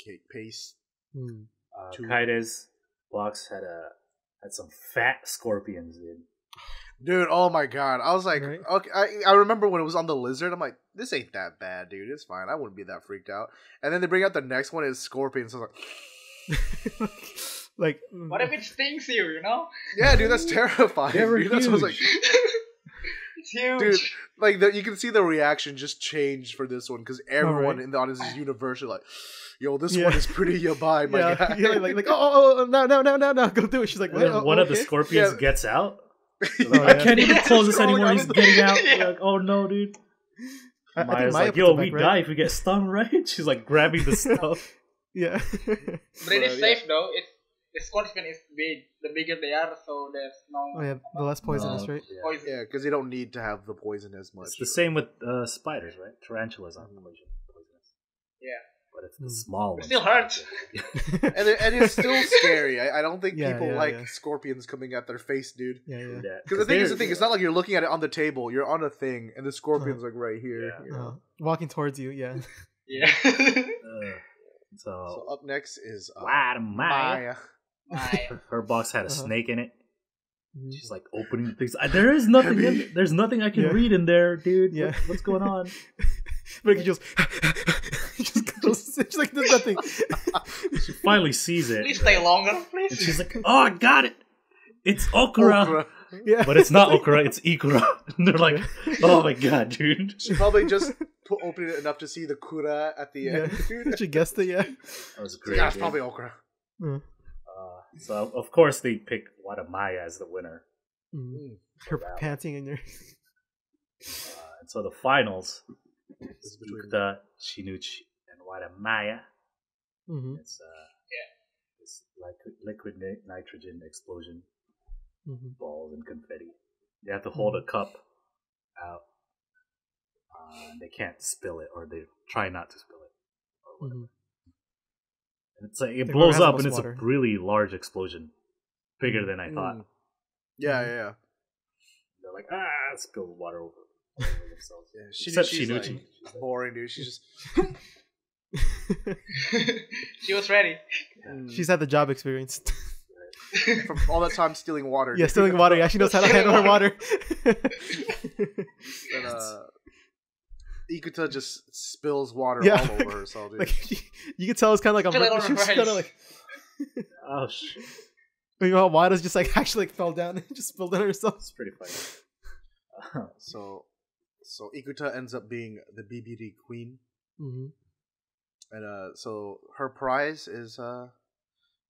Speaker 2: cake paste.
Speaker 1: Kaide's box had some fat scorpions, dude.
Speaker 2: Dude, oh my god. I was like,
Speaker 3: Right.
Speaker 2: okay, I remember when it was on the lizard, I'm like, this ain't that bad, dude. It's fine. I wouldn't be that freaked out. And then they bring out the next one is scorpions. So I was like,
Speaker 3: Like,
Speaker 4: What if it stings you, you know?
Speaker 2: yeah, dude, that's terrifying.
Speaker 1: They're
Speaker 2: Dude. That's what I was like,
Speaker 4: It's huge.
Speaker 2: dude, like you can see the reaction just change for this one because everyone
Speaker 3: right.
Speaker 2: in the audience is universally like, yo, this
Speaker 3: Yeah.
Speaker 2: one is pretty yabai, my
Speaker 3: yeah,
Speaker 2: guy.
Speaker 3: yeah, like, oh, no, go do it. She's like,
Speaker 1: And
Speaker 3: what?
Speaker 1: then one of the
Speaker 3: okay.
Speaker 1: scorpions
Speaker 2: Yeah.
Speaker 1: gets out.
Speaker 3: Oh,
Speaker 1: I
Speaker 3: yeah.
Speaker 1: can't even close this
Speaker 2: Crawling
Speaker 1: anymore.
Speaker 2: out
Speaker 1: He's
Speaker 2: of the-
Speaker 1: getting out.
Speaker 4: Yeah.
Speaker 1: We're like, oh no, dude.
Speaker 3: I think
Speaker 1: Maya's
Speaker 3: Maya
Speaker 1: like,
Speaker 3: puts
Speaker 1: yo,
Speaker 3: it
Speaker 1: we
Speaker 3: back,
Speaker 1: die
Speaker 3: right?
Speaker 1: if we get stung, right? She's like grabbing the stuff.
Speaker 3: Yeah.
Speaker 4: But it
Speaker 2: But,
Speaker 4: is
Speaker 2: yeah.
Speaker 4: safe though. The scorpion is big. The bigger they are, so there's no
Speaker 3: Oh yeah, the less poisonous, right?
Speaker 1: Yeah.
Speaker 4: poison.
Speaker 2: Yeah, because they don't need to have the poison as much.
Speaker 1: It's the same with spiders, right? Tarantulas aren't poisonous.
Speaker 4: Yeah.
Speaker 1: But it's the small
Speaker 4: It
Speaker 1: ones.
Speaker 4: still hurts.
Speaker 2: and it's still scary. I don't think
Speaker 3: Yeah,
Speaker 2: people
Speaker 3: yeah,
Speaker 2: like
Speaker 3: yeah.
Speaker 2: scorpions coming at their face, dude.
Speaker 3: Yeah.
Speaker 2: Because the thing is, it's not like you're looking at it on the table. You're on a thing, and the scorpion's like right here.
Speaker 1: Yeah.
Speaker 2: You know?
Speaker 3: Walking towards you, yeah.
Speaker 4: Yeah.
Speaker 2: So
Speaker 1: So,
Speaker 2: up next is
Speaker 1: Maya.
Speaker 2: Maya.
Speaker 1: Her box had a
Speaker 3: Uh-huh.
Speaker 1: snake in it.
Speaker 3: Mhm.
Speaker 1: She's like opening things. There is nothing. There's nothing I can
Speaker 3: Yeah.
Speaker 1: read in there, dude.
Speaker 3: Yeah.
Speaker 1: What's going on?
Speaker 3: But he just goes, she's like, there's nothing.
Speaker 1: She finally sees it.
Speaker 4: Please stay longer,
Speaker 1: And
Speaker 4: please.
Speaker 1: she's like, "Oh, I got it! It's okra."
Speaker 2: Okra.
Speaker 3: Yeah.
Speaker 1: But it's not okra, it's ikura. And they're like, "Oh my god, dude."
Speaker 2: She probably just opened it enough to see the kura at the end. Dude.
Speaker 3: She guessed it, yeah.
Speaker 1: That was great.
Speaker 2: Yeah, it's
Speaker 1: dude.
Speaker 2: probably okra.
Speaker 1: So of course they picked Watamaya as the winner.
Speaker 3: Her
Speaker 1: that one.
Speaker 3: panting in your.
Speaker 1: And so the finals
Speaker 2: This is
Speaker 1: is
Speaker 2: between
Speaker 1: Ikuta, Shinuchi, and Watamaya.
Speaker 3: Mm-hmm.
Speaker 1: It's it's like liquid nitrogen explosion, balls and confetti. They have to hold a cup out. And they can't spill it, or they try not to spill it, or whatever. And it's like it
Speaker 3: Like
Speaker 1: blows
Speaker 3: whoever has
Speaker 1: up,
Speaker 3: the
Speaker 1: and
Speaker 3: most
Speaker 1: it's
Speaker 3: water.
Speaker 1: a really large explosion, bigger than I thought.
Speaker 2: Yeah.
Speaker 1: like, spill water over themselves.
Speaker 2: Yeah,
Speaker 1: Except
Speaker 2: she's
Speaker 1: Shinuchi.
Speaker 2: like, boring, dude. She's just
Speaker 4: She was ready.
Speaker 3: She's had the job experience.
Speaker 2: from all that time stealing water.
Speaker 3: Yeah,
Speaker 2: dude.
Speaker 3: stealing water. Yeah, she knows how to handle her water.
Speaker 2: And Ikuta just spills water
Speaker 3: Yeah.
Speaker 2: all over herself, dude.
Speaker 3: Like you can tell it's kind of like
Speaker 4: Spill it on
Speaker 3: she
Speaker 4: her
Speaker 3: was
Speaker 4: face.
Speaker 3: kind of like.
Speaker 1: Oh shit!
Speaker 3: Meanwhile, Wada's just like actually like fell down and just spilled on herself.
Speaker 1: It's pretty funny.
Speaker 2: So Ikuta ends up being the BBD queen,
Speaker 3: Mm-hmm.
Speaker 2: and so her prize is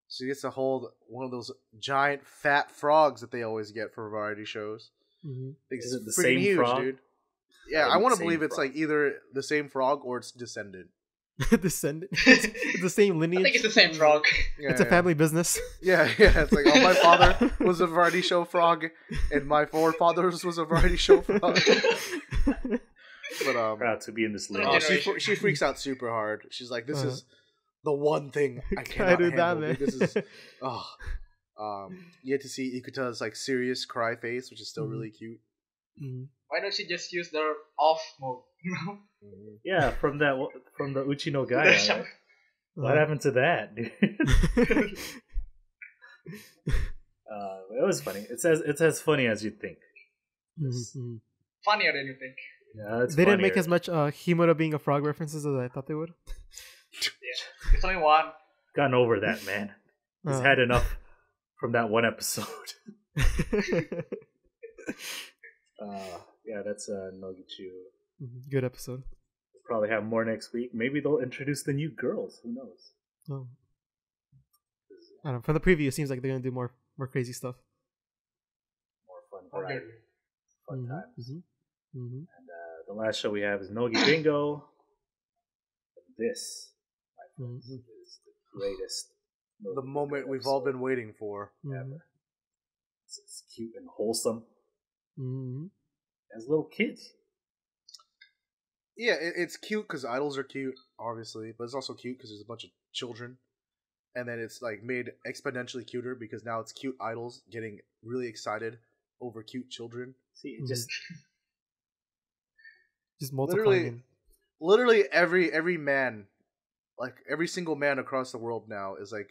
Speaker 2: she gets to hold one of those giant fat frogs that they always get for variety shows.
Speaker 3: Mm-hmm.
Speaker 1: Is it the
Speaker 2: freaking
Speaker 1: same
Speaker 2: huge,
Speaker 1: frog?
Speaker 2: dude? Yeah,
Speaker 1: Or
Speaker 2: I want to
Speaker 1: same
Speaker 2: believe it's
Speaker 1: frog?
Speaker 2: like either the same frog or it's descendant.
Speaker 3: Descendant. It's the same
Speaker 4: I
Speaker 3: lineage.
Speaker 4: think it's the same frog.
Speaker 2: Yeah,
Speaker 3: It's a family business.
Speaker 2: Yeah. It's like, oh, my father was a variety show frog, and my forefathers was a variety show frog. But
Speaker 1: Proud to be in this league.
Speaker 2: oh, she freaks out super hard. She's like, "This is the one thing I cannot
Speaker 3: do that,
Speaker 2: handle.
Speaker 3: man.
Speaker 2: Dude. This is you get to see Ikuta's like serious cry face, which is still really cute.
Speaker 3: Mhm.
Speaker 4: Why don't she just use the off mode?
Speaker 1: Yeah, from the Uchi no Gaia. Right? What happened to that, dude? It was funny. It's as funny as you think.
Speaker 3: Mhm.
Speaker 4: Funnier than you think.
Speaker 1: Yeah, it's
Speaker 3: They didn't make
Speaker 1: funnier.
Speaker 3: as much Himura being a frog references as I thought they would.
Speaker 4: Yeah. There's only one.
Speaker 1: Gotten over that, man. He's had enough from that one episode. Yeah, that's Nogichu.
Speaker 3: Good episode.
Speaker 1: We'll probably have more next week. Maybe they'll introduce the new girls. Who knows?
Speaker 3: Oh. I don't know. From the preview, it seems like they're gonna do more crazy stuff.
Speaker 1: More fun
Speaker 4: Or
Speaker 1: variety.
Speaker 4: good.
Speaker 1: Fun times.
Speaker 3: Mm-hmm.
Speaker 1: And the last show we have is Nogibingo. This, my friends, is the greatest.
Speaker 2: The moment we've all been waiting for.
Speaker 1: ever. It's cute and wholesome.
Speaker 3: Mm-hmm.
Speaker 1: As little kids.
Speaker 2: Yeah, it's cute because idols are cute, obviously, but it's also cute because there's a bunch of children. And then it's like made exponentially cuter because now it's cute idols getting really excited over cute children.
Speaker 1: See, it just
Speaker 3: multiplying.
Speaker 2: Literally every man, like every single man across the world now is like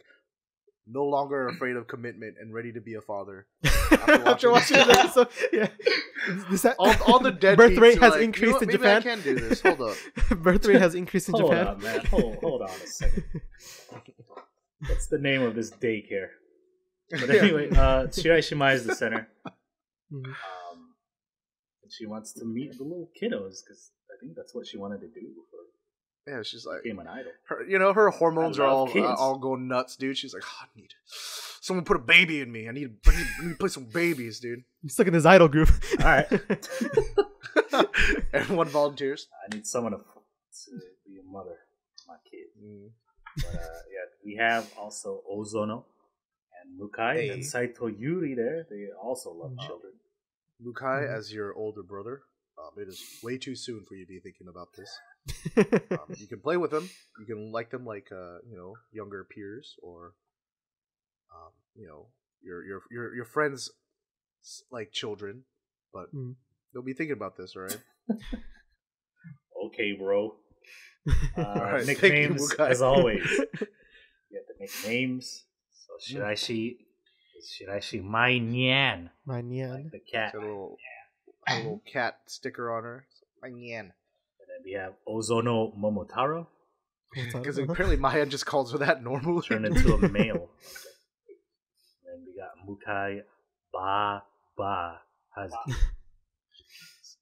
Speaker 2: no longer afraid of commitment and ready to be a father.
Speaker 3: After watching this episode, yeah.
Speaker 2: All the dead
Speaker 3: birth rate
Speaker 2: are
Speaker 3: has
Speaker 2: like,
Speaker 3: increased in
Speaker 2: maybe
Speaker 3: Japan.
Speaker 2: I can do this. Hold up.
Speaker 3: Birth rate has increased in
Speaker 1: hold
Speaker 3: Japan.
Speaker 1: on, man. Hold on a second. What's the name of this daycare? But anyway, Shiraishi Mai is the center.
Speaker 3: Mhm.
Speaker 1: And she wants to meet the little kiddos because I think that's what she wanted to do before
Speaker 2: Yeah, she's like,
Speaker 1: she became an idol.
Speaker 2: her hormones
Speaker 1: I
Speaker 2: are
Speaker 1: love kids.
Speaker 2: all going nuts, dude. She's like, I need someone put a baby in me. I need to play some babies, dude.
Speaker 3: He's stuck in his idol group.
Speaker 1: All right.
Speaker 2: Everyone volunteers.
Speaker 1: I need someone to be a mother for my kid. But yeah, we have also Ozono and Mukai and Saito Yuri there. They also love children.
Speaker 2: Mukai, as your older brother, it is way too soon for you to be thinking about this. You can play with them. You can like them like younger peers, or your friends like children. But they'll be thinking about this, all right?
Speaker 1: Okay, bro.
Speaker 2: Right,
Speaker 1: Nicknames,
Speaker 2: thank you, Mukai.
Speaker 1: as always. You have the nicknames. So Shiraishi Mai Nian.
Speaker 3: My Nyan.
Speaker 1: Like the cat.
Speaker 2: Got a little cat sticker on her. My Nyan.
Speaker 1: And then we have Ozono Momotaro.
Speaker 2: Because apparently Maya just calls her that normally.
Speaker 1: Turned into a male. And we got Mukai Ba Hazuki.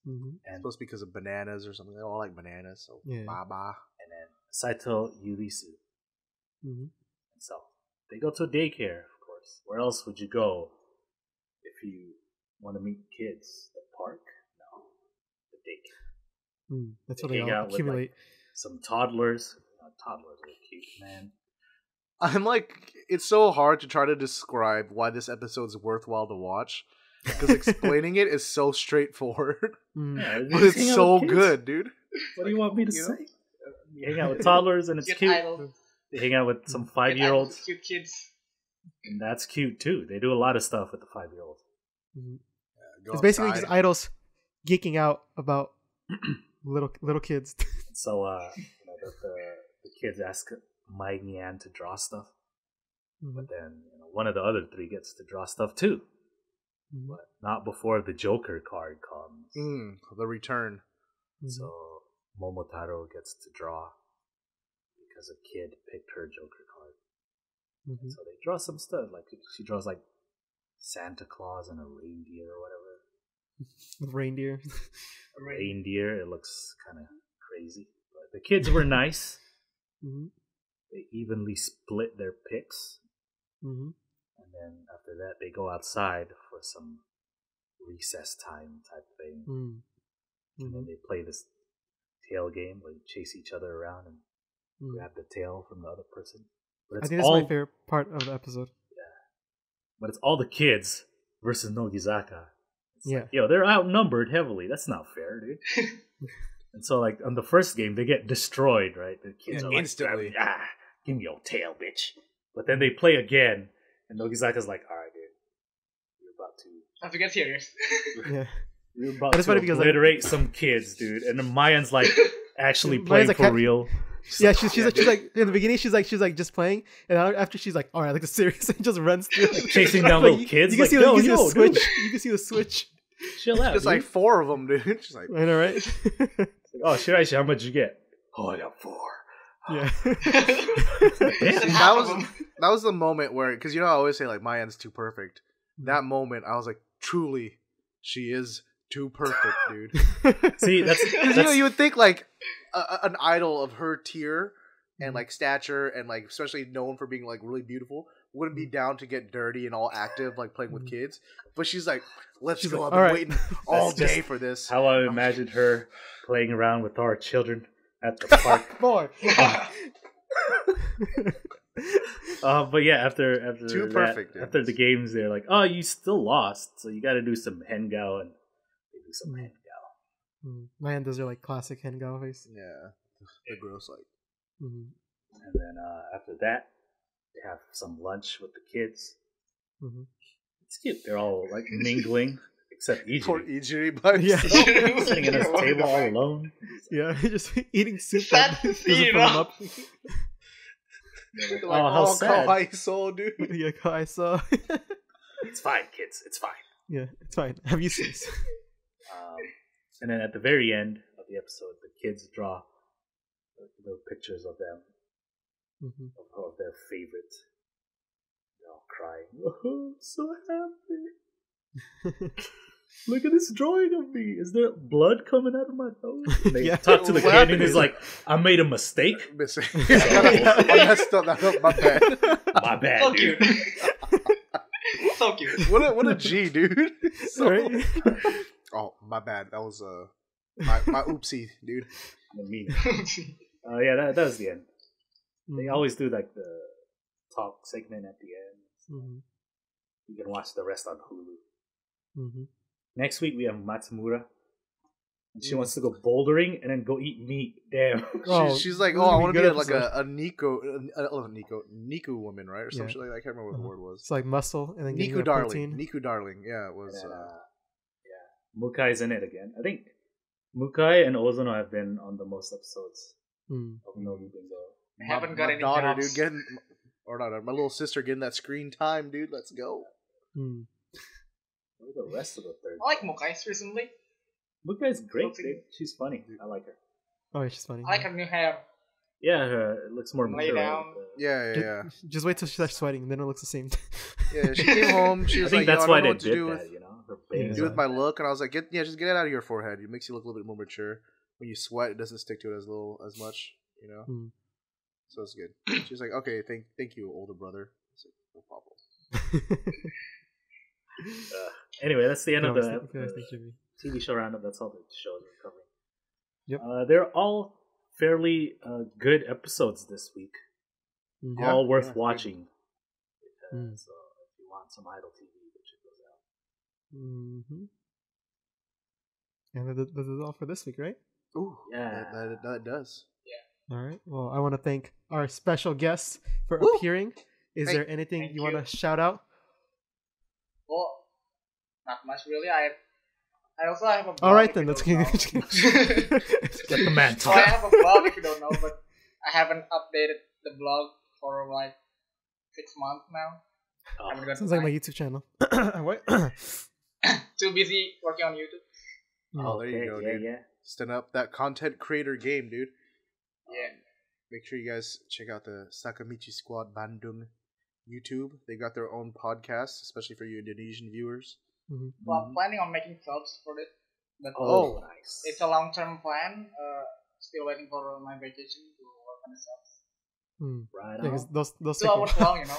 Speaker 1: And
Speaker 2: Supposed to be because of bananas or something. They all like bananas, so
Speaker 3: Yeah.
Speaker 2: Baba.
Speaker 1: and then Saito Yurisu.
Speaker 3: Mhm.
Speaker 1: So they go to a daycare, of course. Where else would you go if you want to meet kids? The park? No. The daycare.
Speaker 3: That's
Speaker 1: They
Speaker 3: what they
Speaker 1: hang
Speaker 3: all
Speaker 1: out with,
Speaker 3: accumulate.
Speaker 1: like, some toddlers. Toddlers are cute, man.
Speaker 2: I'm like, it's so hard to try to describe why this episode's worthwhile to watch. Because explaining it is so straightforward.
Speaker 1: Yeah, they
Speaker 2: But
Speaker 1: just
Speaker 2: it's
Speaker 1: hang out
Speaker 2: so
Speaker 1: with kids.
Speaker 2: good, dude.
Speaker 1: What do you want me to
Speaker 2: You know?
Speaker 1: say? You hang out with toddlers and it's
Speaker 4: Cute
Speaker 1: cute.
Speaker 4: idol.
Speaker 1: They hang out with some
Speaker 4: Cute idols,
Speaker 1: 5-year-olds.
Speaker 4: Cute kids.
Speaker 1: And that's cute too. They do a lot of stuff with the 5-year-olds.
Speaker 3: It's basically just idols geeking out about little kids.
Speaker 1: So the kids ask Mai Nian to draw stuff, but then one of the other three gets to draw stuff too, but not before the Joker card comes.
Speaker 2: The return.
Speaker 1: So Momotaro gets to draw because a kid picked her Joker card. So they draw some stuff, like she draws like Santa Claus and a reindeer or whatever.
Speaker 3: Reindeer.
Speaker 1: Reindeer. It looks kind of crazy. But the kids were nice. They evenly split their picks. And then after that, they go outside for some recess time type thing. And then they play this tail game where you chase each other around and grab the tail from the other person.
Speaker 3: I think that's my favorite part of the episode.
Speaker 1: Yeah. But it's all the kids versus Nogizaka.
Speaker 3: Like,
Speaker 1: they're outnumbered heavily. That's not fair, dude. And so, like, on the first game, they get destroyed, right? The kids are like,
Speaker 2: instantly.
Speaker 1: Give me your tail, bitch. But then they play again, and Nogizaka's like, all right, dude. You're about to...
Speaker 4: I have to get serious.
Speaker 1: You're about to obliterate some kids, dude. And then Mayan's like, actually playing for real.
Speaker 3: She's like in the beginning she's like just playing, and after she's like, all right, like the series, and just runs through
Speaker 1: chasing down little kids.
Speaker 3: You can see the switch. You can see the switch.
Speaker 1: Chill out.
Speaker 2: There's like 4 of them, dude. She's like,
Speaker 3: I know, right?
Speaker 1: Oh, Shiraishi, how much you get? Oh, I got 4.
Speaker 3: Yeah.
Speaker 2: that was the moment where, because I always say like Mayan's too perfect. That moment, I was like, truly, she is too perfect, dude.
Speaker 1: See, that's
Speaker 2: you would think like an idol of her tier and like stature and like especially known for being like really beautiful wouldn't be down to get dirty and all active like playing with kids, but she's like, let's go. I've been waiting all day for this.
Speaker 1: How I imagined her playing around with our children at the park.
Speaker 3: Boy.
Speaker 1: But yeah, after
Speaker 2: too perfect,
Speaker 1: after the games, they're like, oh, you still lost, so you got to do some hengao, and they do some hengao.
Speaker 3: Man, those are like classic hengao face.
Speaker 2: Yeah, the gross like.
Speaker 1: And then after that, they have some lunch with the kids. It's cute. They're all like mingling, except Ijiri.
Speaker 2: Poor Ijiri by himself.
Speaker 1: Sitting at his table all alone.
Speaker 3: Yeah, just eating soup.
Speaker 4: Sad to see,
Speaker 3: up.
Speaker 2: Like, how sad. Kawaii, dude.
Speaker 3: Yeah, kawaii.
Speaker 1: It's fine, kids. It's fine.
Speaker 3: Yeah, it's fine. Have you seen this?
Speaker 1: And then at the very end of the episode, the kids draw little pictures of them, of their favorite. They're all crying. Oh, so happy. Look at this drawing of me. Is there blood coming out of my nose? And they talk to the kid and he's like, I made a mistake.
Speaker 2: I messed up. My bad.
Speaker 1: My bad,
Speaker 4: So
Speaker 1: dude.
Speaker 4: cute. So cute.
Speaker 2: What a G, dude.
Speaker 3: Sorry.
Speaker 2: Oh, my bad. That was my oopsie, dude.
Speaker 1: Me. Yeah, that was the end. They always do like the talk segment at the end. You can watch the rest on Hulu. Next week we have Matsumura. And she wants to go bouldering and then go eat meat. Damn.
Speaker 2: She's like, I want to be like a Niku woman, right? Or something like that. I can't remember what the word was.
Speaker 3: It's like muscle and then
Speaker 2: Niku darling. Niku darling. Yeah, it was.
Speaker 1: And then, Mukai's in it again. I think Mukai and Ozono have been on the most episodes of Nogibingo.
Speaker 4: I haven't got any
Speaker 2: daughter,
Speaker 4: jobs.
Speaker 2: dude, my little sister getting that screen time, dude. Let's go.
Speaker 1: What are the rest of the third?
Speaker 4: I like Mokai's recently.
Speaker 1: Mukai's great. She's funny. I like her.
Speaker 3: Oh, yeah, she's funny.
Speaker 4: I like her new hair.
Speaker 1: Yeah, it looks more
Speaker 4: Lay
Speaker 1: mature.
Speaker 4: down.
Speaker 2: Yeah.
Speaker 3: Just wait till she starts sweating, then it looks the same.
Speaker 2: Yeah, she came home. She was
Speaker 1: I think
Speaker 2: like,
Speaker 1: that's why
Speaker 2: I don't know
Speaker 1: they
Speaker 2: what to
Speaker 1: did
Speaker 2: do
Speaker 1: that,
Speaker 2: with, do with my look, and I was like, just get it out of your forehead. It makes you look a little bit more mature. When you sweat, it doesn't stick to it as much, So it's good. She's like, okay, thank you, older brother. It's like, no problem.
Speaker 1: Anyway, that's the end of the TV show roundup. That's all the shows we're covering.
Speaker 3: Yep.
Speaker 1: They're all fairly good episodes this week. All worth watching. So if you want some idle TV, check those out.
Speaker 3: And that is all for this week, right?
Speaker 2: Ooh,
Speaker 1: yeah,
Speaker 2: that does.
Speaker 4: Yeah.
Speaker 3: All right. Well, I want to thank our special guests for appearing. Is there anything you want to shout out?
Speaker 4: Well, not much really. I I also have a blog.
Speaker 3: All right then,
Speaker 4: let's
Speaker 3: let's
Speaker 4: get
Speaker 1: Get the man
Speaker 4: So I have a blog if you don't know, but I haven't updated the blog for like 6 months now.
Speaker 1: Oh,
Speaker 3: sounds like my YouTube channel. What?
Speaker 4: Too busy working on YouTube.
Speaker 2: Oh, there you go, dude.
Speaker 1: Yeah.
Speaker 2: Stand up that content creator game, dude.
Speaker 4: Yeah.
Speaker 2: Make sure you guys check out the Sakamichi Squad Bandung YouTube. They got their own podcast, especially for you Indonesian viewers.
Speaker 3: Mm-hmm.
Speaker 4: Well, I'm planning on making subs for it. But
Speaker 1: nice.
Speaker 4: It's a long-term plan. Still waiting for my vacation to work on the subs.
Speaker 1: Right
Speaker 3: Yeah,
Speaker 1: on.
Speaker 3: 'cause those
Speaker 4: 2 hours long, you know.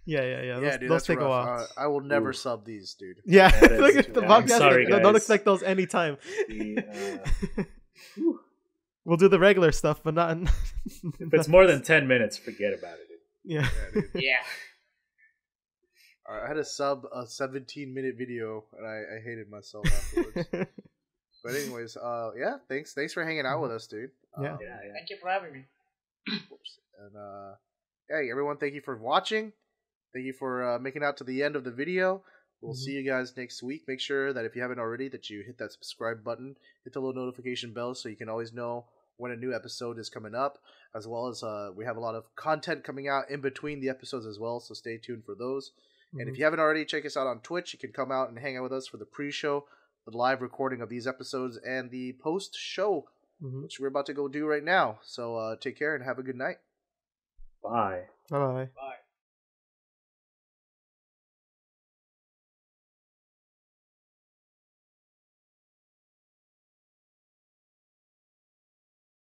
Speaker 3: Yeah.
Speaker 2: Dude,
Speaker 3: Those
Speaker 2: that's
Speaker 3: take a
Speaker 2: rough.
Speaker 3: while.
Speaker 2: I will never sub these, dude.
Speaker 3: Yeah,
Speaker 1: That is
Speaker 3: look at
Speaker 1: too
Speaker 3: the
Speaker 1: bad.
Speaker 3: podcast.
Speaker 1: I'm sorry,
Speaker 3: Don't
Speaker 1: guys.
Speaker 3: expect those anytime.
Speaker 1: The,
Speaker 3: We'll do the regular stuff, but not.
Speaker 1: if it's more than 10 minutes, forget about it.
Speaker 3: Yeah.
Speaker 4: Yeah.
Speaker 2: Alright, I had to sub a 17-minute video, and I hated myself afterwards. But anyways, yeah, thanks for hanging out with us, dude.
Speaker 3: Yeah.
Speaker 4: Thank you for having me.
Speaker 2: And hey, everyone, thank you for watching. Thank you for making it out to the end of the video. We'll see you guys next week. Make sure that if you haven't already, that you hit that subscribe button, hit the little notification bell so you can always know when a new episode is coming up, as well as we have a lot of content coming out in between the episodes as well, so stay tuned for those. And if you haven't already, check us out on Twitch. You can come out and hang out with us for the pre-show, the live recording of these episodes, and the post-show, which we're about to go do right now. So take care and have a good night.
Speaker 1: Bye.
Speaker 3: Bye.
Speaker 4: Bye.